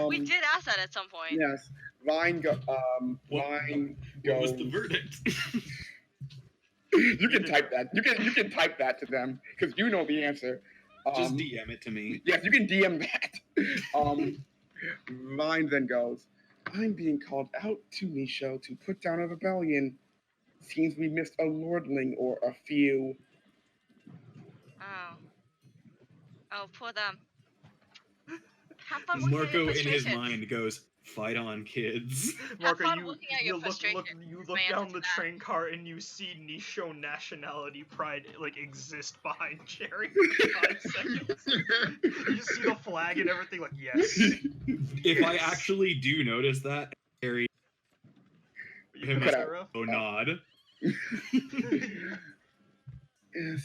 Speaker 2: We did ask that at some point.
Speaker 6: Yes. Vine
Speaker 5: What was the
Speaker 6: goes.
Speaker 5: verdict?
Speaker 6: You can type that. You can type that to them because you know the answer.
Speaker 5: Just DM it to me.
Speaker 6: Yes, you can DM that. Vine then goes. I'm being called out to Nisho to put down a rebellion. Seems we missed a lordling or a few.
Speaker 2: Oh. Oh, poor them. Have fun working at your
Speaker 5: Marco, in his
Speaker 2: frustrations.
Speaker 5: mind, goes, "Fight on, kids."
Speaker 1: Marco,
Speaker 2: fun
Speaker 1: you
Speaker 2: looking at
Speaker 1: you
Speaker 2: your
Speaker 1: look
Speaker 2: frustration.
Speaker 1: you
Speaker 2: Is
Speaker 1: look
Speaker 2: my
Speaker 1: down
Speaker 2: answer
Speaker 1: the
Speaker 2: to that.
Speaker 1: train car and you see Nisho nationality pride like exist behind Cherry for 5 seconds. You see the flag and everything like yes.
Speaker 5: If I actually do notice that, Harry,
Speaker 1: You
Speaker 5: him
Speaker 1: put
Speaker 6: Cut
Speaker 1: a
Speaker 6: out.
Speaker 1: zero?
Speaker 5: oh nod.
Speaker 6: Yes,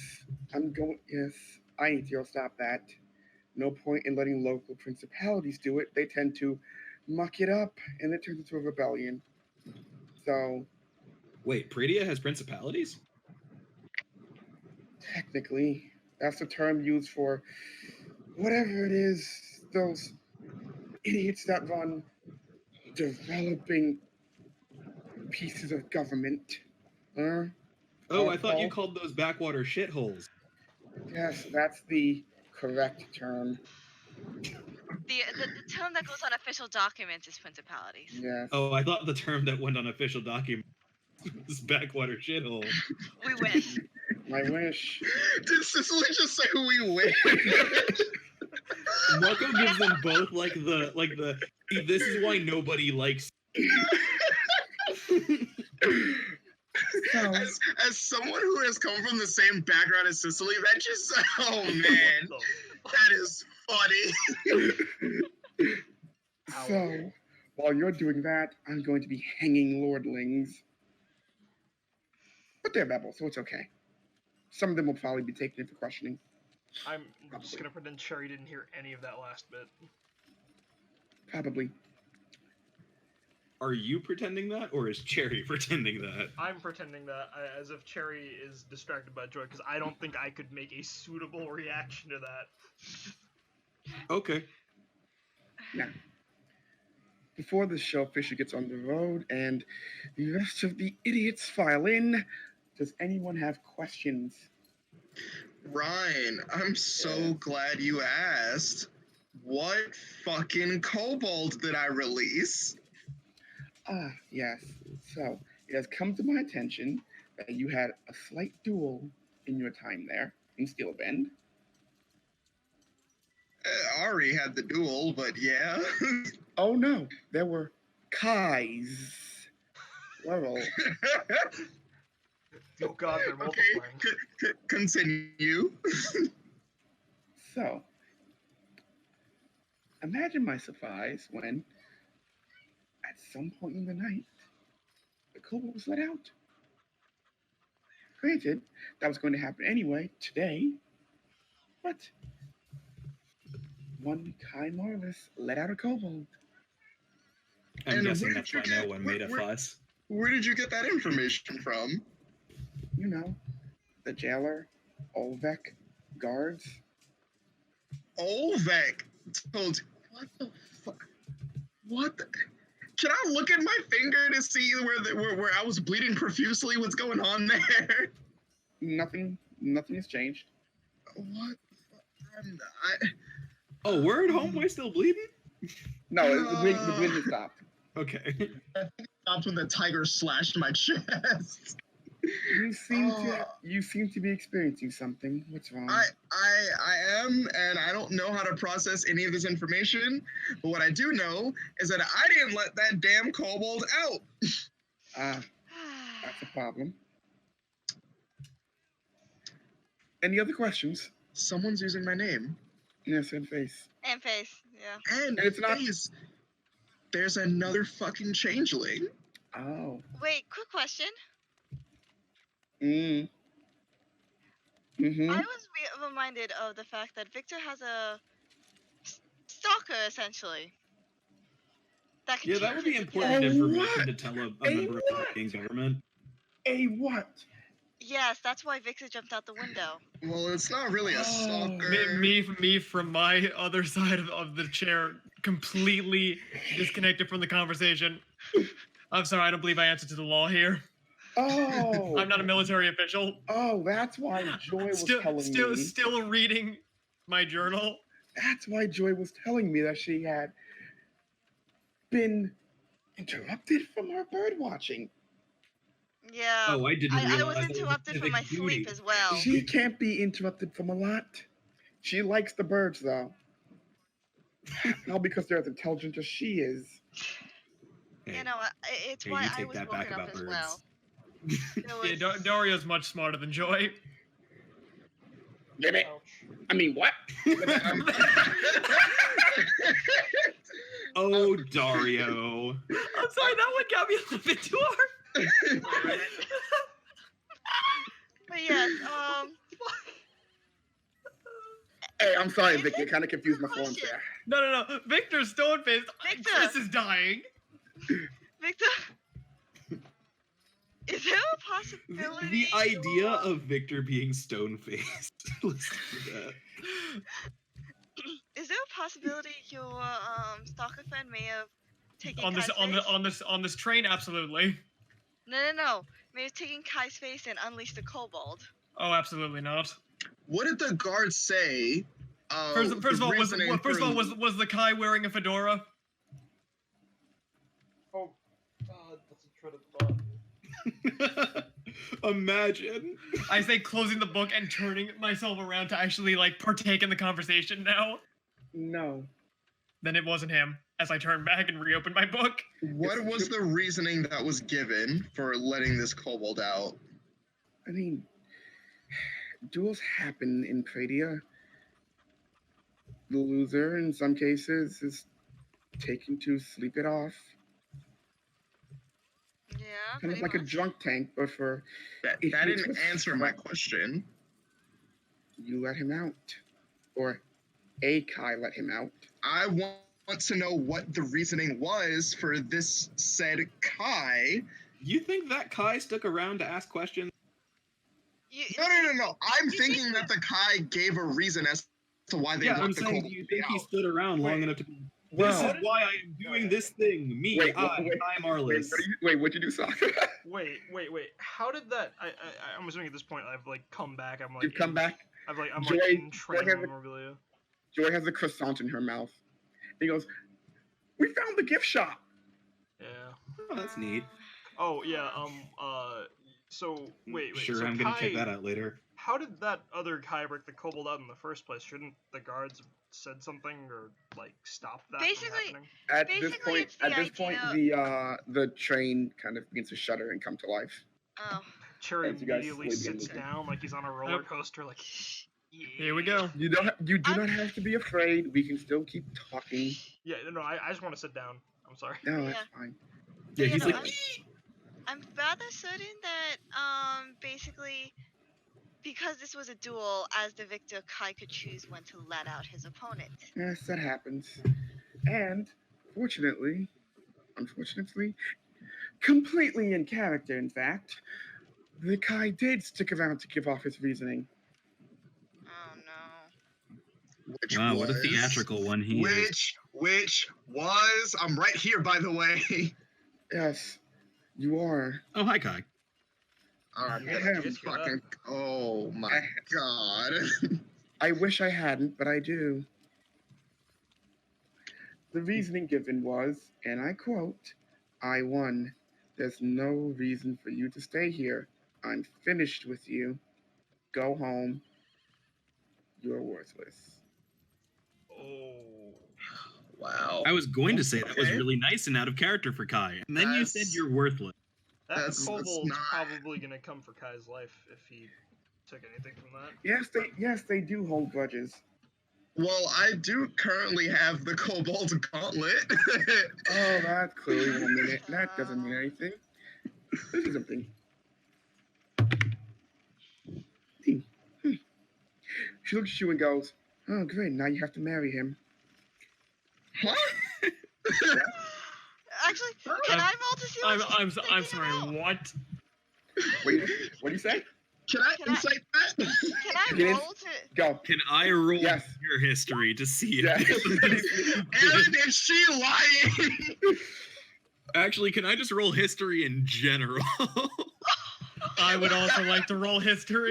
Speaker 6: I'm going. Yes, I need to stop that. No point in letting local principalities do it. They tend to muck it up, and it turns into a rebellion. So
Speaker 5: Wait, Pridia has principalities?
Speaker 6: technically, that's the term used for whatever it is. Those idiots that run developing pieces of government.
Speaker 5: Oh,
Speaker 6: Are
Speaker 5: I thought you
Speaker 6: called-
Speaker 5: called those backwater shitholes.
Speaker 6: Yes, that's the correct term.
Speaker 2: The term that goes on official documents is principalities.
Speaker 6: Yes.
Speaker 5: Oh, I thought the term that went on official documents was backwater shithole.
Speaker 2: We wish.
Speaker 6: My wish.
Speaker 3: Did Cicely just say we win?
Speaker 5: Marco gives them both like the. See, this is why nobody likes.
Speaker 6: So,
Speaker 3: As someone who has come from the same background as Cicely, that just oh man,
Speaker 1: What the
Speaker 3: that is funny.
Speaker 6: so, while you're doing that, I'm going to be hanging lordlings. But they're rebels, so it's okay. Some of them will probably be taken in for questioning.
Speaker 1: I'm just gonna pretend Cherry didn't hear any of that last bit.
Speaker 6: Probably.
Speaker 5: Are you pretending that, or is Cherry pretending that?
Speaker 1: I'm pretending that as if Cherry is distracted by joy because I don't think I could make a suitable reaction to that.
Speaker 5: Okay.
Speaker 6: Now, before the shellfisher gets on the road and the rest of the idiots file in, does anyone have questions?
Speaker 3: Ryan, I'm so glad you asked. What fucking kobold did I release?
Speaker 6: Ah, yes. So, it has come to my attention that you had a slight duel in your time there in Steel Bend.
Speaker 3: Ari had the duel, but yeah.
Speaker 6: Oh no, there were Kais. Well,
Speaker 1: Oh god, they're
Speaker 3: Okay,
Speaker 1: multiplying.
Speaker 3: continue.
Speaker 6: so imagine my surprise when, at some point in the night, the kobold was let out. Granted, that was going to happen anyway today, but one Kai Marvelous let out a kobold.
Speaker 5: I'm
Speaker 3: And
Speaker 5: guessing
Speaker 3: where
Speaker 5: that's
Speaker 3: did
Speaker 5: why
Speaker 3: you
Speaker 5: no
Speaker 3: get-
Speaker 5: one made a
Speaker 3: where-
Speaker 5: fuss.
Speaker 3: Where did you get that information from?
Speaker 6: You know, the jailer, Olvek, guards.
Speaker 3: Olvek told you. What the fuck? What the... Can I look at my finger to see where I was bleeding profusely? What's going on there?
Speaker 6: Nothing has changed.
Speaker 3: What? I,
Speaker 5: Oh, we're at home. Am I still bleeding?
Speaker 6: No, the bleeding stopped.
Speaker 5: Okay.
Speaker 3: stopped when the tiger slashed my chest.
Speaker 6: You seem to be experiencing something. What's wrong?
Speaker 3: I am, and I don't know how to process any of this information. But what I do know is that I didn't let that damn kobold out.
Speaker 6: Ah, that's a problem. Any other questions?
Speaker 3: Someone's using my name.
Speaker 6: Yes, and face.
Speaker 2: And face, yeah.
Speaker 3: And
Speaker 6: It's not-
Speaker 3: face, there's another fucking changeling.
Speaker 6: Oh.
Speaker 2: Wait, quick question.
Speaker 6: Mm. Mm-hmm.
Speaker 2: I was reminded of the fact that Victor has a stalker, essentially. That can
Speaker 5: Yeah, that
Speaker 2: change
Speaker 5: would be
Speaker 2: his
Speaker 5: important
Speaker 6: Oh,
Speaker 5: information
Speaker 6: what?
Speaker 5: to tell a
Speaker 6: A
Speaker 5: member of
Speaker 6: what?
Speaker 5: the Canadian government.
Speaker 6: A what?
Speaker 2: Yes, that's why Victor jumped out the window.
Speaker 3: Well, it's not really a stalker.
Speaker 7: Me from my other side of the chair, completely disconnected from the conversation. I'm sorry, I don't believe I answered to the law here.
Speaker 6: Oh.
Speaker 7: I'm not a military official.
Speaker 6: Oh, that's why Joy was telling me.
Speaker 7: Still reading my journal.
Speaker 6: That's why Joy was telling me that she had been interrupted from her bird watching.
Speaker 2: Yeah.
Speaker 5: Oh, I didn't
Speaker 2: I
Speaker 5: realize
Speaker 2: was
Speaker 5: that was a
Speaker 2: interrupted from
Speaker 5: civic
Speaker 2: my
Speaker 5: duty.
Speaker 2: sleep as well.
Speaker 6: She can't be interrupted from a lot. She likes the birds, though. Not because they're as intelligent as she is.
Speaker 5: Hey,
Speaker 2: You know, it's
Speaker 5: hey,
Speaker 2: why
Speaker 5: you
Speaker 2: I
Speaker 5: take
Speaker 2: was
Speaker 5: that back
Speaker 2: woken up
Speaker 5: about
Speaker 2: as
Speaker 5: birds.
Speaker 2: well.
Speaker 7: Yeah, Dario's much smarter than Joy.
Speaker 6: Get it?
Speaker 1: Ouch.
Speaker 6: I mean, what?
Speaker 5: Oh, Dario.
Speaker 7: I'm sorry, that one got me a little bit too hard.
Speaker 2: But yes,
Speaker 6: Hey, I'm sorry,
Speaker 2: Is
Speaker 6: Vic. You
Speaker 2: it-
Speaker 6: kind of confused my forms
Speaker 2: question.
Speaker 6: there.
Speaker 7: No. Victor's stone-faced.
Speaker 2: Victor!
Speaker 7: Chris is dying.
Speaker 2: Victor, is there a possibility?
Speaker 5: The idea of Victor being stone-faced. Listen to that.
Speaker 2: Is there a possibility your stalker friend may have taken
Speaker 7: On this
Speaker 2: Kai's face?
Speaker 7: on this train, absolutely.
Speaker 2: No. May have taken Kai's face and unleashed a kobold.
Speaker 7: Oh, absolutely not.
Speaker 3: What did the guard say?
Speaker 7: First of all, was
Speaker 3: reasoning
Speaker 7: was the Kai wearing a fedora?
Speaker 1: Oh, God, that's a dreaded thought.
Speaker 5: Imagine.
Speaker 7: I say closing the book and turning myself around to actually like partake in the conversation now.
Speaker 6: No.
Speaker 7: Then it wasn't him. As I turned back and reopened my book.
Speaker 3: What was the reasoning that was given for letting this kobold out?
Speaker 6: I mean, duels happen in Pradia. The loser, in some cases, is taken to sleep it off.
Speaker 2: Yeah,
Speaker 6: Kind
Speaker 2: pretty
Speaker 6: of like a
Speaker 2: much.
Speaker 6: drunk tank, but for
Speaker 3: That
Speaker 6: if you
Speaker 3: didn't
Speaker 6: twist
Speaker 3: answer
Speaker 6: from
Speaker 3: my
Speaker 6: it,
Speaker 3: question.
Speaker 6: You let him out. Or a Kai let him out.
Speaker 3: I want to know what the reasoning was for this said Kai.
Speaker 5: You think that Kai stuck around to ask questions?
Speaker 3: No. I'm thinking that the Kai gave a reason as to why they
Speaker 5: Yeah,
Speaker 3: let
Speaker 5: I'm
Speaker 3: the
Speaker 5: saying,
Speaker 3: kobold
Speaker 5: do you think he
Speaker 3: out.
Speaker 5: stood around long
Speaker 1: Wait.
Speaker 5: enough to be...
Speaker 6: Well,
Speaker 5: This is why I am doing this thing. Me,
Speaker 6: Wait,
Speaker 5: I,
Speaker 6: wait,
Speaker 5: Kai Marlis.
Speaker 6: what'd you do, Sokka?
Speaker 1: Wait. How did that? I'm assuming at this point I've like come back. I'm like.
Speaker 6: You've come back.
Speaker 1: I'm like
Speaker 6: Joy-
Speaker 1: in train
Speaker 6: Joy has a-
Speaker 1: memorabilia.
Speaker 6: Joy has a croissant in her mouth. He goes, "We found the gift shop."
Speaker 1: Yeah.
Speaker 5: Oh, that's neat.
Speaker 1: Oh yeah. So wait.
Speaker 5: Sure,
Speaker 1: So
Speaker 5: I'm gonna check
Speaker 1: Kai-
Speaker 5: that out later.
Speaker 1: How did that other Kai break the kobold out in the first place? Shouldn't the guards have said something or like stopped that
Speaker 2: Basically-
Speaker 1: from happening?
Speaker 6: At this
Speaker 2: Basically,
Speaker 6: point,
Speaker 2: it's the
Speaker 6: the train kind of begins to shudder and come to life.
Speaker 2: Oh.
Speaker 1: Cherry
Speaker 6: as you guys
Speaker 1: immediately
Speaker 6: slid in
Speaker 1: sits
Speaker 6: the-
Speaker 1: down like he's on a roller coaster. Like,
Speaker 7: Here we go.
Speaker 6: You do not have to be afraid. We can still keep talking.
Speaker 1: Yeah, no, I just want to sit down. I'm sorry.
Speaker 6: No,
Speaker 2: Yeah.
Speaker 6: that's fine.
Speaker 5: Yeah,
Speaker 2: You
Speaker 5: he's
Speaker 2: know,
Speaker 5: like,
Speaker 2: I'm rather certain that basically because this was a duel, as the victor, Kai could choose when to let out his opponent.
Speaker 6: Yes, that happens. And unfortunately, completely in character, in fact, the Kai did stick around to give off his reasoning.
Speaker 2: Oh no.
Speaker 3: Which
Speaker 5: wow, what a
Speaker 3: was-
Speaker 5: theatrical one he is.
Speaker 3: Which was... I'm right here, by the way.
Speaker 6: Yes, you are.
Speaker 5: Oh, hi, Kai.
Speaker 3: Oh my god.
Speaker 6: I wish I hadn't, but I do. The reasoning given was, and I quote, "I won. There's no reason for you to stay here. I'm finished with you. Go home. You're worthless."
Speaker 1: Oh.
Speaker 3: Wow.
Speaker 5: I was going to say that was
Speaker 3: Okay.
Speaker 5: really nice and out of character for Kai, and then you said
Speaker 3: That's-
Speaker 5: you're worthless.
Speaker 1: That
Speaker 3: That's
Speaker 1: kobold's
Speaker 3: not-
Speaker 1: probably gonna come for Kai's life if he took anything from that.
Speaker 6: Yes, they do hold grudges.
Speaker 3: Well, I do currently have the Kobold Gauntlet.
Speaker 6: Oh, that clearly won't mean it. That doesn't mean anything. This is something. She looks at you and goes, "Oh, great. Now you have to marry him."
Speaker 3: What?
Speaker 2: Actually, can I roll to see what she's
Speaker 7: I'm
Speaker 2: thinking
Speaker 7: sorry.
Speaker 2: about?
Speaker 7: What?
Speaker 6: Wait, what do you say?
Speaker 3: Can I
Speaker 2: Can I-
Speaker 3: insight that?
Speaker 2: Can I
Speaker 6: Yes.
Speaker 2: roll to?
Speaker 6: Go.
Speaker 5: Can I roll
Speaker 6: Yes.
Speaker 5: your history to see
Speaker 6: Yes.
Speaker 5: if
Speaker 3: Aaron, is she lying?
Speaker 5: Actually, can I just roll history in general?
Speaker 7: I would also like to roll history.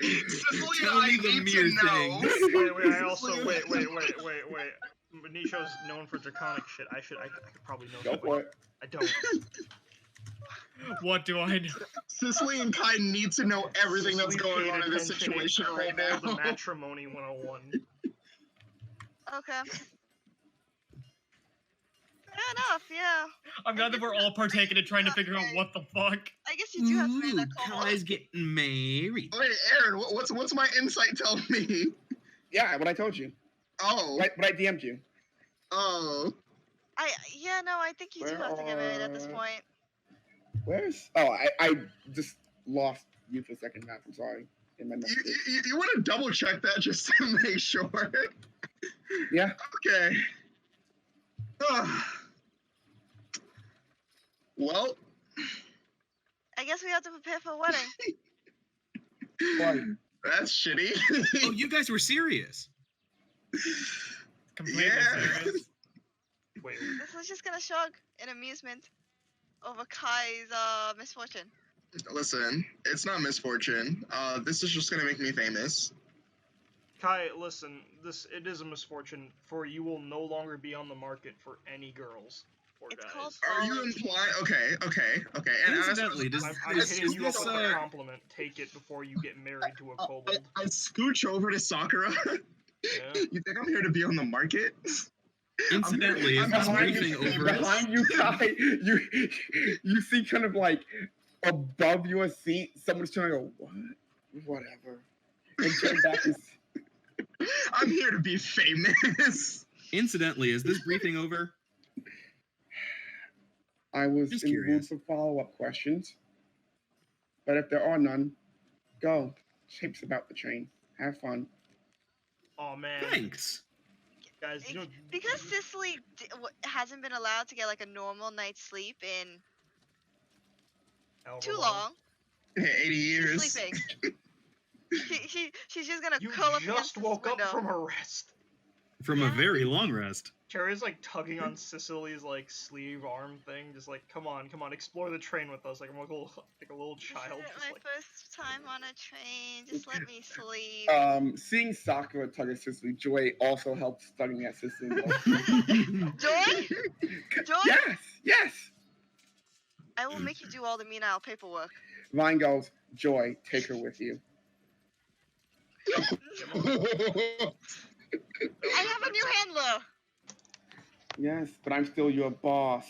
Speaker 3: Cicely,
Speaker 5: Tell me
Speaker 3: I
Speaker 5: the
Speaker 3: need
Speaker 5: mere
Speaker 3: to know.
Speaker 5: things.
Speaker 1: Wait, I also wait. Nisho's known for draconic shit. I could probably know
Speaker 6: Go
Speaker 1: that.
Speaker 6: for it.
Speaker 1: I don't.
Speaker 7: What do I know?
Speaker 3: Cicely and Kai need to know everything that's
Speaker 1: Cicely
Speaker 3: going
Speaker 1: paid
Speaker 3: on in this
Speaker 1: attention
Speaker 3: situation
Speaker 1: in
Speaker 3: right
Speaker 1: Kobold
Speaker 3: now.
Speaker 1: Matrimony 101.
Speaker 2: Okay. Fair enough. Yeah.
Speaker 7: I'm glad that we're all partaking in trying to figure out what the fuck.
Speaker 2: I guess you do have to be in that kobold.
Speaker 5: Kai's getting married.
Speaker 3: Wait, Aaron, what's my insight tell me?
Speaker 6: Yeah, what I told you.
Speaker 3: Oh,
Speaker 6: What I DM'd you.
Speaker 3: oh.
Speaker 2: I think you do have to get married at this point.
Speaker 6: Where's? Oh, I just lost you for a second, Matt. I'm sorry. In my message.
Speaker 3: You want to double check that just to make sure?
Speaker 6: Yeah.
Speaker 3: Okay. Well,
Speaker 2: I guess we have to prepare for a wedding.
Speaker 6: Why?
Speaker 3: that's shitty.
Speaker 5: Oh, you guys were serious.
Speaker 7: Completely
Speaker 3: Yeah.
Speaker 7: serious.
Speaker 1: Wait,
Speaker 2: This was just gonna shrug in amusement over Kai's misfortune.
Speaker 3: Listen, it's not misfortune. This is just gonna make me famous.
Speaker 1: Kai, listen. It is a misfortune, for you will no longer be on the market for any girls or
Speaker 2: It's
Speaker 1: guys.
Speaker 2: called
Speaker 3: Are you implying? Okay. And
Speaker 5: Incidentally, does
Speaker 1: I'm
Speaker 5: this,
Speaker 1: hitting
Speaker 5: is
Speaker 1: you up
Speaker 5: this
Speaker 1: with a compliment. Take it before you get married to a kobold.
Speaker 3: I scooch over to Sakura.
Speaker 1: Yeah.
Speaker 3: You think I'm here to be on the market?
Speaker 5: incidentally, is
Speaker 3: I'm
Speaker 5: this
Speaker 3: behind
Speaker 5: briefing
Speaker 3: you,
Speaker 5: over?
Speaker 6: Behind you, Kai, you see kind of like above your seat, someone's trying to go, what? Whatever. And turn back and
Speaker 3: I'm here to be famous.
Speaker 5: Incidentally, is this briefing over?
Speaker 6: I was
Speaker 5: Just
Speaker 6: in the mood
Speaker 5: curious.
Speaker 6: for follow-up questions. But if there are none, go. Shapes about the train. Have fun.
Speaker 1: Oh man,
Speaker 5: Thanks.
Speaker 1: guys, you know,
Speaker 2: Because Cicely hasn't been allowed to get like a normal night's sleep in
Speaker 1: however
Speaker 2: too long.
Speaker 3: 80
Speaker 2: She's
Speaker 3: years.
Speaker 2: sleeping. She's just gonna
Speaker 1: You
Speaker 2: curl up against
Speaker 1: just
Speaker 2: this
Speaker 1: woke
Speaker 2: window.
Speaker 1: up from a rest.
Speaker 5: From a
Speaker 2: Yeah.
Speaker 5: very long rest.
Speaker 1: Cherry's like tugging on Cicely's like sleeve arm thing, just like, come on, explore the train with us, like I'm like a little
Speaker 2: This
Speaker 1: child.
Speaker 2: isn't
Speaker 1: Just
Speaker 2: my
Speaker 1: like,
Speaker 2: first time on a train. Just let me sleep.
Speaker 6: Seeing Sakura tug at Cicely, Joy also helps tugging at Cicely.
Speaker 2: Joy? Joy?
Speaker 6: Yes.
Speaker 2: I will make you do all the menial paperwork.
Speaker 6: Vine goes, Joy, take her with you.
Speaker 2: I have a new handler.
Speaker 6: Yes, but I'm still your boss.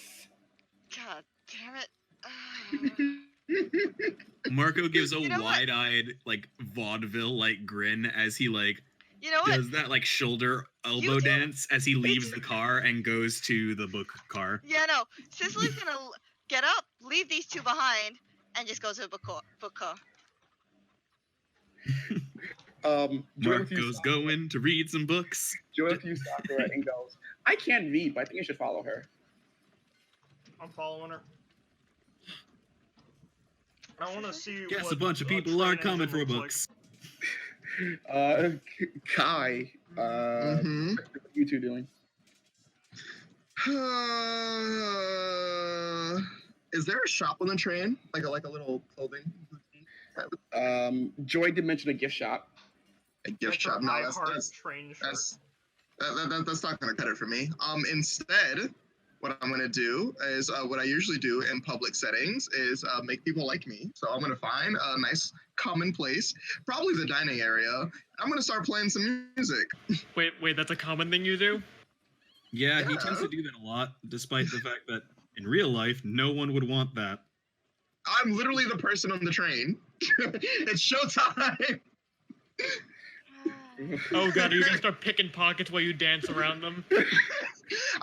Speaker 2: God damn it.
Speaker 5: Marco gives a
Speaker 2: You know what?
Speaker 5: wide-eyed, like vaudeville like grin as he like
Speaker 2: You know what?
Speaker 5: does that like shoulder elbow
Speaker 2: You do-
Speaker 5: dance as he leaves the car and goes to the book car.
Speaker 2: Yeah, no. Cicely's gonna get up, leave these two behind, and just go to the book car.
Speaker 6: Joy
Speaker 5: Marco's going to read some books.
Speaker 6: refused Sakura and goes, I can't read, but I think you should follow her.
Speaker 1: I'm following her. I want to see.
Speaker 5: Guess
Speaker 1: what
Speaker 5: a bunch of people
Speaker 1: train
Speaker 5: are coming
Speaker 1: engine
Speaker 5: for
Speaker 1: looks
Speaker 5: books.
Speaker 6: Kai,
Speaker 3: Mhm.
Speaker 6: what are you two doing?
Speaker 3: Is there a shop on the train? Like a little clothing boutique?
Speaker 6: Joy did mention a gift shop.
Speaker 3: A
Speaker 1: Like.
Speaker 3: gift shop? No,
Speaker 1: I
Speaker 3: that's
Speaker 1: heart train shirt.
Speaker 3: that's not gonna cut it for me. Instead, what I'm gonna do is what I usually do in public settings is make people like me. So I'm gonna find a nice common place, probably the dining area. I'm gonna start playing some music.
Speaker 7: Wait, that's a common thing you do?
Speaker 5: Yeah, he
Speaker 3: Yeah.
Speaker 5: tends to do that a lot, despite the fact that in real life, no one would want that.
Speaker 3: I'm literally the person on the train. It's showtime.
Speaker 7: Oh god, are you gonna start picking pockets while you dance around them?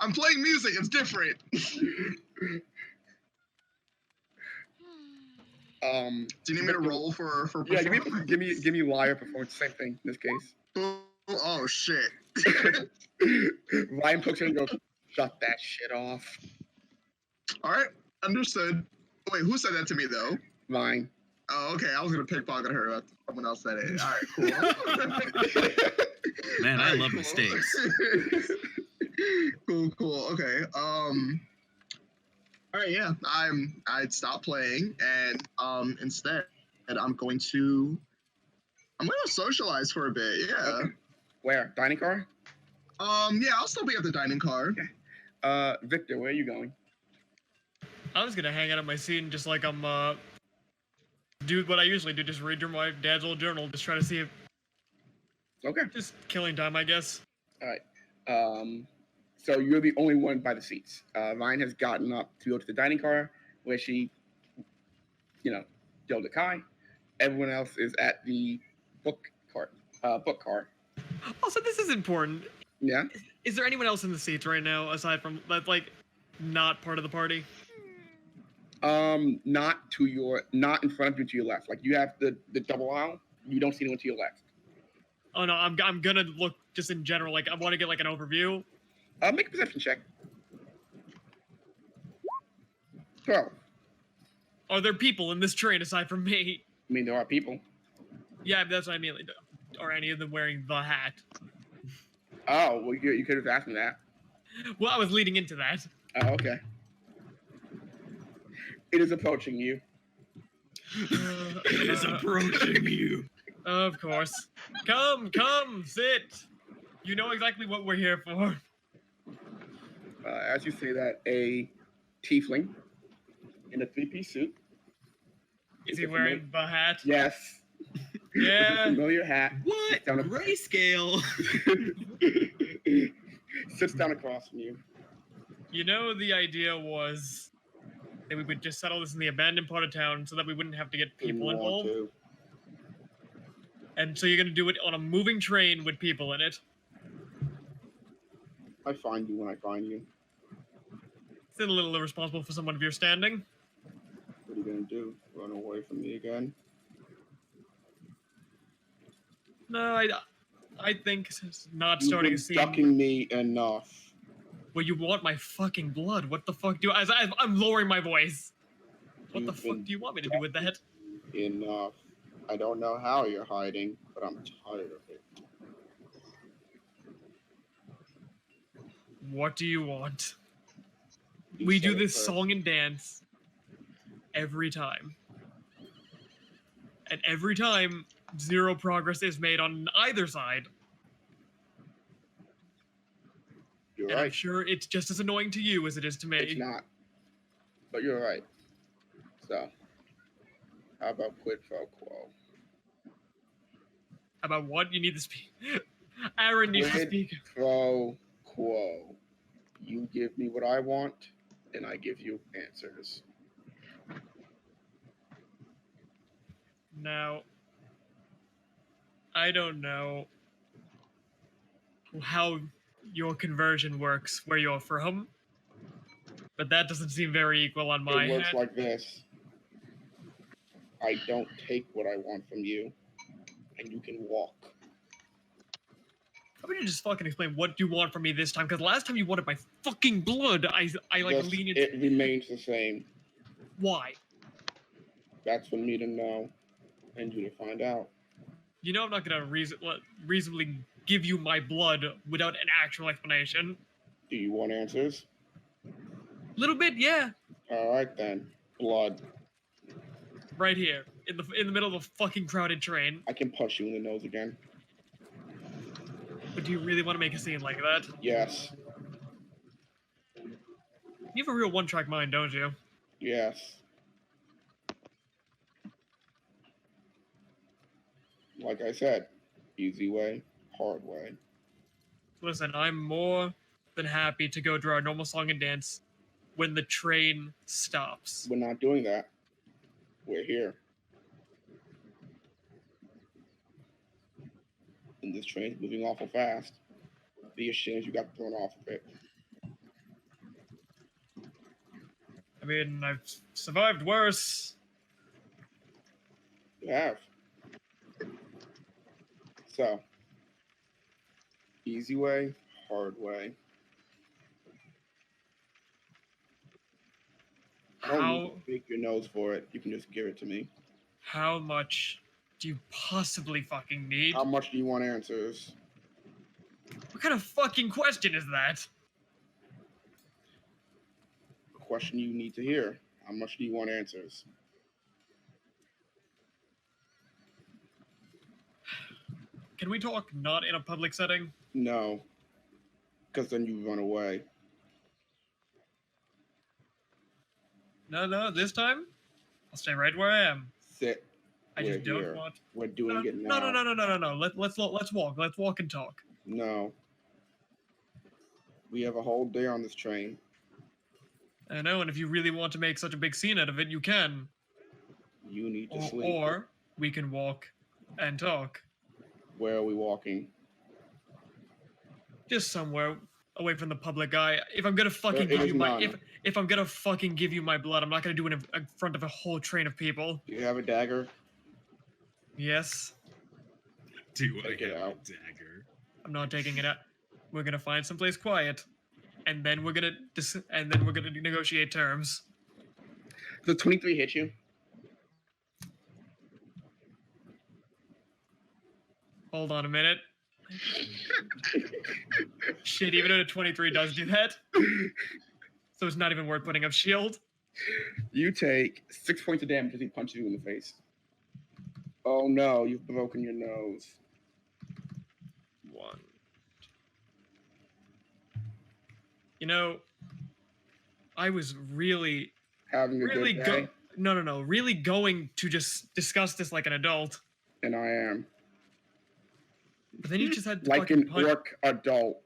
Speaker 3: I'm playing music. It's different.
Speaker 2: Hmm.
Speaker 3: Do you need me to roll for
Speaker 6: Yeah,
Speaker 3: performance?
Speaker 6: give me liar performance. Same thing in this case.
Speaker 3: Oh shit.
Speaker 6: Ryan pokes her and goes, shut that shit off.
Speaker 3: All right, understood. Wait, who said that to me though?
Speaker 6: Vine.
Speaker 3: Oh, okay. I was gonna pickpocket her. But someone else said it. All right, cool.
Speaker 5: Man,
Speaker 3: All
Speaker 5: I
Speaker 3: right,
Speaker 5: love
Speaker 3: cool.
Speaker 5: mistakes.
Speaker 3: Cool. Okay. All right. Yeah. I'd stop playing, and instead, I'm going to socialize for a bit. Yeah.
Speaker 6: Okay. Where? Dining car?
Speaker 3: Yeah. I'll still be at the dining car.
Speaker 6: Okay. Victor, where are you going?
Speaker 7: I was gonna hang out at my seat and just like do what I usually do, just read through my dad's old journal, just try to see if
Speaker 6: Okay.
Speaker 7: just killing time, I guess.
Speaker 6: All right. So you're the only one by the seats. Vine has gotten up to go to the dining car where she, dealt to Kai. Everyone else is at the book car.
Speaker 7: Also, this is important.
Speaker 6: Yeah.
Speaker 7: Is there anyone else in the seats right now aside from that's like not part of the party?
Speaker 6: Not in front of you to your left. Like you have the double aisle. You don't see anyone to your left.
Speaker 7: Oh no, I'm gonna look just in general. Like I want to get like an overview.
Speaker 6: Make a perception check. 12.
Speaker 7: Are there people in this train aside from me?
Speaker 6: I mean, there are people.
Speaker 7: Yeah, that's what I mean. Like, are any of them wearing the hat?
Speaker 6: Oh, well, you could have asked me that.
Speaker 7: Well, I was leading into that.
Speaker 6: Oh, okay. It is approaching you.
Speaker 5: It is approaching you.
Speaker 7: Of course. Come, sit. You know exactly what we're here for.
Speaker 6: As you say that, a tiefling in a three-piece suit.
Speaker 7: Is he wearing the hat?
Speaker 6: Yes.
Speaker 7: Yeah.
Speaker 6: Familiar hat.
Speaker 5: What? Grayscale.
Speaker 6: Sits down across from you.
Speaker 7: You know, the idea was that we would just settle this in the abandoned part of town so that we wouldn't have to get people involved. And so you're going to do it on a moving train with people in it.
Speaker 6: I find you when I find you.
Speaker 7: It's a little irresponsible for someone of your standing.
Speaker 6: What are you going to do? Run away from me again?
Speaker 7: No, I think it's not
Speaker 6: You've
Speaker 7: starting
Speaker 6: been
Speaker 7: a scene.
Speaker 6: ducking me enough.
Speaker 7: Well, you want my fucking blood. What the fuck do I'm lowering my voice. What the fuck do you want me to do with that?
Speaker 6: Enough. I don't know how you're hiding, but I'm tired of it.
Speaker 7: What do you want?
Speaker 6: You
Speaker 7: We
Speaker 6: said
Speaker 7: do
Speaker 6: it
Speaker 7: this
Speaker 6: first.
Speaker 7: song and dance every time. And every time, zero progress is made on either side.
Speaker 6: You're
Speaker 7: And I'm
Speaker 6: right.
Speaker 7: sure it's just as annoying to you as it is to me.
Speaker 6: It's not. But you're right. So, how about quid pro quo?
Speaker 7: About what? You need to speak. Aaron needs to
Speaker 6: Quid
Speaker 7: speak.
Speaker 6: pro quo. You give me what I want, and I give you answers.
Speaker 7: Now, I don't know how your conversion works where you're from, but that doesn't seem very equal on my
Speaker 6: It works
Speaker 7: head.
Speaker 6: like this. I don't take what I want from you, and you can walk.
Speaker 7: How about you just fucking explain what you want from me this time? Because last time you wanted my fucking blood, I like
Speaker 6: Just,
Speaker 7: lean into...
Speaker 6: it remains the same.
Speaker 7: Why?
Speaker 6: That's for me to know, and you to find out.
Speaker 7: You know I'm not gonna reasonably give you my blood without an actual explanation.
Speaker 6: Do you want answers?
Speaker 7: Little bit, yeah.
Speaker 6: All right then. Blood.
Speaker 7: Right here, in the middle of a fucking crowded train.
Speaker 6: I can punch you in the nose again.
Speaker 7: But do you really want to make a scene like that?
Speaker 6: Yes.
Speaker 7: You have a real one-track mind, don't you?
Speaker 6: Yes. Like I said, easy way, hard way.
Speaker 7: Listen, I'm more than happy to go to our normal song and dance when the train stops.
Speaker 6: We're not doing that. We're here. And this train's moving awful fast. Be ashamed you got thrown off of it.
Speaker 7: I mean, I've survived worse.
Speaker 6: You have. So, easy way, hard way. I don't need
Speaker 7: How
Speaker 6: to pick your nose for it. You can just give it to me.
Speaker 7: How much do you possibly fucking need?
Speaker 6: How much do you want answers?
Speaker 7: What kind of fucking question is that?
Speaker 6: A question you need to hear. How much do you want answers?
Speaker 7: Can we talk not in a public setting?
Speaker 6: No. Because then you run away.
Speaker 7: No, this time I'll stay right where I am.
Speaker 6: Sit.
Speaker 7: I
Speaker 6: We're
Speaker 7: just don't
Speaker 6: here.
Speaker 7: want.
Speaker 6: We're doing it now.
Speaker 7: No. Let's walk. Let's walk and talk.
Speaker 6: No. We have a whole day on this train.
Speaker 7: I know, and if you really want to make such a big scene out of it, you can.
Speaker 6: You need to
Speaker 7: Or,
Speaker 6: sleep.
Speaker 7: or we can walk and talk.
Speaker 6: Where are we walking?
Speaker 7: Just somewhere away from the public eye. If I'm gonna fucking
Speaker 6: There
Speaker 7: give
Speaker 6: is
Speaker 7: you my
Speaker 6: none.
Speaker 7: if I'm gonna fucking give you my blood, I'm not gonna do it in front of a whole train of people.
Speaker 6: Do you have a dagger?
Speaker 7: Yes,
Speaker 5: Do I
Speaker 6: Take it
Speaker 5: have a
Speaker 6: out.
Speaker 5: dagger?
Speaker 7: I'm not taking it out. We're gonna find someplace quiet, and then we're gonna negotiate terms.
Speaker 6: Does 23 hit you?
Speaker 7: Hold on a minute. Shit, even though a 23 does do that, so it's not even worth putting up shield.
Speaker 6: You take 6 points of damage as he punches you in the face. Oh no, you've broken your nose.
Speaker 7: 1. You know, I was really
Speaker 6: Having a
Speaker 7: really
Speaker 6: good day,
Speaker 7: really going to just discuss this like an adult.
Speaker 6: and I am.
Speaker 7: But then you just had to
Speaker 6: Like
Speaker 7: fucking
Speaker 6: an
Speaker 7: punch.
Speaker 6: orc adult.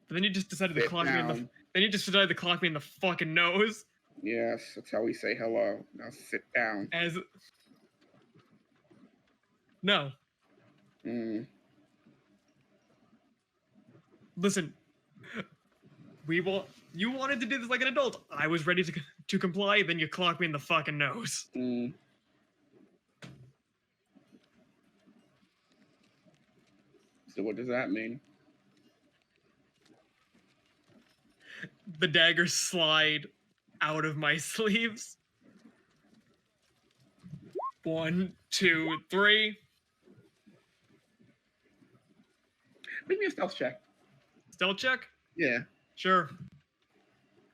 Speaker 7: But then you just decided to
Speaker 6: Sit
Speaker 7: clock me in the.
Speaker 6: down.
Speaker 7: Then you just decided to clock me in the fucking nose.
Speaker 6: Yes, that's how we say hello. Now sit down.
Speaker 7: As. No,
Speaker 6: Mm.
Speaker 7: listen. You wanted to do this like an adult. I was ready to comply. Then you clocked me in the fucking nose.
Speaker 6: Mm. So what does that mean?
Speaker 7: The daggers slide out of my sleeves. 1, 2, 3.
Speaker 6: Make me a stealth check.
Speaker 7: Stealth check?
Speaker 6: Yeah.
Speaker 7: Sure.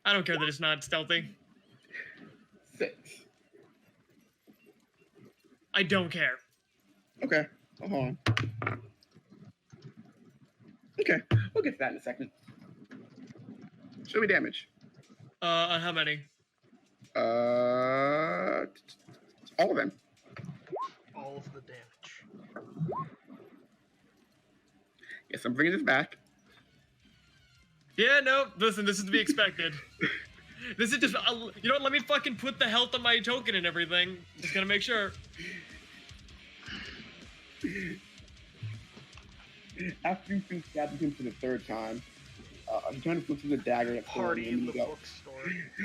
Speaker 7: I don't care that it's not stealthy.
Speaker 6: 6.
Speaker 7: I don't care.
Speaker 6: Okay. Hold on. Okay. We'll get to that in a second. Show me damage.
Speaker 7: On how many?
Speaker 6: All of them.
Speaker 1: All of the damage.
Speaker 6: Yes, I'm bringing this back.
Speaker 7: Yeah, no, listen, this is to be expected. This is just, you know what, let me fucking put the health on my token and everything. Just gotta make sure.
Speaker 6: After you've been stabbing him for the 3rd time, he kind of looks at the dagger that's
Speaker 1: Party
Speaker 6: holding him
Speaker 1: in
Speaker 6: and
Speaker 1: the
Speaker 6: you go,
Speaker 1: bookstore.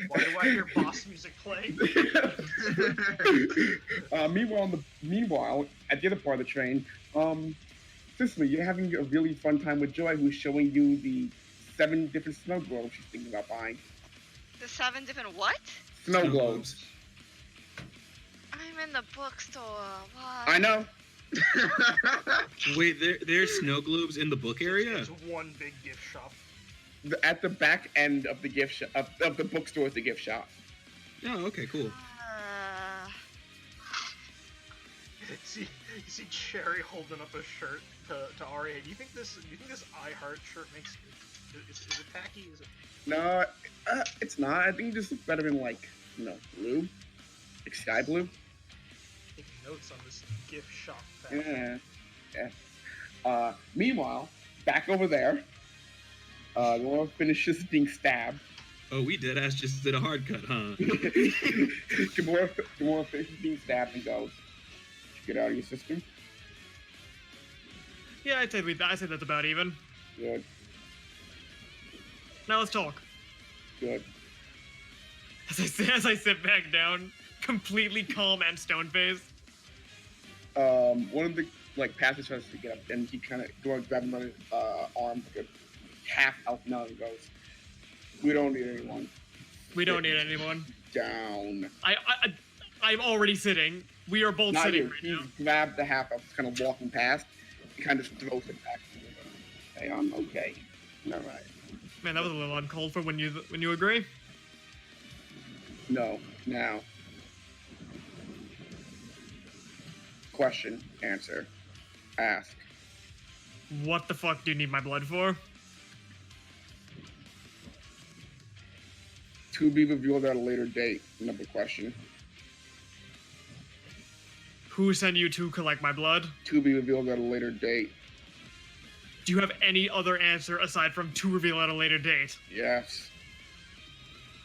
Speaker 1: Why do I hear boss music playing?
Speaker 6: Meanwhile, at the other part of the train, Cicely, you're having a really fun time with Joy, who's showing you the 7 different snow globes she's thinking about buying.
Speaker 2: The 7 different what?
Speaker 6: Snow globes.
Speaker 2: I'm in the bookstore. What?
Speaker 6: I know.
Speaker 5: Wait, there's snow globes in the book area?
Speaker 1: It's one big gift shop.
Speaker 6: At the back end of the gift shop, of the bookstore is the gift shop.
Speaker 5: Oh, okay, cool.
Speaker 1: You see Cherry holding up a shirt to Aria. Do you think this I Heart shirt makes is it tacky? Is it?
Speaker 6: No, it's not. I think it just looks better in blue, like sky blue.
Speaker 1: Taking notes on this gift shop fact.
Speaker 6: Yeah. Meanwhile, back over there, Laura finishes being stabbed.
Speaker 5: Oh, we deadass just did a hard cut, huh?
Speaker 6: Gamora finishes being stabbed and goes, "Did you get out of your system?"
Speaker 7: Yeah, I'd say that's about even.
Speaker 6: Good,
Speaker 7: Now let's talk.
Speaker 6: good.
Speaker 7: As I sit back down, completely calm and stone-faced.
Speaker 6: One of the passengers tries to get up, and he kind of grabs another arm, like a half elf now, and goes, "We don't need anyone.
Speaker 7: We don't need anyone.
Speaker 6: Down."
Speaker 7: I'm already sitting. We are both
Speaker 6: Not
Speaker 7: sitting
Speaker 6: you.
Speaker 7: right
Speaker 6: He's
Speaker 7: now.
Speaker 6: grabbed the half elf, kind of walking past, and kind of just throws it back. Hey, I'm okay. All right.
Speaker 7: Man, that was a little uncalled for when you agree.
Speaker 6: No. Now. Question. Answer. Ask.
Speaker 7: What the fuck do you need my blood for?
Speaker 6: To be revealed at a later date. Another question.
Speaker 7: Who sent you to collect my blood?
Speaker 6: To be revealed at a later date.
Speaker 7: Do you have any other answer aside from to reveal at a later date?
Speaker 6: Yes.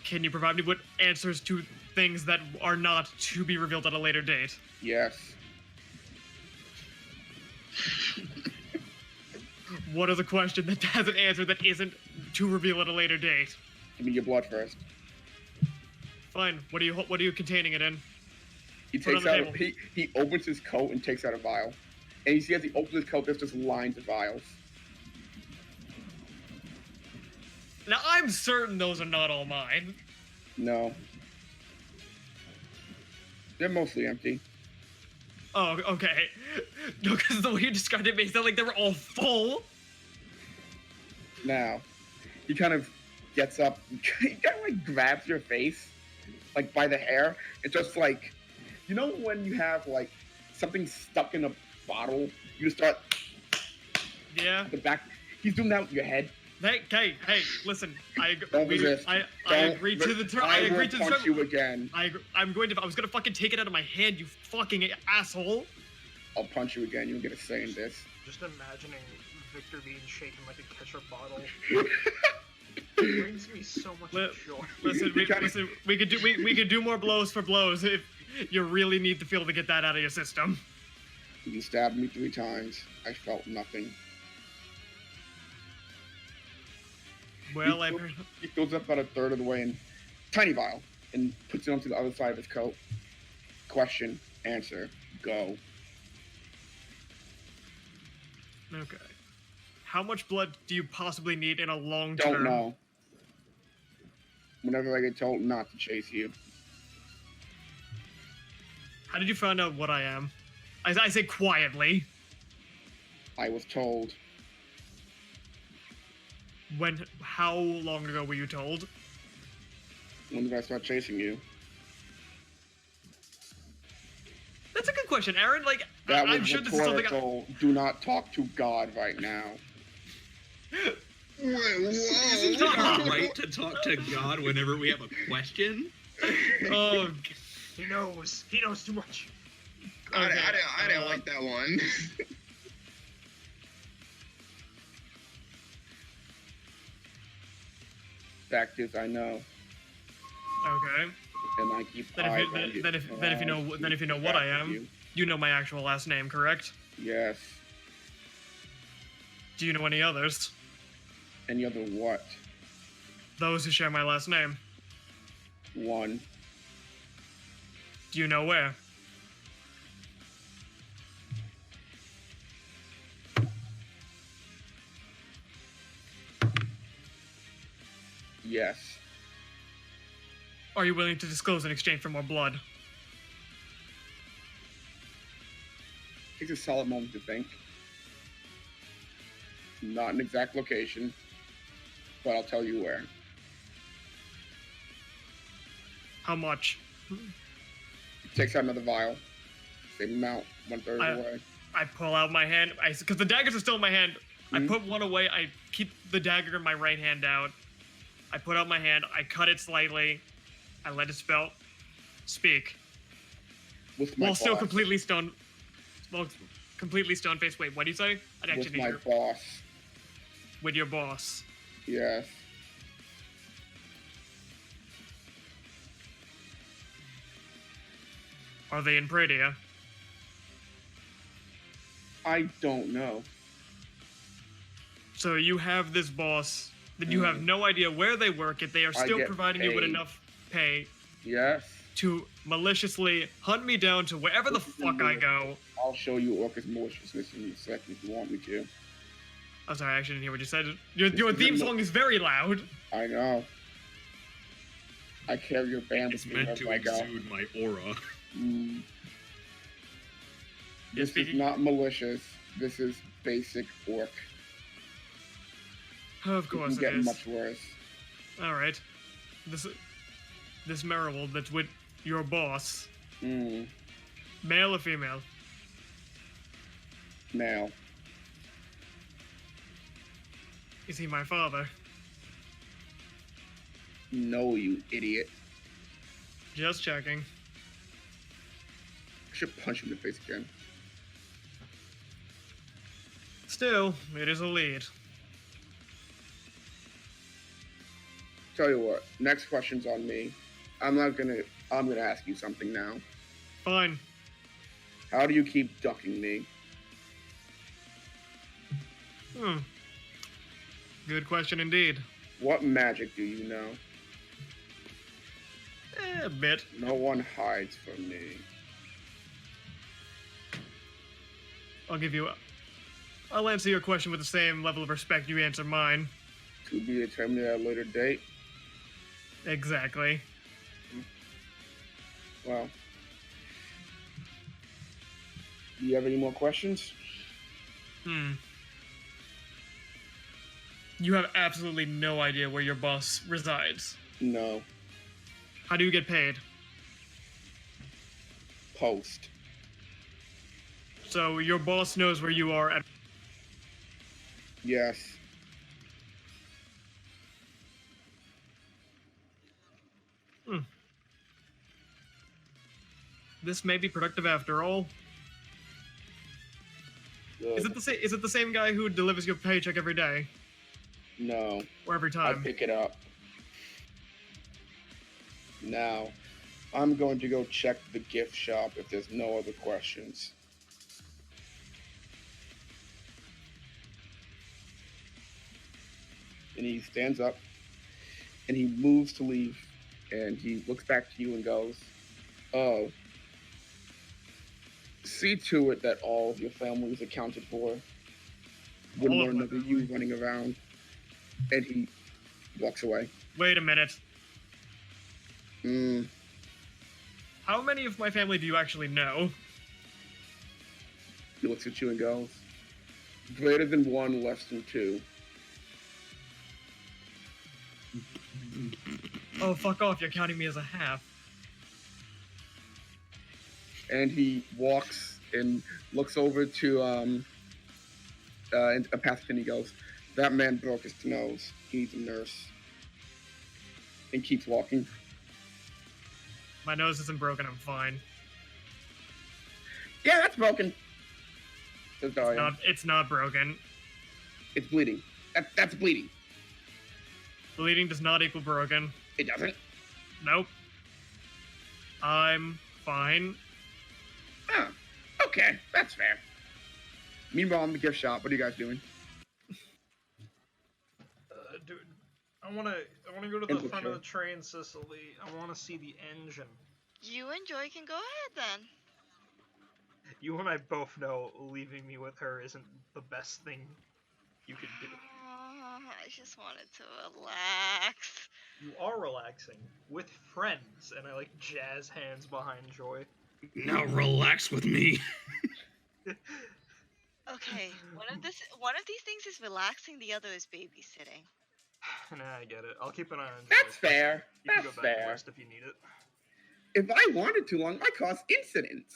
Speaker 7: Can you provide me with answers to things that are not to be revealed at a later date?
Speaker 6: Yes.
Speaker 7: What is a question that has an answer that isn't to reveal at a later date?
Speaker 6: Give me your blood first.
Speaker 7: Fine. What are you containing it in?
Speaker 6: He
Speaker 7: Put it
Speaker 6: takes
Speaker 7: on the
Speaker 6: out.
Speaker 7: table.
Speaker 6: He opens his coat and takes out a vial. And you see as he opens his coat, there's just lines of vials.
Speaker 7: Now I'm certain those are not all mine.
Speaker 6: No. They're mostly empty.
Speaker 7: Oh, okay. No, because the way you described it made it sound like they were all full.
Speaker 6: Now, he kind of gets up, he kind of like grabs your face, like by the hair, and just like, you know when you have like something stuck in a bottle, you just start
Speaker 7: Yeah.
Speaker 6: at the back. He's doing that with your head.
Speaker 7: Hey, listen.
Speaker 6: Don't resist.
Speaker 7: I
Speaker 6: Don't
Speaker 7: agreed to the term.
Speaker 6: I will
Speaker 7: agreed to the
Speaker 6: punch
Speaker 7: term.
Speaker 6: you again.
Speaker 7: I was gonna fucking take it out of my hand, you fucking asshole.
Speaker 6: I'll punch you again. You'll get a say in this.
Speaker 1: Just imagining Victor being shaken like a ketchup bottle. It brings me so much joy.
Speaker 7: Listen, we could do more blows for blows if you really need the feel to get that out of your system.
Speaker 6: You stabbed me 3 times. I felt nothing.
Speaker 7: Well,
Speaker 6: He goes up about a third of the way in tiny vial and puts it onto the other side of his coat. Question, answer, go.
Speaker 7: Okay. How much blood do you possibly need in a long term?
Speaker 6: Don't know. Whenever I get told not to chase you.
Speaker 7: How did you find out what I am? I say quietly.
Speaker 6: I was told.
Speaker 7: How long ago were you told?
Speaker 6: When did I start chasing you?
Speaker 7: That's a good question, Aaron. Like,
Speaker 6: That
Speaker 7: I'm
Speaker 6: was
Speaker 7: sure this is something.
Speaker 6: rhetorical. Do not talk to God right now.
Speaker 3: Wait,
Speaker 5: Isn't
Speaker 3: whoa.
Speaker 5: it our right to talk to God whenever we have a question?
Speaker 7: Oh,
Speaker 1: He knows. He knows too much.
Speaker 3: I didn't like that one.
Speaker 6: Fact is, I know,
Speaker 7: okay.
Speaker 6: and I keep
Speaker 7: Then
Speaker 6: eyes
Speaker 7: if
Speaker 6: on
Speaker 7: you,
Speaker 6: you.
Speaker 7: then if
Speaker 6: and
Speaker 7: then if you
Speaker 6: I
Speaker 7: know
Speaker 6: keep
Speaker 7: then if you know what
Speaker 6: track
Speaker 7: I
Speaker 6: of
Speaker 7: am, you know my actual last name, correct?
Speaker 6: Yes.
Speaker 7: Do you know any others?
Speaker 6: Any other what?
Speaker 7: Those who share my last name.
Speaker 6: One.
Speaker 7: Do you know where?
Speaker 6: Yes.
Speaker 7: Are you willing to disclose in exchange for more blood?
Speaker 6: Takes a solid moment to think. Not an exact location, but I'll tell you where.
Speaker 7: How much?
Speaker 6: Takes out another vial. Same amount, 1/3 of the way.
Speaker 7: I pull out my hand, because the daggers are still in my hand. I
Speaker 6: Mhm.
Speaker 7: put one away. I keep the dagger in my right hand out. I put out my hand. I cut it slightly. I let it speak.
Speaker 6: With my
Speaker 7: While still
Speaker 6: boss.
Speaker 7: completely stone. Well, completely stone faced. Wait, what do you say? I actually
Speaker 6: With
Speaker 7: need
Speaker 6: my
Speaker 7: your,
Speaker 6: boss.
Speaker 7: with your boss.
Speaker 6: Yes.
Speaker 7: Are they in Pradia?
Speaker 6: I don't know.
Speaker 7: So you have this boss that you have no idea where they work, yet they are
Speaker 6: I
Speaker 7: still
Speaker 6: get
Speaker 7: providing you with
Speaker 6: paid.
Speaker 7: enough pay
Speaker 6: Yes.
Speaker 7: to maliciously hunt me down to wherever the
Speaker 6: This is
Speaker 7: fuck I go.
Speaker 6: I'll show you Orcus maliciousness in a second if you want me to.
Speaker 7: I'm sorry, I actually didn't hear what you said. Your
Speaker 6: This is
Speaker 7: theme
Speaker 6: a-
Speaker 7: song is very loud.
Speaker 6: I know. I carry your band
Speaker 5: It's
Speaker 6: with me
Speaker 5: meant to
Speaker 6: wherever I go.
Speaker 5: exude my aura.
Speaker 6: Mm. This is
Speaker 7: speaking-
Speaker 6: not malicious. This is basic orc.
Speaker 7: Of
Speaker 6: It
Speaker 7: course
Speaker 6: can
Speaker 7: it
Speaker 6: get
Speaker 7: is.
Speaker 6: much worse.
Speaker 7: All right. This Merrill that's with your boss,
Speaker 6: Mm,
Speaker 7: male or female?
Speaker 6: male.
Speaker 7: Is he my father?
Speaker 6: No, you idiot.
Speaker 7: Just checking.
Speaker 6: I should punch him in the face again.
Speaker 7: Still, it is a lead.
Speaker 6: Tell you what, next question's on me. I'm gonna ask you something now.
Speaker 7: Fine.
Speaker 6: How do you keep ducking me?
Speaker 7: Good question indeed.
Speaker 6: What magic do you know?
Speaker 7: A bit.
Speaker 6: No one hides from me.
Speaker 7: I'll answer your question with the same level of respect you answer mine.
Speaker 6: To be determined at a later date.
Speaker 7: Exactly.
Speaker 6: Well, do you have any more questions?
Speaker 7: You have absolutely no idea where your boss resides.
Speaker 6: No.
Speaker 7: How do you get paid?
Speaker 6: Post.
Speaker 7: So your boss knows where you are at.
Speaker 6: Yes.
Speaker 7: This may be productive after all.
Speaker 6: Good.
Speaker 7: Is it the same guy who delivers your paycheck every day
Speaker 6: No.
Speaker 7: or every
Speaker 6: I
Speaker 7: time?
Speaker 6: pick it up. Now, I'm going to go check the gift shop if there's no other questions. And he stands up and he moves to leave and he looks back to you and goes, "Oh, see to it that all of your family is accounted for. Wouldn't
Speaker 7: All
Speaker 6: want
Speaker 7: of my
Speaker 6: another you running around." And he walks away.
Speaker 7: Wait a minute.
Speaker 6: Mm,
Speaker 7: How many of my family do you actually know?
Speaker 6: he looks at you and goes, "Greater than one, less than two."
Speaker 7: Oh, fuck off, you're counting me as a half.
Speaker 6: And he walks and looks over to and past and he goes, "That man broke his nose. He needs a nurse." And keeps walking.
Speaker 7: My nose isn't broken, I'm fine.
Speaker 6: "Yeah, that's broken," says Daria.
Speaker 7: It's not broken.
Speaker 6: It's bleeding. That's bleeding.
Speaker 7: Bleeding does not equal broken.
Speaker 6: It doesn't.
Speaker 7: Nope. I'm fine.
Speaker 6: Oh, okay, that's fair. Meanwhile, in the gift shop, what are you guys doing?
Speaker 1: Dude, I wanna go to the
Speaker 6: Infiltrate.
Speaker 1: front of the train, Cicely. I wanna see the engine.
Speaker 2: You and Joy can go ahead then.
Speaker 1: You and I both know leaving me with her isn't the best thing you could do.
Speaker 2: I just wanted to relax.
Speaker 1: You are relaxing with friends, and I like jazz hands behind Joy.
Speaker 5: Now relax with me.
Speaker 2: Okay, one of these things is relaxing, the other is babysitting.
Speaker 1: Nah, I get it. I'll keep an eye on Joy.
Speaker 6: That's fair.
Speaker 1: You can
Speaker 6: That's
Speaker 1: go back and
Speaker 6: fair.
Speaker 1: rest if you need it.
Speaker 6: If I wanted too long, it might cause incidents.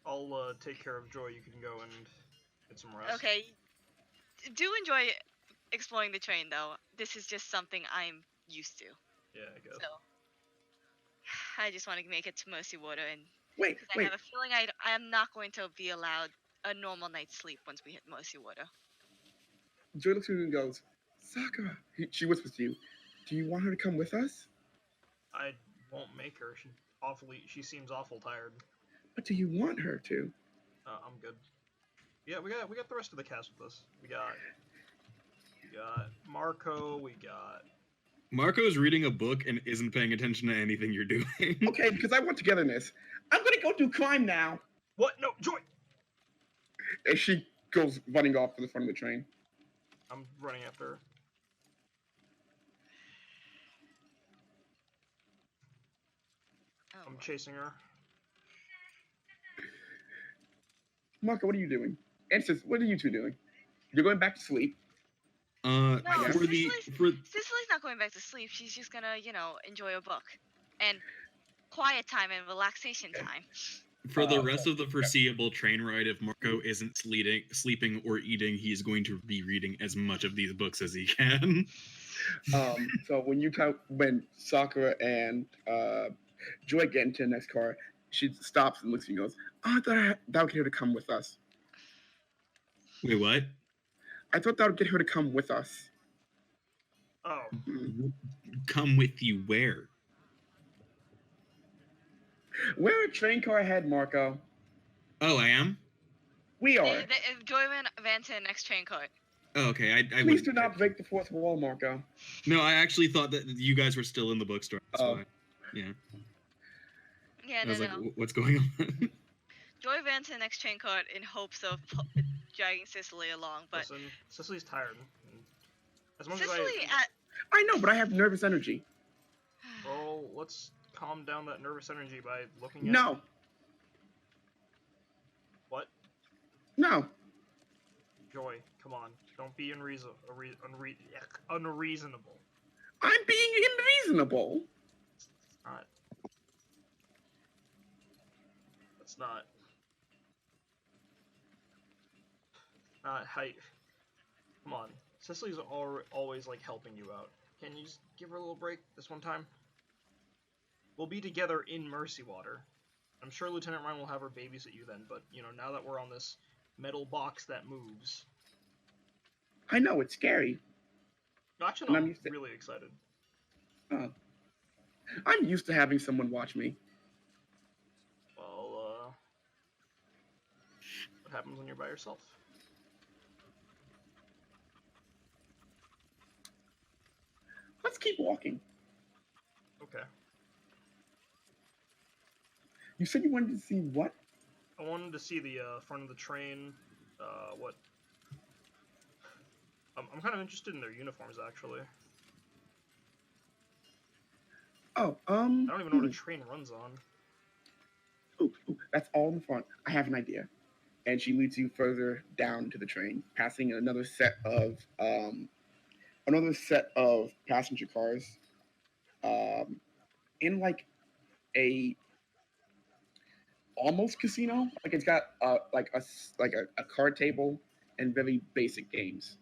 Speaker 1: I'll take care of Joy. You can go and get some rest.
Speaker 2: Okay. Do enjoy exploring the train though. This is just something I'm used to.
Speaker 1: Yeah, I guess.
Speaker 2: So I just want to make it to Mercy Water, and
Speaker 6: Wait,
Speaker 2: because I
Speaker 6: wait.
Speaker 2: have a feeling I am not going to be allowed a normal night's sleep once we hit Mercy Water.
Speaker 6: Joy looks at you and goes, "Sakura." She whispers to you, "Do you want her to come with us?"
Speaker 1: I won't make her. She seems awful tired.
Speaker 6: But do you want her to?
Speaker 1: I'm good. Yeah, we got the rest of the cast with us. We got Marco. We got.
Speaker 5: Marco's reading a book and isn't paying attention to anything you're doing.
Speaker 6: Okay, because I want togetherness. I'm gonna go do crime now.
Speaker 1: What? No, Joy.
Speaker 6: And she goes running off to the front of the train.
Speaker 1: I'm running after her.
Speaker 2: Oh,
Speaker 1: I'm chasing her.
Speaker 6: Marco, what are you doing? And Sis, what are you two doing? You're going back to sleep.
Speaker 2: No,
Speaker 5: For the
Speaker 2: Cicely's not going back to sleep. She's just gonna, enjoy a book and quiet time and relaxation time.
Speaker 5: for the rest of the foreseeable train ride, if Marco isn't sleeping or eating, he's going to be reading as much of these books as he can.
Speaker 6: So when Sakura and Joy get into the next car, she stops and looks at you and goes, "Oh, I thought that would get her to come with us.
Speaker 5: Wait, what?
Speaker 6: I thought that would get her to come with us."
Speaker 1: Oh,
Speaker 5: Come with you where?
Speaker 6: We're a train car ahead, Marco.
Speaker 5: Oh, I am?
Speaker 6: We are.
Speaker 2: Joy Van to the next train car.
Speaker 5: Oh, okay. I
Speaker 6: Please
Speaker 5: wouldn't-
Speaker 6: do not break the fourth wall, Marco.
Speaker 5: No, I actually thought that you guys were still in the bookstore. That's
Speaker 6: Oh.
Speaker 5: why. Yeah.
Speaker 2: Yeah,
Speaker 5: I was
Speaker 2: no.
Speaker 5: like, what's going on?
Speaker 2: Joy Van to the next train car in hopes of dragging Cicely along, but
Speaker 1: listen, Cicely's tired. As much
Speaker 2: Cicely
Speaker 1: as
Speaker 6: I know, but I have nervous energy.
Speaker 1: well, let's calm down that nervous energy by looking at
Speaker 6: No,
Speaker 1: what?
Speaker 6: no.
Speaker 1: Joy, come on. Don't be unreasonable.
Speaker 6: I'm being unreasonable.
Speaker 1: Not. That's not. Not height. Come on. Cicely's always like helping you out. Can you just give her a little break this one time? We'll be together in Mercy Water. I'm sure Lieutenant Ryan will have her babysit you then, but now that we're on this metal box that moves.
Speaker 6: I know, it's scary.
Speaker 1: Actually,
Speaker 6: And
Speaker 1: no,
Speaker 6: I'm
Speaker 1: I'm
Speaker 6: used to-
Speaker 1: really excited.
Speaker 6: I'm used to having someone watch me.
Speaker 1: Well, what happens when you're by yourself?
Speaker 6: Let's keep walking.
Speaker 1: Okay.
Speaker 6: You said you wanted to see what?
Speaker 1: I wanted to see the front of the train. What? I'm kind of interested in their uniforms, actually.
Speaker 6: Oh,
Speaker 1: I don't even know what a train runs on.
Speaker 6: Ooh, that's all in the front. I have an idea. And she leads you further down to the train, passing another set of passenger cars, in like a almost casino. Like it's got a card table and very basic games.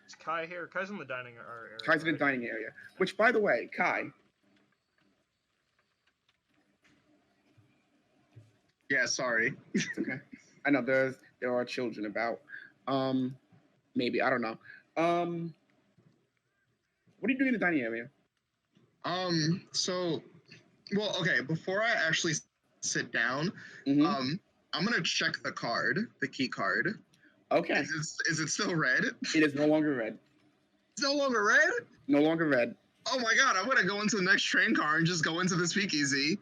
Speaker 1: Is Kai here? Kai's in the dining area.
Speaker 6: Kai's in the
Speaker 1: right?
Speaker 6: dining area. Which, by the way, Kai,
Speaker 3: Yeah, sorry.
Speaker 6: it's okay. I know there are children about. Maybe I don't know. What are you doing in the dining area?
Speaker 3: Okay, before I actually sit down,
Speaker 6: Mhm.
Speaker 3: I'm gonna check the key card.
Speaker 6: Okay.
Speaker 3: Is it still red?
Speaker 6: It is no longer red.
Speaker 3: It's no longer red?
Speaker 6: No longer red.
Speaker 3: Oh my god, I'm gonna go into the next train car and just go into the speakeasy.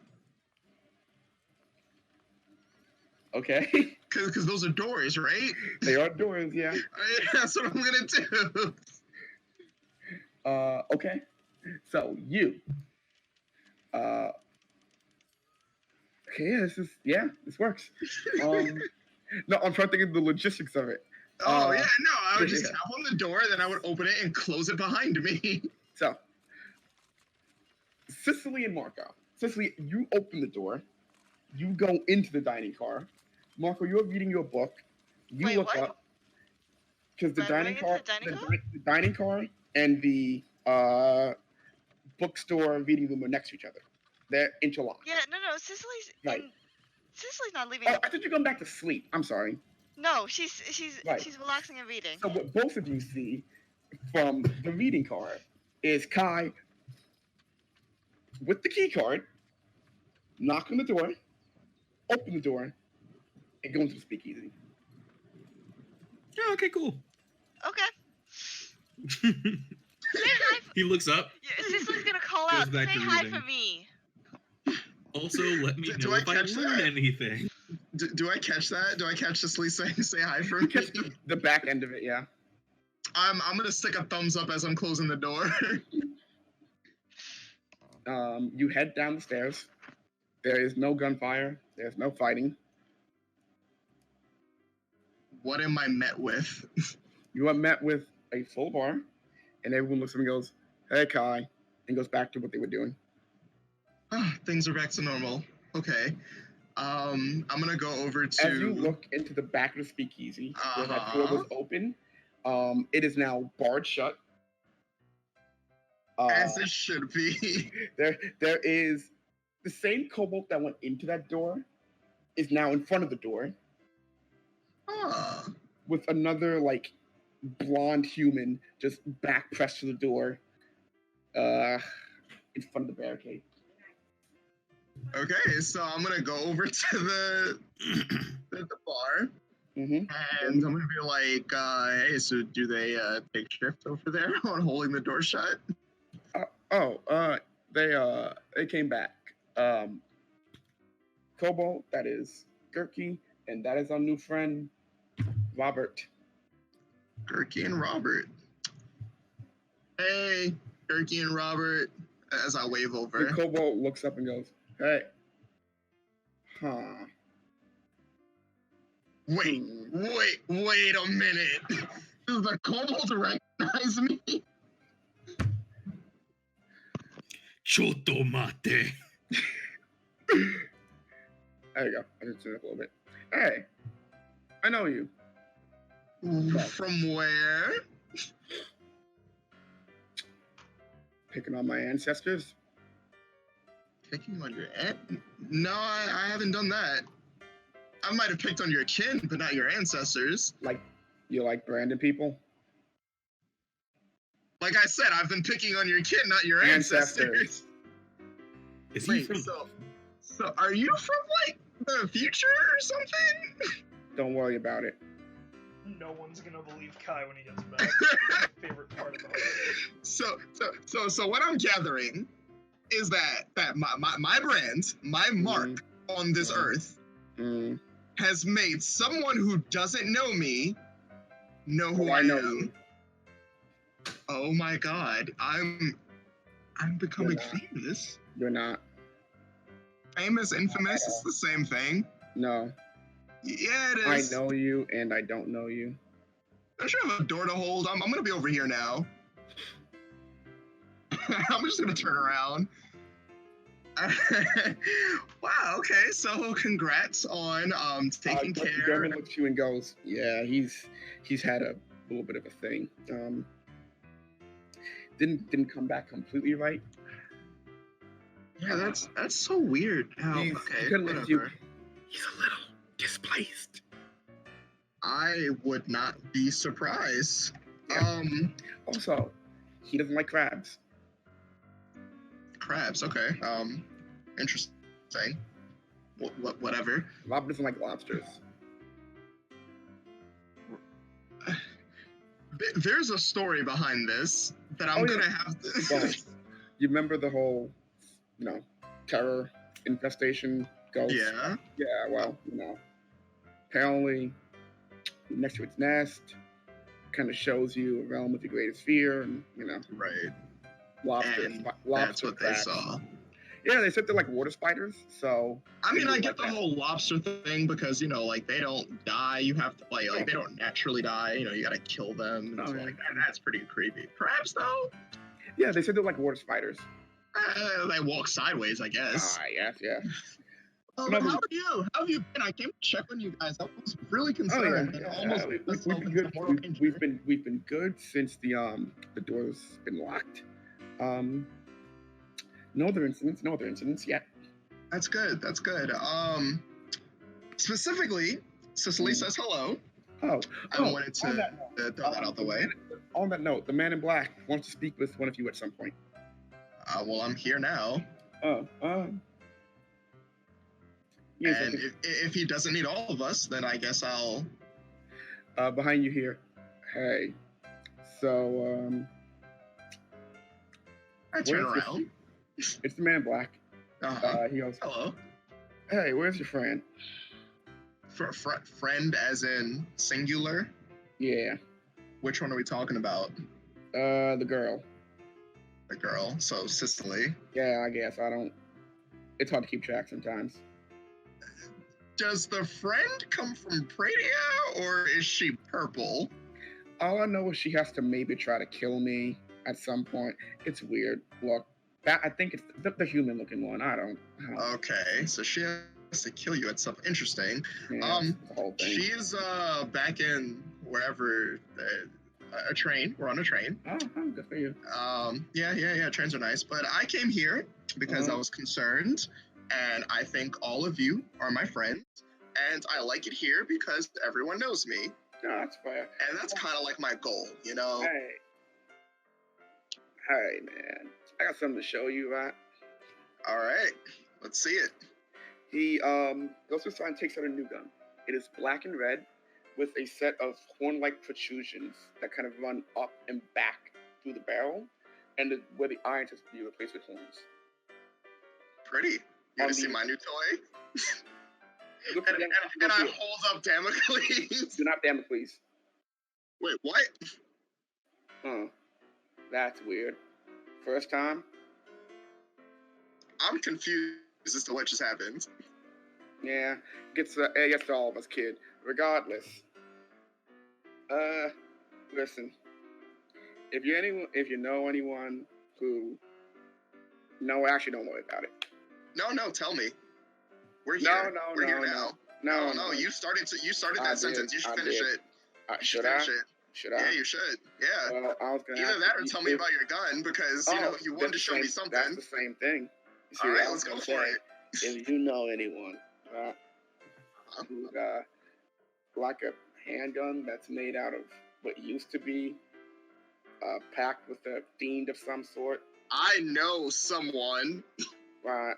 Speaker 6: Okay.
Speaker 3: Because those are doors, right?
Speaker 6: They are doors, yeah.
Speaker 3: That's what I'm gonna do.
Speaker 6: Okay. So you. Okay, this works. No, I'm trying to think of the logistics of it.
Speaker 3: Oh yeah, no, I would just tap on the door, then I would open it and close it behind me.
Speaker 6: So, Cicely and Marco. Cicely, you open the door. You go into the dining car. Marco, you're reading your book. You
Speaker 2: Wait,
Speaker 6: look
Speaker 2: what?
Speaker 6: up because the
Speaker 2: Am I
Speaker 6: dining
Speaker 2: going
Speaker 6: car,
Speaker 2: into the dining car?
Speaker 6: the dining car, and the bookstore reading room are next to each other. They're interlocked.
Speaker 2: Yeah, no, Cicely's
Speaker 6: Right.
Speaker 2: Cicely's not leaving.
Speaker 6: Oh, I thought you're going back to sleep. I'm sorry.
Speaker 2: No, she's
Speaker 6: Right.
Speaker 2: relaxing and reading.
Speaker 6: So what both of you see from the reading card is Kai with the key card, knock on the door, open the door, and go into the speakeasy.
Speaker 5: Oh, okay, cool.
Speaker 2: Okay. Say hi.
Speaker 5: He looks up.
Speaker 2: Cicely's gonna call
Speaker 5: Goes
Speaker 2: out.
Speaker 5: back
Speaker 2: Say
Speaker 5: to
Speaker 2: hi
Speaker 5: reading.
Speaker 2: for me.
Speaker 5: Also, let me
Speaker 3: Do
Speaker 5: know
Speaker 3: I
Speaker 5: if I
Speaker 3: catch
Speaker 5: learn
Speaker 3: that?
Speaker 5: anything.
Speaker 3: Do I catch that? Do I catch Cicely saying say hi for
Speaker 6: You
Speaker 3: me?
Speaker 6: catch the back end of it, yeah.
Speaker 3: I'm gonna stick a thumbs up as I'm closing the door.
Speaker 6: You head down the stairs. There is no gunfire. There's no fighting.
Speaker 3: What am I met with?
Speaker 6: You are met with a full bar, and everyone looks at me and goes, "Hey, Kai," and goes back to what they were doing.
Speaker 3: Things are back to normal. Okay. I'm gonna go over to.
Speaker 6: As you look into the back of the speakeasy, where that door was open, it is now barred shut.
Speaker 3: As it should be.
Speaker 6: There is the same kobold that went into that door is now in front of the door with another like blonde human just back pressed to the door in front of the barricade.
Speaker 3: Okay, so I'm gonna go over to the bar,
Speaker 6: Mm-hmm.
Speaker 3: and I'm gonna be like, "Hey, so do they take shift over there on holding the door shut?"
Speaker 6: They came back. Kobold, that is Gurky, and that is our new friend Robert.
Speaker 3: Gurky and Robert. Hey, Gurky and Robert. As I wave over.
Speaker 6: The Kobold looks up and goes, "Hey." Huh.
Speaker 3: Wait a minute. Does the kobold recognize me?
Speaker 5: Chotomate.
Speaker 6: There you go. I just turn it up a little bit. Hey, I know you.
Speaker 3: From where?
Speaker 6: Picking on my ancestors?
Speaker 3: Picking on your aunt? No, I haven't done that. I might have picked on your kin, but not your ancestors.
Speaker 6: Like, you like branded people?
Speaker 3: Like I said, I've been picking on your kin, not your ancestors.
Speaker 5: Is he
Speaker 3: Wait,
Speaker 5: from?
Speaker 3: so are you from like the future or something?
Speaker 6: Don't worry about it.
Speaker 1: No one's gonna believe Kai when he gets back. My favorite part about it.
Speaker 3: So what I'm gathering is that my brand, my mark on this earth has made someone who doesn't know me know who I am.
Speaker 6: You.
Speaker 3: Oh my god, I'm becoming famous.
Speaker 6: You're not.
Speaker 3: Famous, infamous, it's the same thing.
Speaker 6: No.
Speaker 3: Yeah, it
Speaker 6: I
Speaker 3: is.
Speaker 6: know you and I don't know you.
Speaker 3: I should have a door to hold. I'm gonna be over here now. I'm just gonna turn around. Wow, okay, so congrats on taking care.
Speaker 6: German looks at you and goes, "Yeah, he's had a little bit of a thing. Didn't come back completely right.
Speaker 3: Yeah, that's so weird. How
Speaker 6: He
Speaker 3: okay,
Speaker 6: kinda looks at you.
Speaker 3: whatever.
Speaker 6: He's a little displaced.
Speaker 3: I would not be surprised.
Speaker 6: Yeah. Also, he doesn't like crabs.
Speaker 3: Crabs, okay. Interesting. Whatever.
Speaker 6: Rob doesn't like lobsters.
Speaker 3: There's a story behind this that I'm gonna have to.
Speaker 6: Well, you remember the whole, terror infestation ghost?
Speaker 3: Yeah.
Speaker 6: Yeah, well, apparently next to its nest kind of shows you a realm of the greatest fear, and,
Speaker 3: Right.
Speaker 6: lobster.
Speaker 3: And
Speaker 6: lobster
Speaker 3: that's what
Speaker 6: crabs.
Speaker 3: they saw.
Speaker 6: Yeah, they said they're like water spiders, so.
Speaker 3: I mean, I get
Speaker 6: like
Speaker 3: the
Speaker 6: that.
Speaker 3: whole lobster thing because, they don't die. You have to, like they don't naturally die. You gotta kill them. And so,
Speaker 6: yeah.
Speaker 3: that's pretty creepy. Crabs, though?
Speaker 6: Yeah, they said they're like water spiders.
Speaker 3: They walk sideways, I guess.
Speaker 6: Yes, yeah.
Speaker 3: Oh,
Speaker 6: No,
Speaker 3: but how are you? How have you been? I came to check on you guys. I was really concerned. And almost
Speaker 6: we've
Speaker 3: myself
Speaker 6: been
Speaker 3: into
Speaker 6: good.
Speaker 3: mortal danger.
Speaker 6: We've been good since the door's been locked. No other incidents yet.
Speaker 3: That's good. That's good. Specifically, Cicely says hello.
Speaker 6: I
Speaker 3: wanted to throw that out the way.
Speaker 6: On that note, the man in black wants to speak with one of you at some point.
Speaker 3: Well, I'm here now.
Speaker 6: Yes,
Speaker 3: And if he doesn't need all of us, then I guess I'll.
Speaker 6: Behind you here. Hey. So,
Speaker 3: I turn around.
Speaker 6: It's the man in black. He goes,
Speaker 3: Hello.
Speaker 6: "Hey, where's your friend?"
Speaker 3: Friend as in singular?
Speaker 6: Yeah.
Speaker 3: Which one are we talking about?
Speaker 6: The girl.
Speaker 3: The girl. So Cicely.
Speaker 6: Yeah, I guess. I don't It's hard to keep track sometimes.
Speaker 3: Does the friend come from Pradia, or is she purple?
Speaker 6: All I know is she has to maybe try to kill me at some point. It's weird. Look, I think it's the human-looking one. I don't know.
Speaker 3: Okay, so she has to kill you at some interesting.
Speaker 6: Yeah, it's the whole thing.
Speaker 3: She's back in wherever a train. We're on a train.
Speaker 6: Oh, good for you.
Speaker 3: Yeah. Trains are nice, but I came here because I was concerned, and I think all of you are my friends, and I like it here because everyone knows me.
Speaker 6: No, that's fair.
Speaker 3: And that's kind of like my goal, you know?
Speaker 6: Hey, man. I got something to show you, right?
Speaker 3: All right. Let's see it.
Speaker 6: He goes inside and takes out a new gun. It is black and red with a set of horn-like protrusions that kind of run up and back through the barrel, and where the iron has to be replaced with horns.
Speaker 3: Pretty. You want to see my new toy? And I hold up Damocles.
Speaker 6: Do not Damocles.
Speaker 3: Wait, what?
Speaker 6: Huh. That's weird. First time?
Speaker 3: I'm confused as to what just happened.
Speaker 6: Yeah, it gets to all of us, kid. Regardless. Listen. If you know anyone who... No, actually, don't worry about it.
Speaker 3: No, tell me. We're here. We're here now.
Speaker 6: No.
Speaker 3: You started that sentence. You should finish it.
Speaker 6: Should I?
Speaker 3: Yeah, you should. Yeah.
Speaker 6: Well, I was gonna
Speaker 3: either that or tell me about your gun, because you wanted to show me something.
Speaker 6: That's the same thing.
Speaker 3: All right, let's go for it.
Speaker 6: If you know anyone who's like a handgun that's made out of what used to be packed with a fiend of some sort.
Speaker 3: I know someone.
Speaker 6: Right.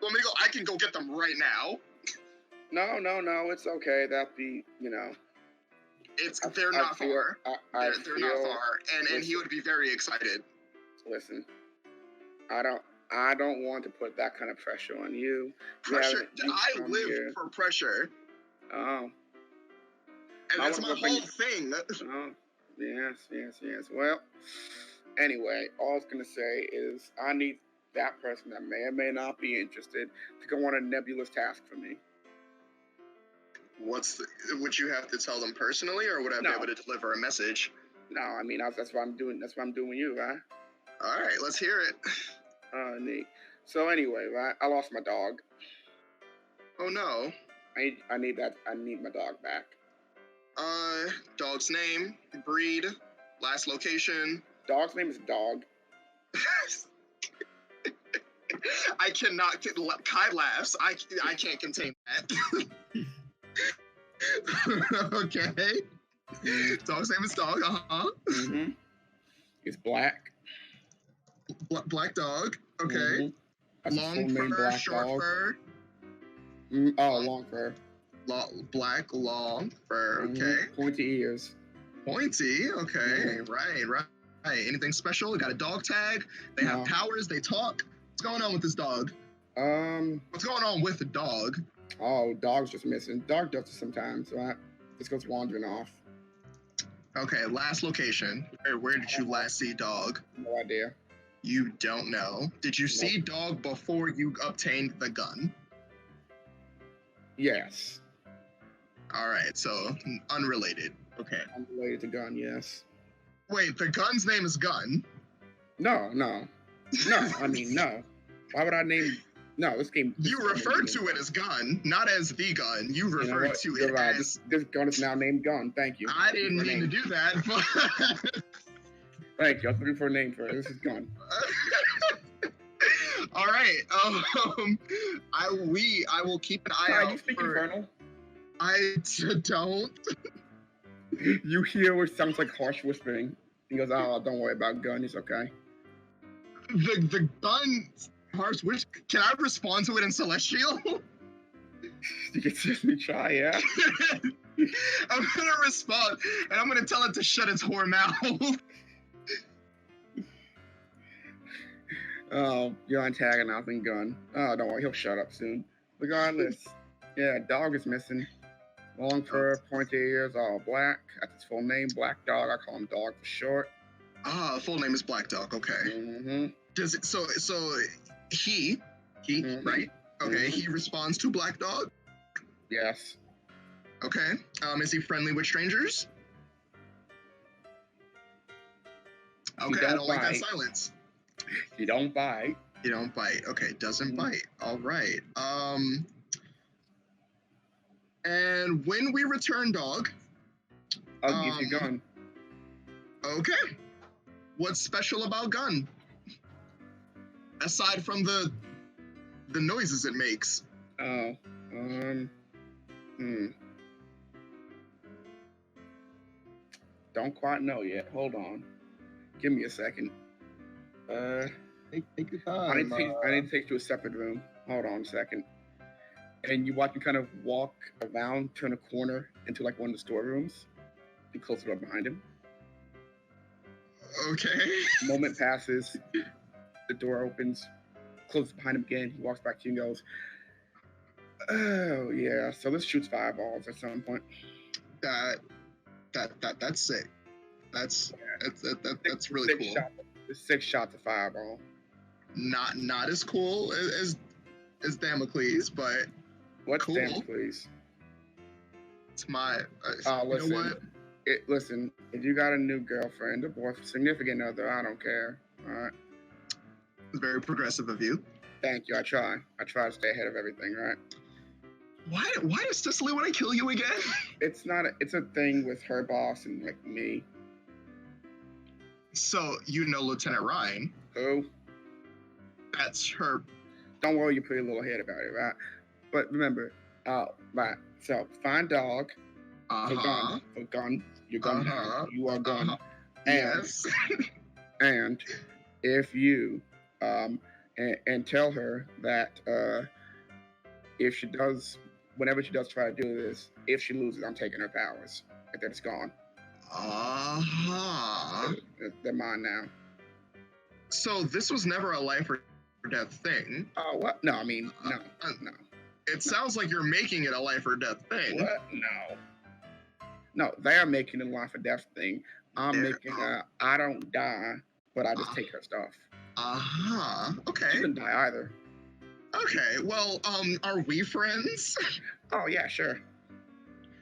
Speaker 3: Want me to go? I can go get them right now.
Speaker 6: No, it's okay. That'd be,
Speaker 3: they're not far. They're not far, and he would be very excited.
Speaker 6: Listen, I don't want to put that kind of pressure on you.
Speaker 3: Pressure? I live for pressure.
Speaker 6: Oh.
Speaker 3: And that's my whole thing.
Speaker 6: Oh, yes. Well, anyway, all I was gonna say is I need that person that may or may not be interested to go on a nebulous task for me.
Speaker 3: Would you have to tell them personally, or would I be able to deliver a message?
Speaker 6: No, I mean that's what I'm doing. That's what I'm doing with you, right?
Speaker 3: All right, let's hear it.
Speaker 6: Neat. So anyway, right? I lost my dog.
Speaker 3: Oh no.
Speaker 6: I need my dog back.
Speaker 3: Dog's name, breed, last location.
Speaker 6: Dog's name is Dog.
Speaker 3: I cannot. Kai laughs. I can't contain that. Okay. Dog's name is Dog.
Speaker 6: Mm-hmm. He's black.
Speaker 3: Black dog. Okay.
Speaker 6: Mm-hmm.
Speaker 3: Long fur, short
Speaker 6: dog.
Speaker 3: fur.
Speaker 6: Long fur.
Speaker 3: Black, long fur. Okay.
Speaker 6: Pointy ears.
Speaker 3: Pointy. Okay. Right. Anything special? Got a dog tag. They have powers. They talk. What's going on with this dog?
Speaker 6: What's
Speaker 3: going on with the dog?
Speaker 6: Oh, dog's just missing. Dog does it sometimes, right? Just goes wandering off.
Speaker 3: Okay, last location. Where did you last see dog?
Speaker 6: No idea.
Speaker 3: You don't know. Did you see dog before you obtained the gun?
Speaker 6: Yes.
Speaker 3: All right, so unrelated. Okay.
Speaker 6: Unrelated to gun, yes.
Speaker 3: Wait, the gun's name is Gun?
Speaker 6: No. I mean, no. Why would I name... No, this game...
Speaker 3: You referred to it as Gun, not as the gun. You referred to it as...
Speaker 6: This gun is now named Gun. Thank you.
Speaker 3: I didn't mean to do that, but...
Speaker 6: Thank you. I was looking for a name for it. This is Gun.
Speaker 3: All right. I will keep an eye out.
Speaker 6: You speak Infernal?
Speaker 3: I don't.
Speaker 6: You hear what sounds like harsh whispering. He goes, "Oh, don't worry about Gun. It's okay."
Speaker 3: The gun harsh whisper. Can I respond to it in Celestial?
Speaker 6: You can certainly try, yeah.
Speaker 3: I'm gonna respond, and I'm gonna tell it to shut its whore mouth.
Speaker 6: Oh, you're antagonizing Gun. Oh, don't worry, he'll shut up soon. Regardless, yeah, dog is missing. Long fur, pointy ears, all black. That's his full name, Black Dog. I call him Dog for short.
Speaker 3: Full name is Black Dog. Okay.
Speaker 6: Mm-hmm.
Speaker 3: Does it? So He,
Speaker 6: Mhm.
Speaker 3: right? Okay,
Speaker 6: Mhm.
Speaker 3: he responds to Black Dog.
Speaker 6: Yes.
Speaker 3: Okay. Is he friendly with strangers? Okay, I
Speaker 6: don't
Speaker 3: don't like that
Speaker 6: bite.
Speaker 3: silence.
Speaker 6: You don't bite.
Speaker 3: You don't bite. Okay, doesn't
Speaker 6: Mhm.
Speaker 3: bite. All right. And when we return, dog.
Speaker 6: I'll give you gun.
Speaker 3: Okay. What's special about gun? Aside from the noises it makes.
Speaker 6: Oh. Don't quite know yet. Hold on. Give me a second.
Speaker 3: Take your
Speaker 6: I need
Speaker 3: time.
Speaker 6: to take you to a separate room. Hold on a second. And you watch him kind of walk around, turn a corner into like one of the storerooms. Be close to the door behind him.
Speaker 3: Okay.
Speaker 6: Moment passes. The door opens. Closes behind him again. He walks back to you and goes, "Oh yeah, so this shoots fireballs at some point."
Speaker 3: That's sick. That's really
Speaker 6: Six
Speaker 3: cool.
Speaker 6: Shots, 6 shots of fireball.
Speaker 3: Not as cool as Damocles, but
Speaker 6: What's
Speaker 3: cool.
Speaker 6: Damocles?
Speaker 3: It's my.
Speaker 6: Oh,
Speaker 3: you
Speaker 6: listen.
Speaker 3: know what?
Speaker 6: Listen, if you got a new girlfriend, a boyfriend, significant other, I don't care. All right.
Speaker 3: It's very progressive of you.
Speaker 6: Thank you. I try to stay ahead of everything, right?
Speaker 3: Why does Cicely want to kill you again?
Speaker 6: It's a thing with her boss and like me.
Speaker 3: So you know Lieutenant Ryan.
Speaker 6: Who?
Speaker 3: That's her.
Speaker 6: Don't worry your pretty little head about it, right? But remember, right. So find dog. For gun. You're gun. You are gun. And,
Speaker 3: Yes.
Speaker 6: and if you and tell her that if she does, whenever she does try to do this, if she loses, I'm taking her powers. And then it's gone. They're mine now.
Speaker 3: So this was never a life or death thing.
Speaker 6: Oh, what? No, I mean, no.
Speaker 3: It sounds like you're making it a life or death thing.
Speaker 6: What? No, they are making a life or death thing. I'm making I don't die, but I just take her stuff.
Speaker 3: Okay.
Speaker 6: She didn't die either.
Speaker 3: Okay. Well, are we friends?
Speaker 6: Oh yeah, sure.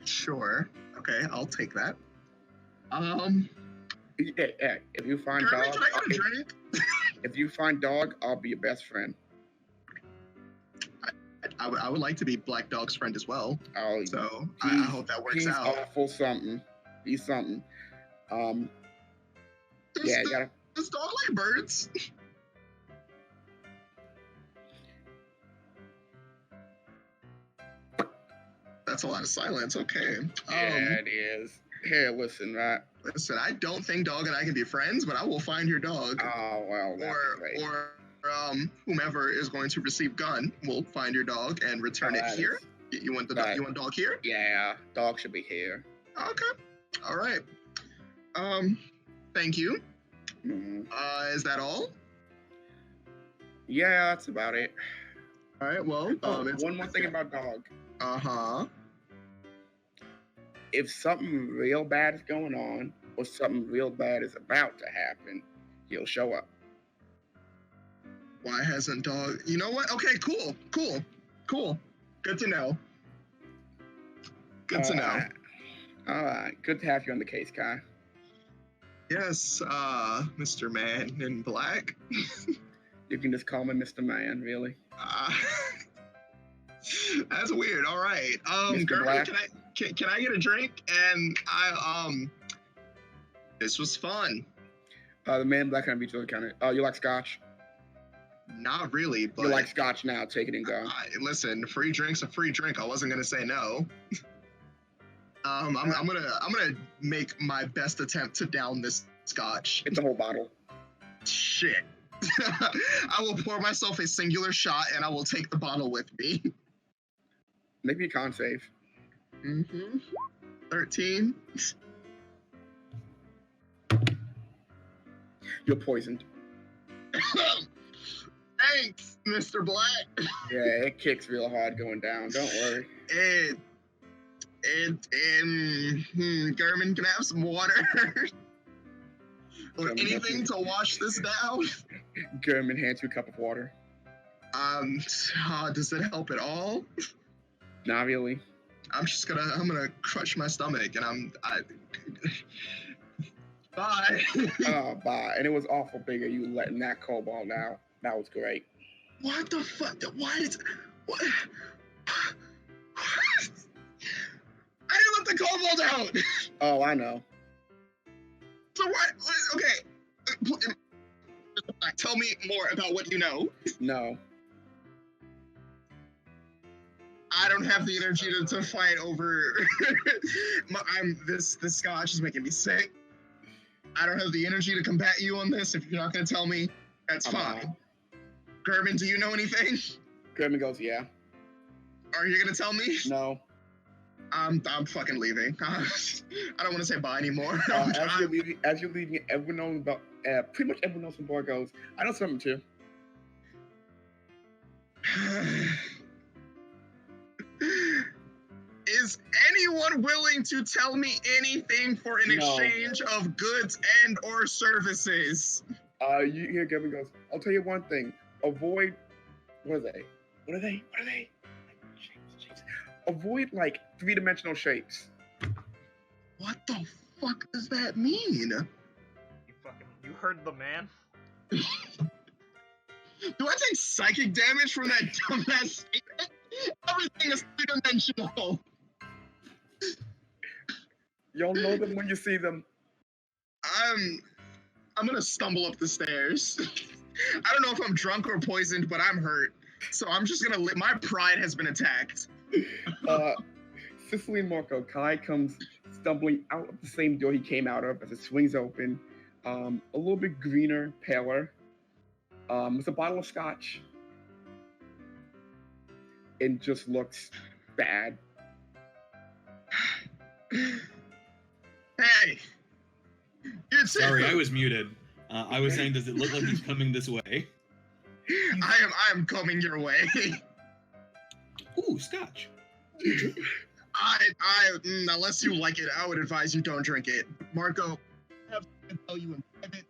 Speaker 3: Sure. Okay, I'll take that.
Speaker 6: Yeah, if you find
Speaker 3: Kermit,
Speaker 6: dog,
Speaker 3: can I get a drink?
Speaker 6: If you find dog, I'll be your best friend.
Speaker 3: I would like to be Black Dog's friend as well.
Speaker 6: Oh,
Speaker 3: so I hope that works out.
Speaker 6: He's awful something. He's something. You gotta.
Speaker 3: Does dog like birds? That's a lot of silence. Okay.
Speaker 6: Yeah, it is. Here, listen, right?
Speaker 3: Listen, I don't think dog and I can be friends, but I will find your dog.
Speaker 6: Oh well,
Speaker 3: or whomever is going to receive gun will find your dog and return it here. You want the dog? You want dog here?
Speaker 6: Yeah, dog should be here.
Speaker 3: Okay. All right. Thank you.
Speaker 6: Mm-hmm.
Speaker 3: Is that all?
Speaker 6: Yeah, that's about it.
Speaker 3: All right. Well,
Speaker 6: one more thing about dog. If something real bad is going on, or something real bad is about to happen, he'll show up.
Speaker 3: Why hasn't dog? You know what? Okay, cool. Good to know. Good to know.
Speaker 6: All right. Good to have you on the case, Kai.
Speaker 3: Yes, Mr. Man in Black.
Speaker 6: You can just call me Mr. Man, really.
Speaker 3: That's weird. All right.
Speaker 6: Mr.
Speaker 3: Gertie, can I get a drink? And this was fun.
Speaker 6: The Man in Black kind of beats the other kind of. You like scotch?
Speaker 3: Not really, but
Speaker 6: you like scotch now. Take it and go.
Speaker 3: Listen, free drink's a free drink. I wasn't gonna say no. I'm gonna make my best attempt to down this scotch.
Speaker 6: It's a whole bottle.
Speaker 3: Shit. I will pour myself a singular shot and I will take the bottle with me.
Speaker 6: Maybe you can't save.
Speaker 3: 13.
Speaker 6: You're poisoned.
Speaker 3: Thanks, Mr. Black.
Speaker 6: Yeah, it kicks real hard going down. Don't worry.
Speaker 3: German, can I have some water? Or anything to wash this down?
Speaker 6: German hands you a cup of water.
Speaker 3: Does it help at all?
Speaker 6: Not really.
Speaker 3: I'm gonna crush my stomach, and bye.
Speaker 6: Bye. And it was awful big of you letting that cobalt out. That was great.
Speaker 3: What the fuck? What? I didn't let the cobalt out.
Speaker 6: Oh, I know.
Speaker 3: So what? Okay. Tell me more about what you know.
Speaker 6: No.
Speaker 3: I don't have the energy to fight over. This scotch is making me sick. I don't have the energy to combat you on this. If you're not gonna tell me, that's fine. Gerben, do you know anything?
Speaker 6: Gerben goes, yeah.
Speaker 3: Are you gonna tell me?
Speaker 6: No.
Speaker 3: I'm fucking leaving. I don't want to say bye anymore.
Speaker 6: As you're leaving, everyone knows about. Pretty much everyone knows from bar goes. I know something too.
Speaker 3: Is anyone willing to tell me anything for an exchange of goods and or services?
Speaker 6: You hear Gerben goes, I'll tell you one thing. Avoid. What are they? Shapes. Avoid like 3-dimensional shapes.
Speaker 3: What the fuck does that mean?
Speaker 1: You heard the man?
Speaker 3: Do I take psychic damage from that dumbass statement? Everything is 3-dimensional.
Speaker 6: You'll know them when you see them.
Speaker 3: I'm gonna stumble up the stairs. I don't know if I'm drunk or poisoned, but I'm hurt. So I'm just gonna my pride has been attacked.
Speaker 6: Cicely and Marco, Kai comes stumbling out of the same door he came out of as it swings open. A little bit greener, paler. With a bottle of scotch. It just looks bad.
Speaker 3: Hey!
Speaker 5: Sorry, I was muted. I was saying, does it look like he's coming this way?
Speaker 3: I am coming your way.
Speaker 5: Ooh, scotch.
Speaker 3: Unless you like it, I would advise you don't drink it. Marco, I have something to tell you in private.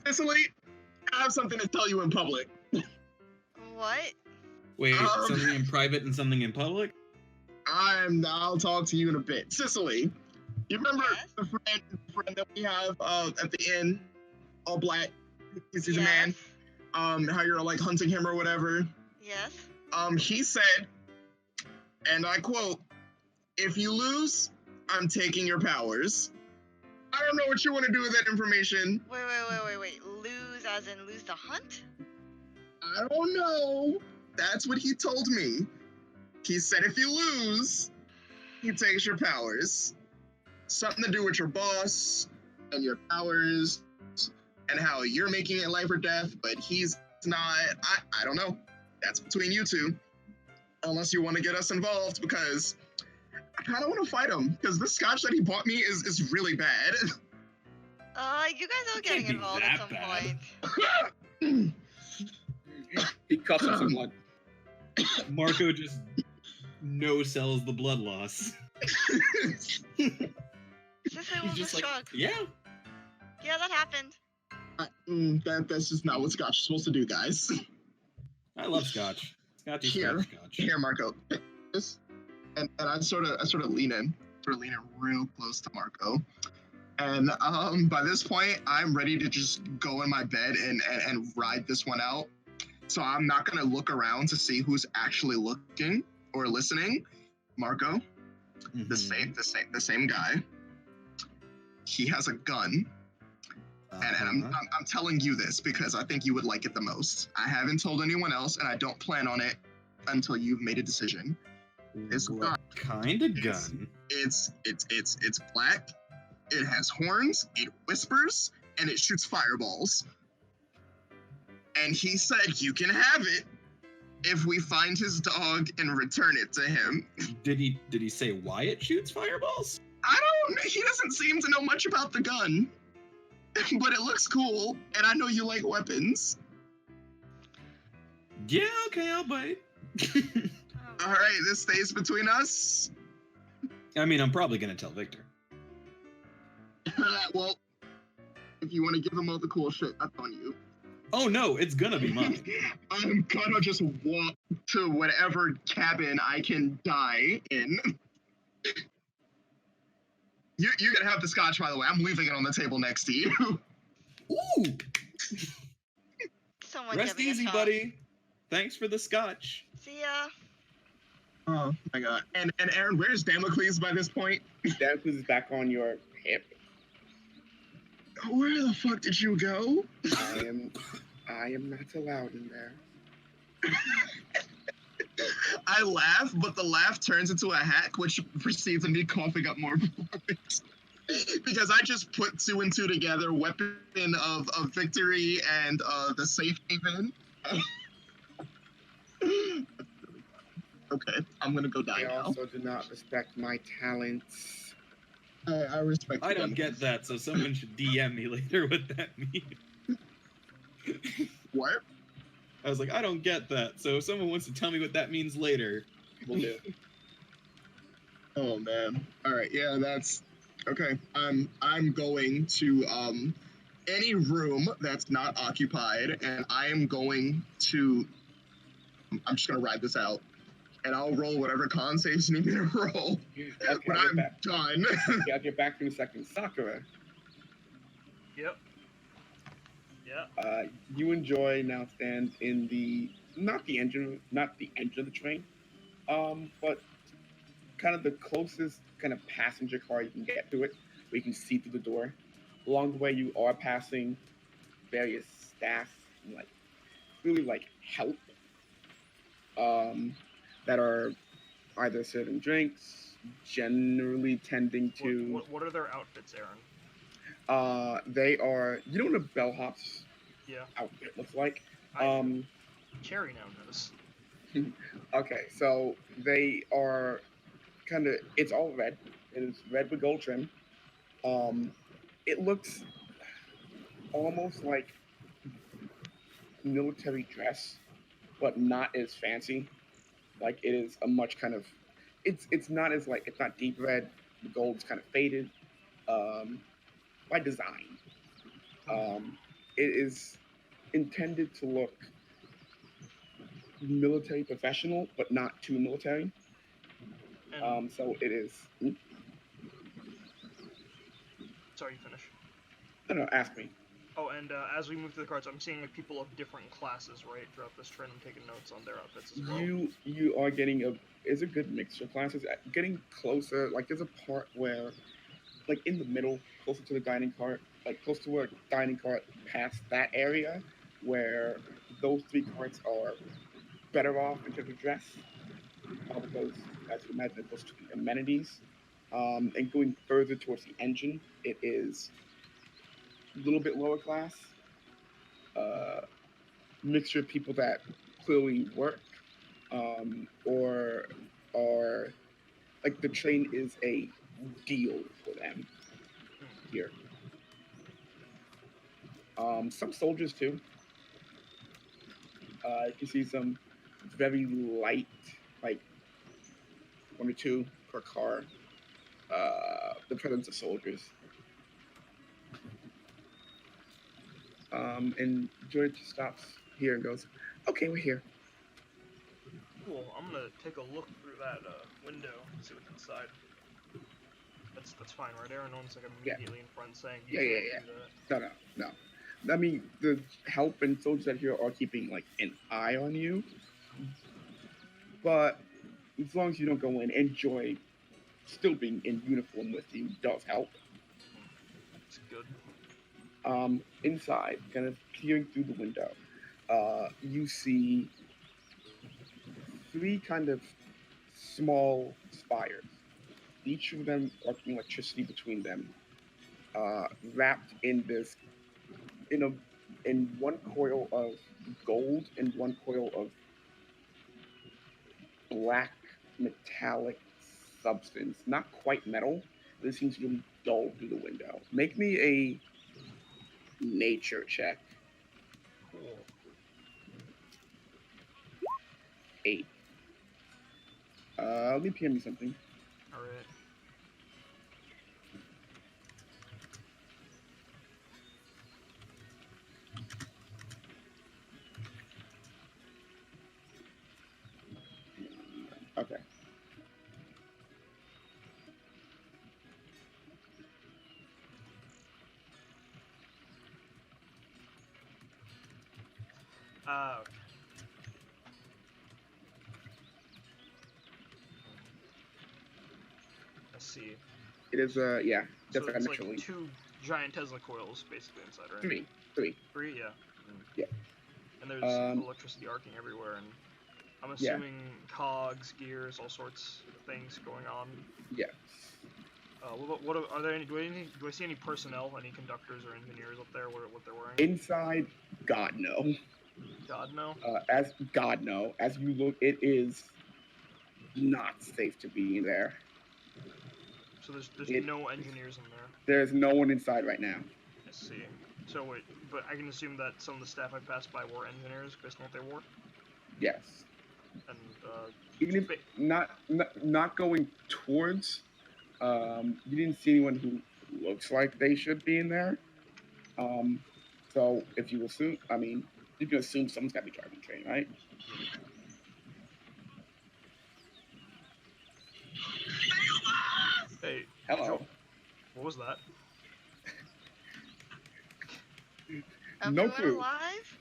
Speaker 3: Cicely, I have something to tell you in public.
Speaker 2: What?
Speaker 5: Wait, something in private and something in public?
Speaker 3: I'll talk to you in a bit. Cicely, you remember
Speaker 2: Yes?
Speaker 3: the friend that we have at the inn, all black? He's
Speaker 2: Yes.
Speaker 3: a man. How you're like hunting him or whatever.
Speaker 2: Yes.
Speaker 3: He said, and I quote, "If you lose, I'm taking your powers." I don't know what you want to do with that information.
Speaker 2: Wait. Lose as in lose the hunt?
Speaker 3: I don't know. That's what he told me. He said if you lose, he takes your powers. Something to do with your boss and your powers and how you're making it life or death, but he's not. I don't know. That's between you two. Unless you want to get us involved, because I kind of want to fight him, because this scotch that he bought me is really bad.
Speaker 2: You guys are
Speaker 5: It can't
Speaker 2: getting
Speaker 5: be
Speaker 2: involved at
Speaker 5: that
Speaker 2: some
Speaker 5: bad.
Speaker 2: point.
Speaker 6: He cuffs up someone.
Speaker 5: Marco just no-sells the blood loss.
Speaker 2: Cicely
Speaker 5: He's
Speaker 2: will
Speaker 5: just
Speaker 2: just
Speaker 5: like,
Speaker 2: shrug.
Speaker 5: yeah.
Speaker 2: Yeah, that happened.
Speaker 3: That's just not what scotch is supposed to do, guys.
Speaker 5: I love scotch. Scotch is
Speaker 3: Here.
Speaker 5: scotch.
Speaker 3: Here, Marco. This, and I sort of lean in real close to Marco. And by this point, I'm ready to just go in my bed and ride this one out. So I'm not gonna look around to see who's actually looking or listening. Marco,
Speaker 5: Mhm.
Speaker 3: the same guy. He has a gun, and I'm telling you this because I think you would like it the most. I haven't told anyone else, and I don't plan on it until you've made a decision. This gun,
Speaker 5: What kind of gun?
Speaker 3: it's black. It has horns. It whispers, and it shoots fireballs. And he said you can have it if we find his dog and return it to him.
Speaker 5: Did he say why it shoots fireballs?
Speaker 3: He doesn't seem to know much about the gun. But it looks cool, and I know you like weapons.
Speaker 5: Yeah, okay, I'll bite.
Speaker 3: All right, this stays between us.
Speaker 5: I mean, I'm probably gonna tell Victor.
Speaker 3: Well, if you want to give him all the cool shit, that's on you.
Speaker 5: Oh no, it's gonna be mine.
Speaker 3: I'm gonna just walk to whatever cabin I can die in. You can have the scotch, by the way. I'm leaving it on the table next to you.
Speaker 5: Ooh,
Speaker 2: Someone
Speaker 5: rest
Speaker 2: giving a
Speaker 5: easy,
Speaker 2: shot.
Speaker 5: buddy. Thanks for the scotch.
Speaker 2: See ya.
Speaker 3: Oh my god. And Aaron, where's Damocles by this point?
Speaker 6: Damocles is back on your hip.
Speaker 3: Where the fuck did you go?
Speaker 6: I am not allowed in there.
Speaker 3: I laugh, but the laugh turns into a hack, which precedes in me coughing up more blood. Because I just put two and two together, weapon of victory and the safe haven. Okay, I'm gonna go die
Speaker 6: They
Speaker 3: now.
Speaker 6: also do not respect my talents.
Speaker 3: I respect.
Speaker 5: I don't get that, so someone should DM me later what that means.
Speaker 3: What?
Speaker 5: I was like, I don't get that, so if someone wants to tell me what that means later, we'll do.
Speaker 3: Oh man. All right. Yeah, that's okay. I'm going to any room that's not occupied, and I am going to. I'm just gonna ride this out, and I'll roll whatever con saves you need me to roll
Speaker 6: Okay,
Speaker 3: when
Speaker 6: I'll
Speaker 3: I'm
Speaker 6: get back.
Speaker 3: done.
Speaker 6: Okay, I'll get back in a second. Sakura,
Speaker 1: Yep. Yeah.
Speaker 6: you enjoy now stand in the not the engine of the train, but kind of the closest kind of passenger car you can get to it, where you can see through the door. Along the way, you are passing various staff, and, like really like help, that are either serving drinks, generally tending to.
Speaker 1: What are their outfits, Aaron?
Speaker 6: They are. You know what a bellhop's
Speaker 1: Yeah.
Speaker 6: outfit looks like?
Speaker 1: Cherry now knows.
Speaker 6: Okay, so they are kind of. It's all red. It is red with gold trim. It looks almost like military dress, but not as fancy. Like it is a much kind of. It's not as like it's not deep red. The gold's kind of faded. By design. It is intended to look military professional, but not too military.
Speaker 1: And,
Speaker 6: So it is.
Speaker 1: sorry, you finish.
Speaker 6: No, ask me.
Speaker 1: Oh, and as we move through the cards, I'm seeing like people of different classes, right, throughout this trend. I'm taking notes on their outfits as well.
Speaker 6: You are getting a good mixture of classes. Getting closer, like there's a part where, like in the middle, closer to the dining cart, like close to where dining cart past that area, where those three carts are better off in terms of dress, because as you imagine, it goes to the amenities. And going further towards the engine, it is a little bit lower class. Mixture of people that clearly work, or are like the train is a deal for them here. Some soldiers too. You can see some very light, like 1 or 2 per car. The presence of soldiers. And George stops here and goes, "Okay, we're here."
Speaker 1: Cool. I'm gonna take a look through that window and see what's inside. That's fine, right? Aaron, no one's like immediately in front saying you can't do that.
Speaker 6: No. I mean, the help and soldiers that here are keeping like an eye on you, but as long as you don't go in, enjoy still being in uniform with you does help.
Speaker 1: It's good.
Speaker 6: Inside, kind of peering through the window, you see 3 kind of small spires, each of them arcing electricity between them, wrapped in one coil of gold and one coil of black metallic substance, not quite metal. This seems really dull through the window. Make me a nature check.
Speaker 1: Cool.
Speaker 6: 8. Let me PM you something.
Speaker 1: All right.
Speaker 6: Okay.
Speaker 1: Okay. Let's see.
Speaker 6: It is yeah,
Speaker 1: So it's
Speaker 6: definitively
Speaker 1: like 2 giant Tesla coils basically inside, right?
Speaker 6: three.
Speaker 1: 3, yeah.
Speaker 6: Yeah.
Speaker 1: And there's electricity arcing everywhere, and I'm
Speaker 6: Yeah.
Speaker 1: assuming cogs, gears, all sorts of things going on.
Speaker 6: Yes.
Speaker 1: What are there? Do I see any personnel, any conductors or engineers up there? What they're wearing?
Speaker 6: Inside, God no.
Speaker 1: God no.
Speaker 6: As God no. As you look, it is not safe to be there.
Speaker 1: So there's
Speaker 6: It-
Speaker 1: no engineers in there.
Speaker 6: There's no one inside right now.
Speaker 1: I see. So wait, but I can assume that some of the staff I passed by were engineers based on what they wore,
Speaker 6: Yes.
Speaker 1: and
Speaker 6: Even if not going towards, you didn't see anyone who looks like they should be in there. So if you assume, I mean, you can assume someone's got to be driving the train, right?
Speaker 1: hey,
Speaker 6: Hello.
Speaker 1: what was that?
Speaker 6: No
Speaker 2: Everyone
Speaker 6: clue.
Speaker 2: alive?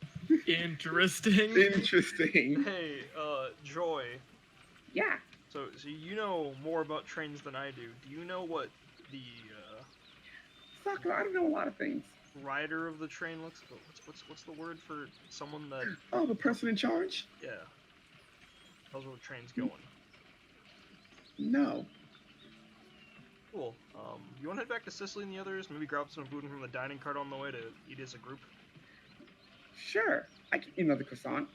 Speaker 7: Interesting.
Speaker 6: Interesting.
Speaker 1: Hey, Joy.
Speaker 6: Yeah.
Speaker 1: So you know more about trains than I do. Do you know what the
Speaker 6: Sakura, I don't know a lot of things.
Speaker 1: rider of the train looks? What's the word for someone that?
Speaker 6: Oh, the person in charge?
Speaker 1: Yeah. Tells where the train's going.
Speaker 6: No.
Speaker 1: Cool. You want to head back to Sicily and the others? Maybe grab some food from the dining cart on the way to eat as a group?
Speaker 6: Sure. I can eat another croissant.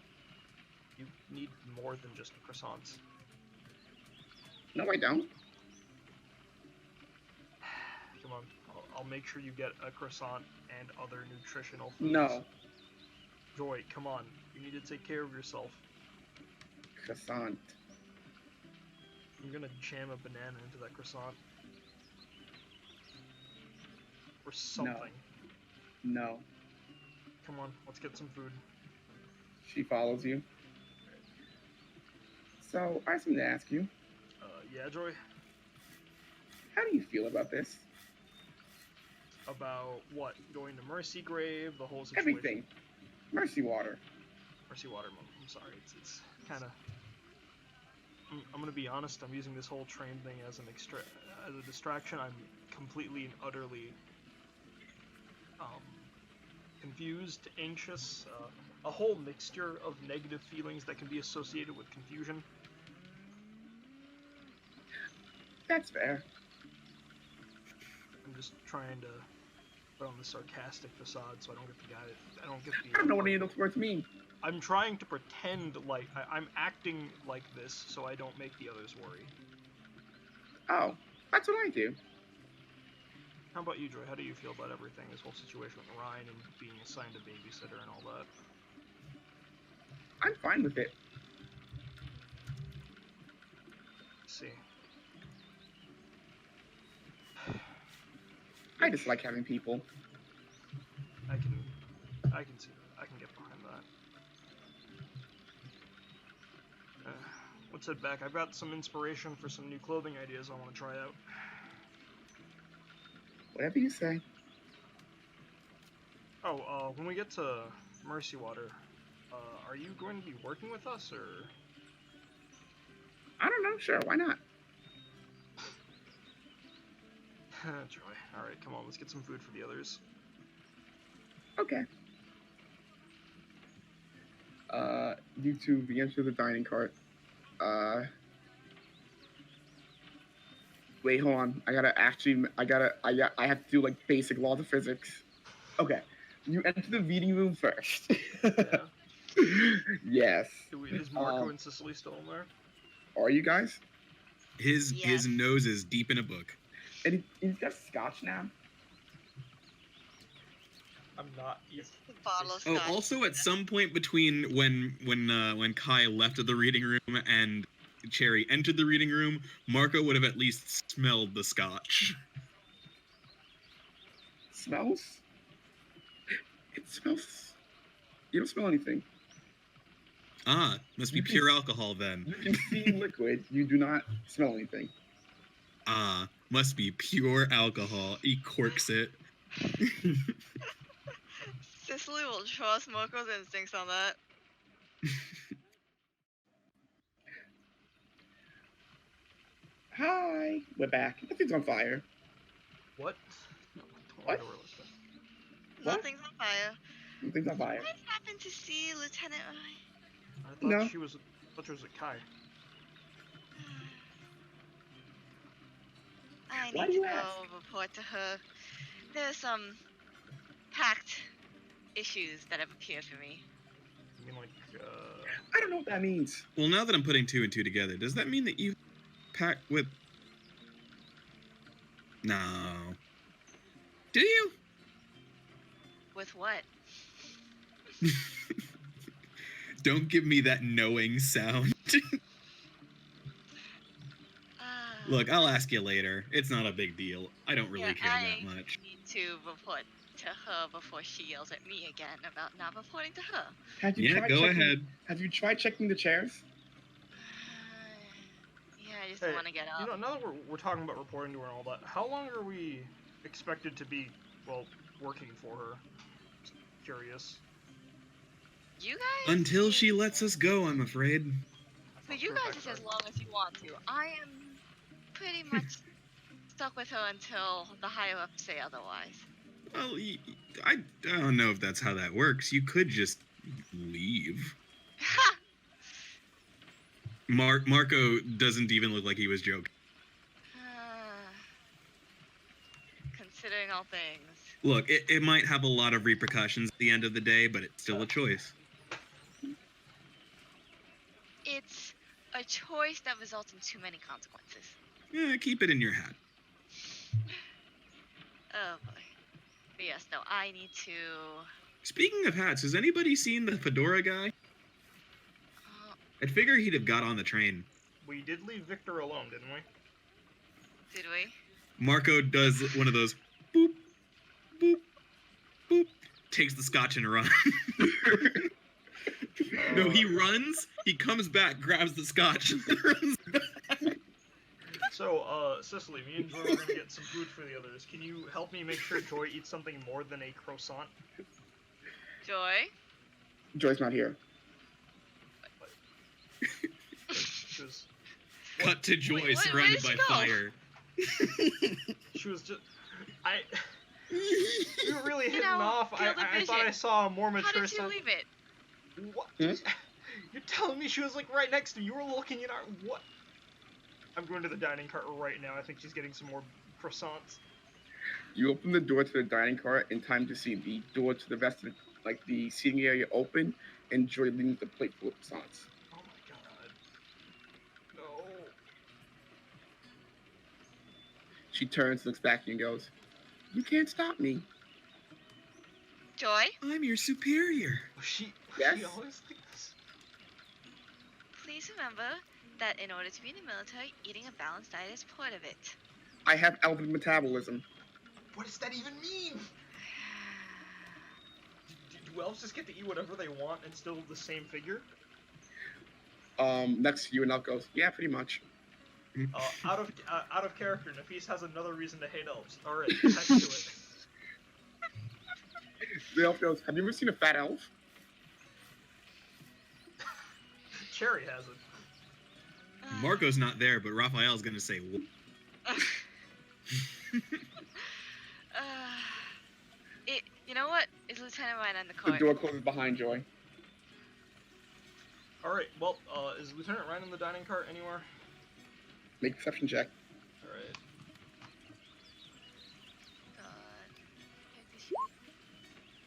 Speaker 1: You need more than just croissants.
Speaker 6: No, I don't.
Speaker 1: Come on. I'll make sure you get a croissant and other nutritional foods.
Speaker 6: No.
Speaker 1: Joy, come on. You need to take care of yourself.
Speaker 6: Croissant.
Speaker 1: I'm gonna jam a banana into that croissant. Or something.
Speaker 6: No.
Speaker 1: Come on, let's get some food.
Speaker 6: She follows you. So, I have something to ask you.
Speaker 1: Yeah, Joy?
Speaker 6: How do you feel about this?
Speaker 1: About what? Going to Mercy Grave, the whole situation?
Speaker 6: Everything. Mercy water.
Speaker 1: Mercy Water, I'm sorry, it's kind of... I'm gonna be honest, I'm using this whole train thing as a distraction. I'm completely and utterly confused, anxious, a whole mixture of negative feelings that can be associated with confusion.
Speaker 6: That's fair.
Speaker 1: I'm just trying to put on the sarcastic facade so I don't get the guy. I don't get the.
Speaker 6: I don't know what any of those words mean.
Speaker 1: I'm trying to pretend like I'm acting like this so I don't make the others worry.
Speaker 6: Oh, that's what I do.
Speaker 1: How about you, Joy? How do you feel about everything? This whole situation with Ryan and being assigned a babysitter and all that.
Speaker 6: I'm fine with it.
Speaker 1: Let's see.
Speaker 6: I just like having people.
Speaker 1: I can see that. I can get behind that. Let's head back. I've got some inspiration for some new clothing ideas I want to try out.
Speaker 6: Whatever you say.
Speaker 1: Oh, when we get to Mercy Water, are you going to be working with us, or?
Speaker 6: I don't know. Sure, why not?
Speaker 1: Joy. Alright, come on, let's get some food for the others.
Speaker 6: Okay. You two re-enter the dining cart. Wait, hold on. I have to do like basic laws of physics. Okay. You enter the meeting room first.
Speaker 1: Yeah.
Speaker 6: Yes.
Speaker 1: Is Marco and Cicely still in there?
Speaker 6: Are you guys?
Speaker 5: His
Speaker 2: Yes.
Speaker 5: nose is deep in a book.
Speaker 6: And he's got scotch now.
Speaker 1: I'm not.
Speaker 2: The bottle of
Speaker 5: Oh,
Speaker 2: scotch.
Speaker 5: also at some point between when Kai left the reading room and Cherry entered the reading room, Marco would have at least smelled the scotch.
Speaker 6: Smells? It smells. You don't smell anything.
Speaker 5: Ah, must be
Speaker 6: You can
Speaker 5: pure
Speaker 6: s-
Speaker 5: alcohol then.
Speaker 6: You can see liquid. You do not smell anything.
Speaker 5: Ah, must be pure alcohol. He corks it.
Speaker 2: Cicely will trust Moko's instincts on that.
Speaker 6: Hi, we're back. Nothing's on fire.
Speaker 1: What? No, don't lie
Speaker 6: What?
Speaker 1: to her like that.
Speaker 6: What?
Speaker 2: Nothing's on fire.
Speaker 6: Nothing's on fire.
Speaker 2: What happened to see Lieutenant?
Speaker 1: I thought
Speaker 6: No.
Speaker 1: she was. I thought she was a Kai.
Speaker 2: I
Speaker 6: Why
Speaker 2: need
Speaker 6: do
Speaker 2: to
Speaker 6: you
Speaker 2: go
Speaker 6: ask?
Speaker 2: report to her. There's some packed issues that have appeared for me.
Speaker 1: I mean, like,
Speaker 6: I don't know what that means.
Speaker 5: Well, now that I'm putting two and two together, does that mean that you pack with? No. Do you?
Speaker 2: With what?
Speaker 5: Don't give me that knowing sound. Look, I'll ask you later. It's not a big deal. I don't really care that much.
Speaker 2: I need to report to her before she yells at me again about not reporting to her.
Speaker 6: Have you
Speaker 5: Yeah,
Speaker 6: tried
Speaker 5: go
Speaker 6: checking,
Speaker 5: ahead.
Speaker 6: Have you tried checking the chairs?
Speaker 2: Yeah, I just
Speaker 1: hey,
Speaker 2: don't want to get up.
Speaker 1: you know, now that we're talking about reporting to her and all that, how long are we expected to be, well, working for her? Just curious.
Speaker 2: You guys?
Speaker 5: Until she lets us go, I'm afraid.
Speaker 2: For you guys, it's as long as you want to. I am pretty much stuck with her until the higher ups say otherwise.
Speaker 5: Well, I don't know if that's how that works. You could just leave.
Speaker 2: Ha!
Speaker 5: Marco doesn't even look like he was joking.
Speaker 2: Considering all things.
Speaker 5: Look, it might have a lot of repercussions at the end of the day, but it's still a choice.
Speaker 2: It's a choice that results in too many consequences.
Speaker 5: Yeah, keep it in your hat.
Speaker 2: Oh boy. But yes, no, I need to...
Speaker 5: Speaking of hats, has anybody seen the fedora guy? I'd figure he'd have got on the train.
Speaker 1: We did leave Victor alone, didn't we?
Speaker 2: Did we?
Speaker 5: Marco does one of those boop, boop, boop, takes the scotch and runs. No, he runs, he comes back, grabs the scotch, and runs back.
Speaker 1: So, Cicely, me and Joy are gonna get some food for the others. Can you help me make sure Joy eats something more than a croissant?
Speaker 2: Joy?
Speaker 6: Joy's not here.
Speaker 1: She was,
Speaker 5: Cut to Joy,
Speaker 2: Wait, where
Speaker 5: surrounded
Speaker 2: did she
Speaker 5: by
Speaker 2: go?
Speaker 5: fire.
Speaker 1: she was just, you were really
Speaker 2: You
Speaker 1: hitting
Speaker 2: know,
Speaker 1: off.
Speaker 2: field of
Speaker 1: I thought I
Speaker 2: vision.
Speaker 1: saw a more
Speaker 2: How
Speaker 1: mature
Speaker 2: did you
Speaker 1: side.
Speaker 2: leave it?
Speaker 1: What?
Speaker 6: Hmm?
Speaker 1: You're telling me she was like right next to you? You were looking at our what? I'm going to the dining cart right now. I think she's getting some more croissants.
Speaker 6: You open the door to the dining car in time to see the door to the rest of the, like the seating area open, and Joy leaves the plate full of croissants.
Speaker 1: Oh my god. No.
Speaker 6: She turns, looks back, and goes, "You can't stop me."
Speaker 2: Joy?
Speaker 5: I'm your superior.
Speaker 1: Was she
Speaker 6: Yes?
Speaker 1: always like this?
Speaker 2: Please remember that in order to be in the military, eating a balanced diet is part of it.
Speaker 6: I have elven metabolism.
Speaker 1: What does that even mean? Do elves just get to eat whatever they want and still the same figure?
Speaker 6: Next to you, and Elf goes, "Yeah, pretty much."
Speaker 1: Out of character, Nafis has another reason to hate elves. Alright, back to it.
Speaker 6: The elf goes, "Have you ever seen a fat elf?"
Speaker 1: Cherry has it.
Speaker 5: Marco's not there, but Raphael's gonna say,
Speaker 2: You know what? Is Lieutenant Ryan on the
Speaker 6: The
Speaker 2: cart?
Speaker 6: door closes behind Joy.
Speaker 1: Alright, well, is Lieutenant Ryan in the dining cart anywhere?
Speaker 6: Make a perception check.
Speaker 1: Alright.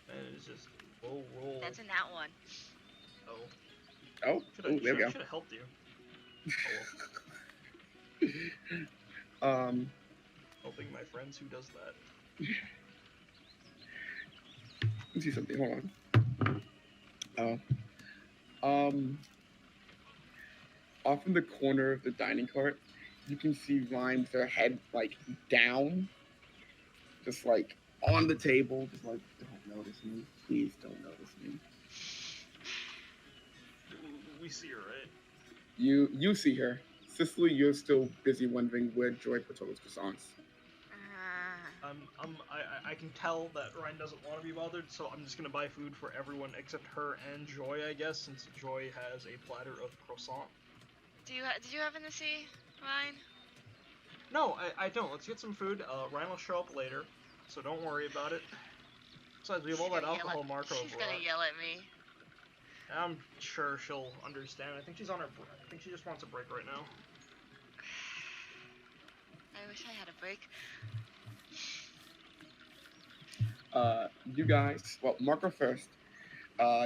Speaker 1: And it's just low roll.
Speaker 2: That's in that one.
Speaker 1: Oh.
Speaker 6: Oh,
Speaker 1: Should
Speaker 6: oh, there we go.
Speaker 1: have helped you. Helping my friends, who does that?
Speaker 6: Let me see something. Hold on. Off in the corner of the dining cart, you can see Rhyme with her head like down, just like on the table, just like, "Don't notice me, please don't notice me."
Speaker 1: we see her, right?
Speaker 6: You see her. Cicely, you're still busy wondering where Joy put all those croissants.
Speaker 1: I can tell that Ryan doesn't want to be bothered, so I'm just gonna buy food for everyone except her and Joy, I guess, since Joy has a platter of croissant.
Speaker 2: Did you happen to see Ryan?
Speaker 1: No, I don't. Let's get some food. Ryan will show up later, so don't worry about it. Besides, we have all that alcohol Marco
Speaker 2: She's gonna yell at me.
Speaker 1: I'm sure she'll understand. I think she's on her. I think she just wants a break right now.
Speaker 2: I wish I had a break.
Speaker 6: You guys, well, Marco first.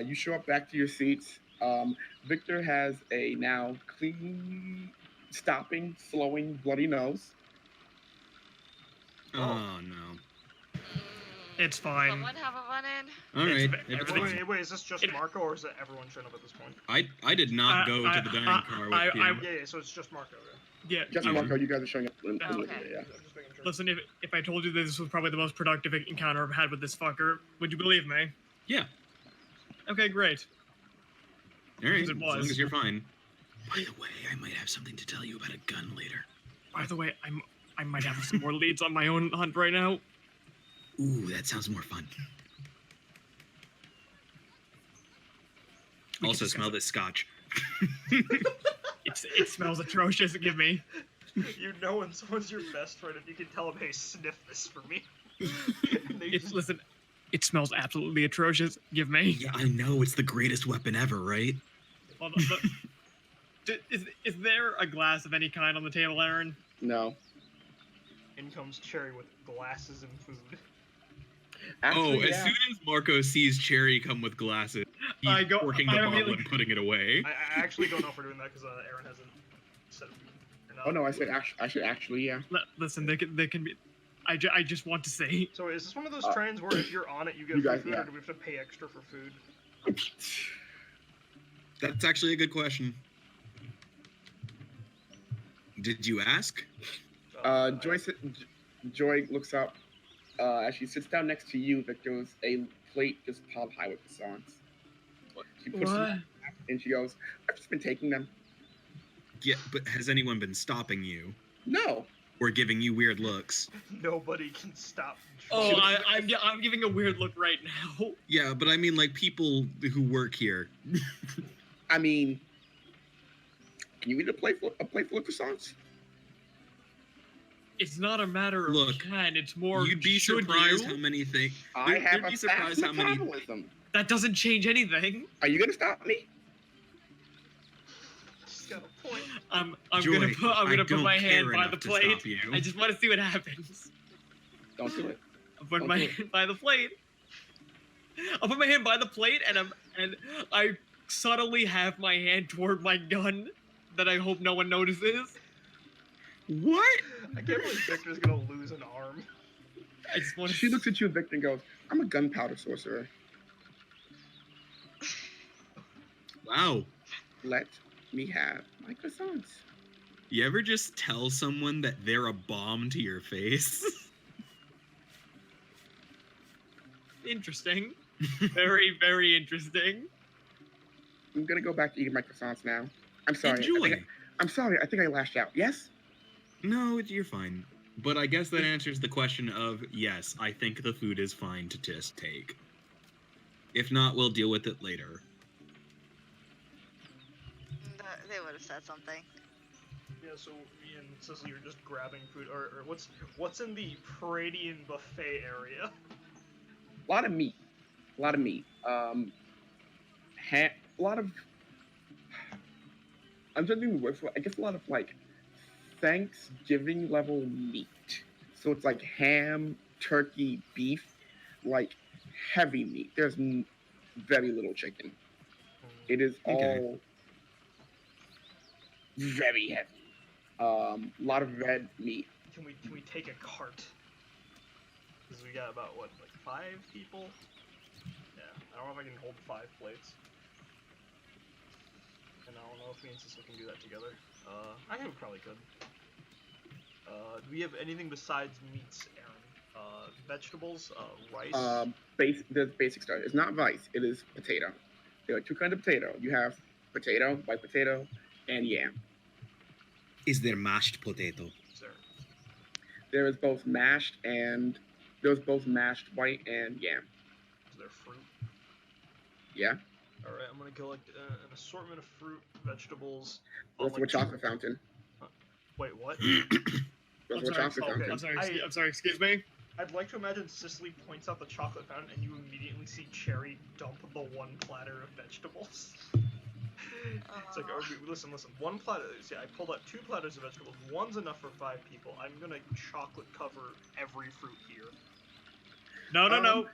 Speaker 6: You show up back to your seats. Victor has a now clean, stopping, slowing, bloody nose.
Speaker 5: Oh no.
Speaker 7: It's fine.
Speaker 2: Someone have a run-in?
Speaker 5: All right.
Speaker 1: Wait, is this just Marco, or is it everyone showing up at this point?
Speaker 5: I did not go to the dining car with you.
Speaker 1: Yeah, so it's just Marco.
Speaker 7: Yeah.
Speaker 6: Just Marco, you guys are showing up.
Speaker 2: Okay.
Speaker 1: I'm just making sure.
Speaker 7: Listen, if I told you this was probably the most productive encounter I've had with this fucker, would you believe me?
Speaker 5: Yeah.
Speaker 7: Okay, great.
Speaker 5: All right.
Speaker 7: Because it
Speaker 5: As long
Speaker 7: was.
Speaker 5: as you're fine. By the way, I might have something to tell you about a gun later.
Speaker 7: By the way, I might have some more leads on my own hunt right now.
Speaker 5: Ooh, that sounds more fun.
Speaker 7: We
Speaker 5: Also,
Speaker 7: can
Speaker 5: smell this scotch.
Speaker 7: It smells atrocious. Give me.
Speaker 1: You know when someone's your best friend if you can tell them, hey, sniff this for me.
Speaker 7: Listen, it smells absolutely atrocious. Give me.
Speaker 5: Yeah, I know. It's the greatest weapon ever, right?
Speaker 7: Hold on, is there a glass of any kind on the table, Aaron?
Speaker 6: No.
Speaker 1: In comes Cherry with glasses and food.
Speaker 6: Actually,
Speaker 5: as soon as Marco sees Cherry come with glasses, he's corking the bottle and putting it away.
Speaker 1: I actually don't know if we're doing that because Aaron hasn't said.
Speaker 6: Oh no, I said actually, yeah.
Speaker 7: Listen, they can be. I just want to say.
Speaker 1: So is this one of those trains where if you're on it, you get
Speaker 6: you
Speaker 1: free
Speaker 6: guys-
Speaker 1: food,
Speaker 6: yeah.
Speaker 1: or do we have to pay extra for food?
Speaker 5: That's actually a good question. Did you ask?
Speaker 6: Joy looks up. As she sits down next to you, Victor's a plate just piled high with croissants. She pushes
Speaker 7: What?
Speaker 6: them back and she goes, "I've just been taking them."
Speaker 5: Yeah, but has anyone been stopping you
Speaker 6: No.
Speaker 5: or giving you weird looks?
Speaker 1: Nobody can stop.
Speaker 7: Oh, I'm giving a weird look right now.
Speaker 5: Yeah, but I mean, like people who work here.
Speaker 6: I mean, can you eat a plate full of croissants?
Speaker 7: It's not a matter of
Speaker 5: Look,
Speaker 7: can. It's more.
Speaker 5: You'd be
Speaker 7: should
Speaker 5: surprised
Speaker 7: you?
Speaker 5: how many things.
Speaker 6: I have
Speaker 5: You'd
Speaker 6: a
Speaker 5: be surprised
Speaker 6: fast
Speaker 5: how many.
Speaker 6: metabolism.
Speaker 7: That doesn't change anything.
Speaker 6: Are you gonna stop me?
Speaker 1: She's got a point.
Speaker 7: I'm
Speaker 5: Joy,
Speaker 7: gonna put
Speaker 5: don't
Speaker 7: my hand
Speaker 5: care
Speaker 7: by
Speaker 5: enough
Speaker 7: the
Speaker 5: to
Speaker 7: plate.
Speaker 5: stop you.
Speaker 7: I just want to see what happens.
Speaker 6: Don't do it.
Speaker 7: I'll put
Speaker 6: Don't
Speaker 7: my
Speaker 6: do it.
Speaker 7: hand by the plate. I'll put my hand by the plate, and I subtly have my hand toward my gun that I hope no one notices.
Speaker 5: What?
Speaker 1: I can't believe Victor's gonna lose an arm.
Speaker 7: I just want to.
Speaker 6: She looks at you, Victor, and goes, "I'm a gunpowder sorcerer.
Speaker 5: Wow.
Speaker 6: Let me have my croissants."
Speaker 5: You ever just tell someone that they're a bomb to your face?
Speaker 7: Interesting. Very, very interesting.
Speaker 6: I'm gonna go back to eating my croissants now. I'm sorry.
Speaker 5: Enjoy.
Speaker 6: I'm sorry. I think I lashed out. Yes.
Speaker 5: No, you're fine. But I guess that answers the question of, yes, I think the food is fine to just take. If not, we'll deal with it later.
Speaker 2: They would have said something.
Speaker 1: Yeah, so me and Cicely are just grabbing food, or what's in the Paradian buffet area?
Speaker 6: A lot of meat. A lot of meat. A lot of. I'm just thinking the word for it. I guess a lot of like Thanksgiving level meat. So it's like ham, turkey, beef, like heavy meat. There's very little chicken. It is
Speaker 5: Okay.
Speaker 6: all very heavy. A lot of red meat.
Speaker 1: Can we take a cart? Because we got about what, like 5 people? Yeah, I don't know if I can hold 5 plates. And I don't know if me and Cicely can do that together. I think we probably could. Do we have anything besides meats, Aaron? Vegetables, rice?
Speaker 6: There's basic stuff. It's not rice. It is potato. There are 2 kinds of potato. You have potato, white potato, and yam.
Speaker 5: Is there mashed potato?
Speaker 1: Is there?
Speaker 6: There is both mashed white and yam.
Speaker 1: Is there fruit?
Speaker 6: Yeah.
Speaker 1: All right, I'm gonna go like an assortment of fruit, vegetables.
Speaker 6: Also
Speaker 1: like
Speaker 6: a chocolate fountain.
Speaker 1: Wait, what?
Speaker 6: Also a
Speaker 7: sorry.
Speaker 6: chocolate
Speaker 1: Okay.
Speaker 6: fountain.
Speaker 7: I'm sorry. Excuse me.
Speaker 1: I'd like to imagine Cicely points out the chocolate fountain, and you immediately see Cherry dump the one platter of vegetables. It's like, oh, listen. One platter. See, I pulled out 2 platters of vegetables. One's enough for 5 people. I'm gonna chocolate cover every fruit here.
Speaker 7: No.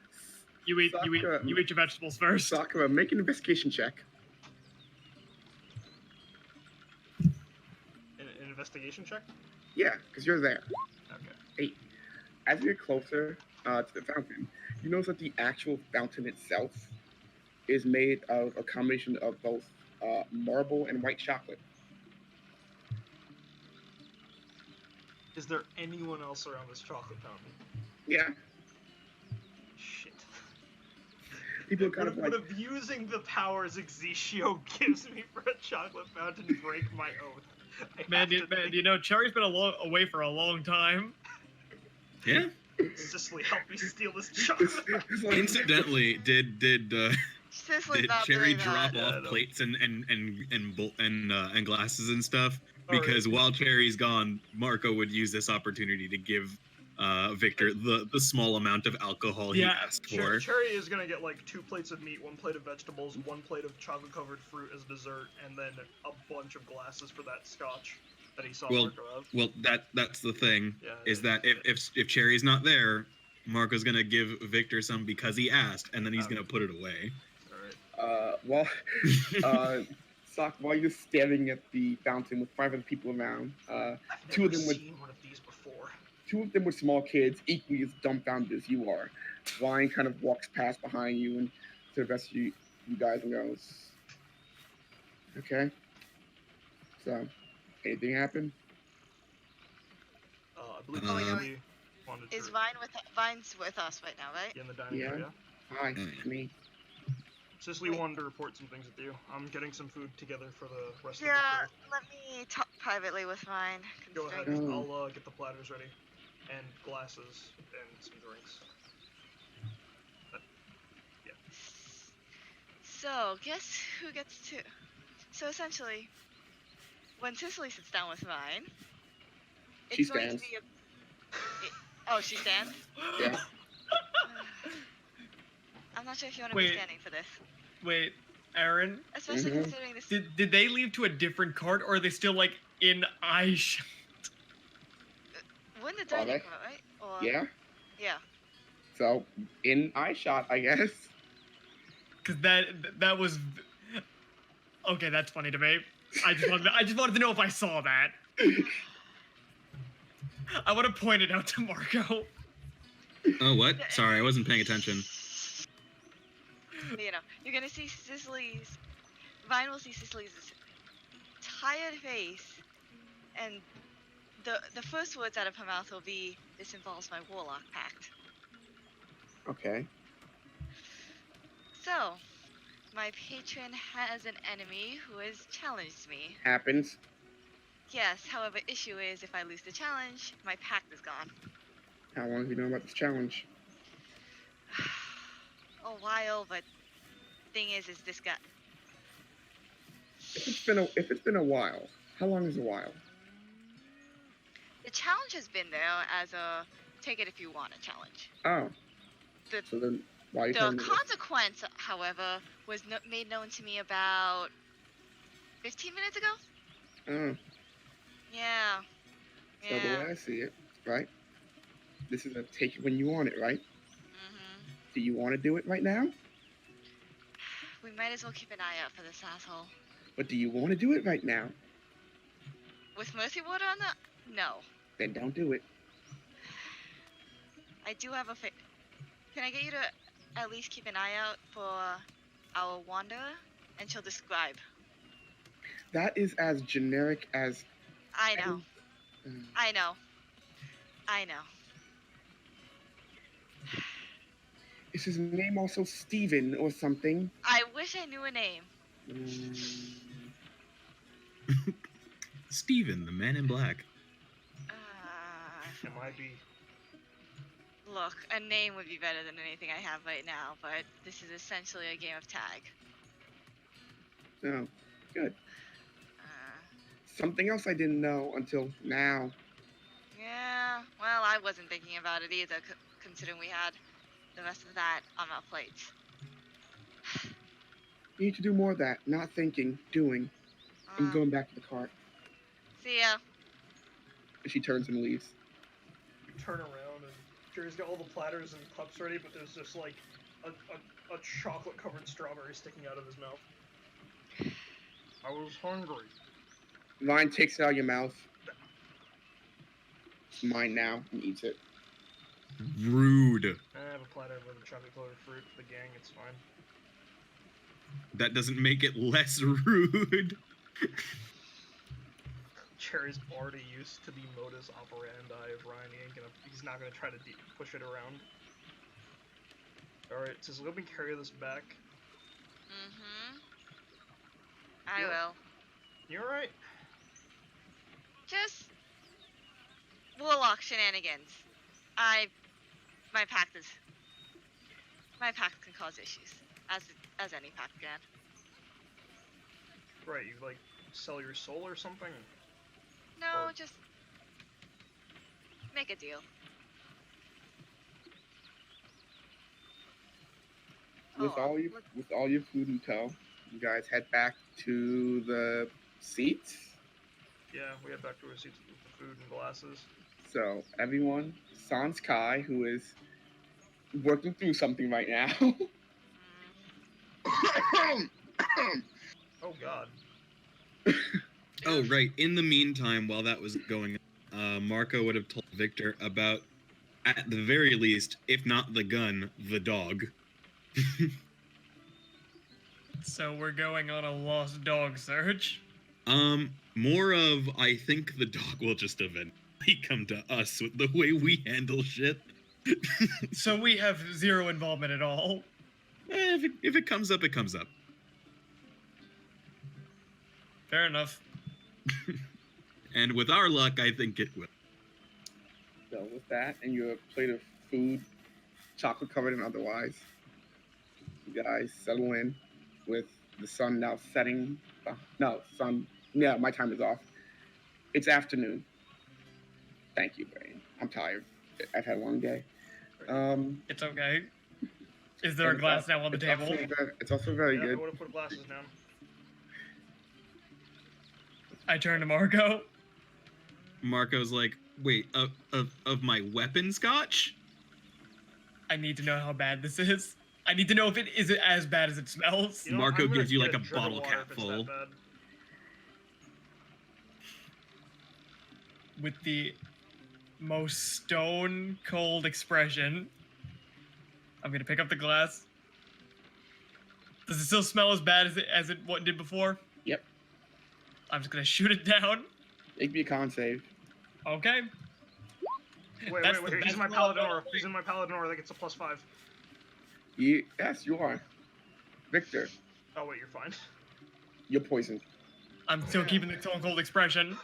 Speaker 7: You eat
Speaker 6: Sakura,
Speaker 7: your vegetables first.
Speaker 6: Sakura, make an investigation check.
Speaker 1: An investigation check?
Speaker 6: Yeah, because you're there.
Speaker 1: Okay.
Speaker 6: As you get closer to the fountain, you notice that the actual fountain itself is made of a combination of both marble and white chocolate.
Speaker 1: Is there anyone else around this chocolate fountain?
Speaker 6: Yeah,
Speaker 1: Shit.
Speaker 6: people are kind of like,
Speaker 1: Would abusing the powers Exitio gives me for a chocolate fountain break my oath?
Speaker 7: Man, you know, Cherry's been away for a long time.
Speaker 5: Yeah.
Speaker 1: Cicely, help me steal this chocolate.
Speaker 6: it's like,
Speaker 5: Incidentally, did
Speaker 2: Cicely's
Speaker 5: did
Speaker 2: not
Speaker 5: Cherry
Speaker 2: doing
Speaker 5: drop
Speaker 2: that.
Speaker 1: Yeah, I
Speaker 5: off
Speaker 1: know.
Speaker 5: plates and glasses and stuff?
Speaker 1: All
Speaker 5: Because while Cherry's gone, Marco would use this opportunity to give Victor the small amount of alcohol he
Speaker 7: Yeah,
Speaker 5: asked for.
Speaker 1: Cherry is gonna get like 2 plates of meat, 1 plate of vegetables, 1 plate of chocolate-covered fruit as dessert, and then a bunch of glasses for that scotch that he saw
Speaker 5: Well,
Speaker 1: Marco have.
Speaker 5: Well, that's the thing,
Speaker 1: Yeah,
Speaker 5: is
Speaker 1: yeah,
Speaker 5: that if Cherry's not there, Marco's gonna give Victor some because he asked, and then he's gonna put it away.
Speaker 1: All right.
Speaker 6: while you're staring at the fountain with 5 other people around,
Speaker 1: I've
Speaker 6: two
Speaker 1: never
Speaker 6: of them with
Speaker 1: seen one of these before.
Speaker 6: 2 of them were small kids, equally as dumbfounded as you are. Ryan kind of walks past behind you and to the rest of you guys and goes, "Okay. So, anything happen?"
Speaker 1: I believe
Speaker 5: Oh, yeah.
Speaker 1: Cicely wanted to
Speaker 2: Is Vine's with us right now, right?
Speaker 1: be in the dining
Speaker 6: Yeah.
Speaker 1: area.
Speaker 6: Hi,
Speaker 5: Oh, yeah.
Speaker 6: it's me.
Speaker 1: Cicely
Speaker 2: Wait.
Speaker 1: wanted to report some things with you. I'm getting some food together for the rest
Speaker 2: Yeah,
Speaker 1: of the
Speaker 2: let me talk privately with Vine.
Speaker 1: crew. Go ahead.
Speaker 2: considering-
Speaker 6: Oh.
Speaker 1: I'll get the platters ready, and glasses and some drinks.
Speaker 2: So, guess who gets to? So essentially, when Cicely sits down with Vine, it's
Speaker 6: She
Speaker 2: going
Speaker 6: stands.
Speaker 2: to be oh, she stands?
Speaker 6: Yeah.
Speaker 2: I'm not sure if you want to be
Speaker 7: Wait.
Speaker 2: standing for this.
Speaker 7: Wait, Aaron,
Speaker 2: Especially
Speaker 6: Mhm.
Speaker 2: considering this.
Speaker 7: did they leave to a different cart, or are they still like in eye shot?
Speaker 2: We're in the
Speaker 6: Are
Speaker 2: dining
Speaker 6: they?
Speaker 2: room, right? Or,
Speaker 6: Yeah.
Speaker 2: Yeah.
Speaker 6: So, in eye shot, I guess.
Speaker 7: Because that was okay. That's funny to me. I just wanted to know if I saw that. I want to point it out to Marco.
Speaker 5: Oh, what? Sorry, I wasn't paying attention.
Speaker 2: You know, you're gonna see Cicely's. Vine will see Cicely's tired face, and the first words out of her mouth will be, "This involves my warlock pact."
Speaker 6: Okay.
Speaker 2: So, my patron has an enemy who has challenged me.
Speaker 6: Happens.
Speaker 2: Yes, however, issue is if I lose the challenge, my pact is gone.
Speaker 6: How long have you known about this challenge?
Speaker 2: A while, but thing is this guy.
Speaker 6: If it's been a while, how long is a while?
Speaker 2: The challenge has been there as a take it if you want a challenge.
Speaker 6: Oh.
Speaker 2: The-
Speaker 6: So then, why are you
Speaker 2: The
Speaker 6: telling me this?
Speaker 2: consequence, however, was made known to me about 15 minutes ago.
Speaker 6: Oh.
Speaker 2: Yeah.
Speaker 6: So the way I see it, right? This is a take it when you want it, right?
Speaker 2: Mhm.
Speaker 6: Do you want to do it right now?
Speaker 2: We might as well keep an eye out for this asshole.
Speaker 6: But do you want to do it right now?
Speaker 2: With Mercy Water on the... No.
Speaker 6: Then don't do it.
Speaker 2: I do have a Can I get you to at least keep an eye out for our Wanderer? And she'll describe.
Speaker 6: That is as generic as.
Speaker 2: I know.
Speaker 6: Mm.
Speaker 2: I know. I know.
Speaker 6: Is his name also Steven or something?
Speaker 2: I wish I knew a name.
Speaker 6: Mm.
Speaker 5: Steven, the man in black.
Speaker 1: It might be.
Speaker 2: Look, a name would be better than anything I have right now, but this is essentially a game of tag.
Speaker 6: Oh, good.
Speaker 2: Uh,
Speaker 6: Something else I didn't know until now.
Speaker 2: yeah, well, I wasn't thinking about it either, considering we had the rest of that on our plates.
Speaker 6: You need to do more of that. Not thinking, doing. I'm going back to the cart.
Speaker 2: See ya.
Speaker 6: And she turns and leaves.
Speaker 1: You turn around and Jerry's got all the platters and cups ready, but there's just like a chocolate covered strawberry sticking out of his mouth. I was hungry.
Speaker 6: Vine takes it out of your mouth. It's mine now, and eats it.
Speaker 5: Rude.
Speaker 1: I have a platter with a chocolate covered fruit for the gang, it's fine.
Speaker 5: That doesn't make it less rude.
Speaker 1: Cherry's already used to the modus operandi of Ryan. He's not gonna try to push it around. Alright, so let me carry this back.
Speaker 2: Mm-hmm. I
Speaker 1: Yeah.
Speaker 2: will.
Speaker 1: You alright?
Speaker 2: Just warlock shenanigans. My pact can cause issues, as any pact can.
Speaker 1: Right, you like sell your soul or something?
Speaker 2: No,
Speaker 1: Or-
Speaker 2: just make a deal.
Speaker 6: With all your food in tow, you guys head back to the seats.
Speaker 1: Yeah, we head back to our seats with the food and glasses.
Speaker 6: So everyone, sans Kai, who is working through something right now.
Speaker 1: Oh god.
Speaker 5: Oh, right. In the meantime, while that was going on, Marco would have told Victor about, at the very least, if not the gun, the dog.
Speaker 7: So we're going on a lost dog search.
Speaker 5: More of, I think the dog will just eventually come to us with the way we handle shit.
Speaker 7: So we have zero involvement at all.
Speaker 5: If it comes up, it comes up.
Speaker 7: Fair enough.
Speaker 5: And with our luck, I think it will.
Speaker 6: So with that and your plate of food, chocolate covered and otherwise, you guys settle in with the sun now setting. Yeah, my time is off. It's afternoon. Thank you, Brain. I'm tired. I've had a long day.
Speaker 7: It's okay. Is there a glass now on the table?
Speaker 6: It's also very
Speaker 1: Yeah,
Speaker 6: good.
Speaker 1: I would have put glasses down.
Speaker 7: I turn to Marco.
Speaker 5: Marco's like, wait, of my weapon scotch?
Speaker 7: I need to know how bad this is. I need to know if it is it as bad as it smells.
Speaker 1: You know,
Speaker 5: Marco
Speaker 1: I'm gonna
Speaker 5: gives you,
Speaker 1: get
Speaker 5: like, a
Speaker 1: jug of
Speaker 5: bottle
Speaker 1: water
Speaker 5: cap
Speaker 1: if it's
Speaker 5: full.
Speaker 1: that bad.
Speaker 7: With the most stone cold expression, I'm gonna pick up the glass. Does it still smell as bad as it what did before?
Speaker 6: Yep.
Speaker 7: I'm just gonna shoot it down.
Speaker 6: Make me a con save.
Speaker 7: Okay.
Speaker 1: Wait,
Speaker 7: That's
Speaker 1: wait,
Speaker 7: the
Speaker 1: wait. He's in
Speaker 7: best
Speaker 1: my
Speaker 7: roll of
Speaker 1: paladin
Speaker 7: all
Speaker 1: aura. He's in my paladin aura. That gets a +5.
Speaker 6: Yes, you are. Victor,
Speaker 1: Oh wait, you're fine.
Speaker 6: you're poisoned.
Speaker 7: I'm still keeping the stone cold expression.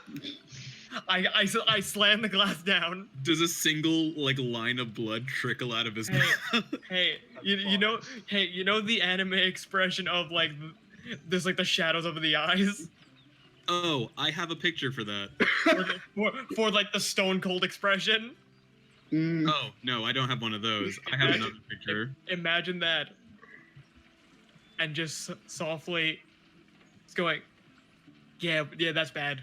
Speaker 7: I slam the glass down.
Speaker 5: Does a single, like, line of blood trickle out of his
Speaker 7: Hey.
Speaker 5: mouth?
Speaker 7: Hey, you know the anime expression of like there's like the shadows over the eyes
Speaker 5: Oh, I have a picture for that.
Speaker 7: for like the stone cold expression.
Speaker 6: Mm,
Speaker 5: Oh, no, I don't have one of those. I have another picture.
Speaker 7: Imagine that, and just softly, it's going. Yeah, that's bad.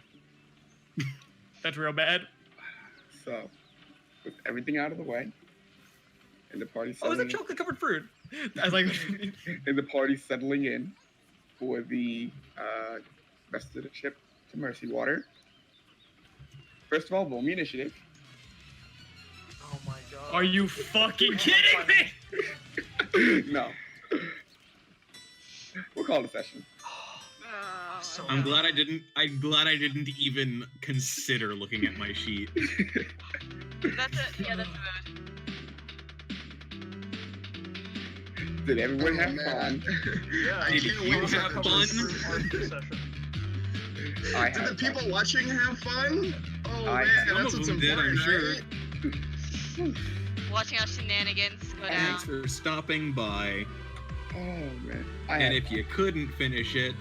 Speaker 7: That's real bad.
Speaker 6: so, with everything out of the way, and the party
Speaker 7: Oh, is
Speaker 6: settling
Speaker 7: that chocolate covered fruit? I was like,
Speaker 6: and the party settling in for the rest of the trip to Mercy Water. First of all, roll me initiative.
Speaker 1: Oh my god.
Speaker 7: are you fucking kidding me?
Speaker 6: No. We'll call it a session.
Speaker 2: Oh,
Speaker 1: So
Speaker 5: I'm glad I didn't even consider looking at my sheet.
Speaker 2: that's it. Yeah, that's good.
Speaker 6: Did everyone have
Speaker 3: man.
Speaker 6: fun?
Speaker 1: Yeah,
Speaker 5: Did
Speaker 1: we
Speaker 5: you
Speaker 1: were
Speaker 5: have
Speaker 1: covered
Speaker 5: fun?
Speaker 1: through part of the session.
Speaker 6: I
Speaker 3: Did the
Speaker 6: had
Speaker 3: people
Speaker 6: fun.
Speaker 3: watching have fun? Oh
Speaker 6: I-
Speaker 3: man,
Speaker 5: Some
Speaker 3: that's
Speaker 5: of
Speaker 3: what's
Speaker 5: them did, I'm
Speaker 3: important,
Speaker 5: sure.
Speaker 3: right?
Speaker 2: Watching our shenanigans go down.
Speaker 5: Thanks for stopping by.
Speaker 6: Oh man. I
Speaker 5: And
Speaker 6: had
Speaker 5: if you couldn't finish it,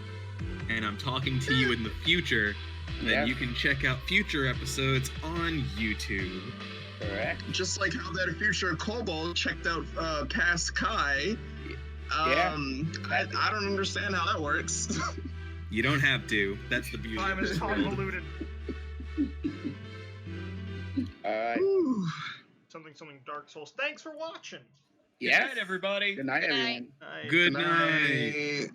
Speaker 5: and I'm talking to you in the future, then
Speaker 6: Yeah.
Speaker 5: you can check out future episodes on YouTube.
Speaker 6: correct.
Speaker 3: Just like how that future kobold checked out past Kai.
Speaker 6: Yeah.
Speaker 3: I don't understand how that works.
Speaker 5: You don't have to. That's the beauty
Speaker 1: Time
Speaker 5: of
Speaker 1: is
Speaker 5: this world.
Speaker 1: convoluted.
Speaker 6: Alright.
Speaker 3: Whew.
Speaker 1: Something Dark Souls. Thanks for watching.
Speaker 7: Good
Speaker 6: Yes.
Speaker 7: night, everybody.
Speaker 6: Good night,
Speaker 2: Good night.
Speaker 6: everyone.
Speaker 1: Night.
Speaker 5: Good night.
Speaker 3: Night.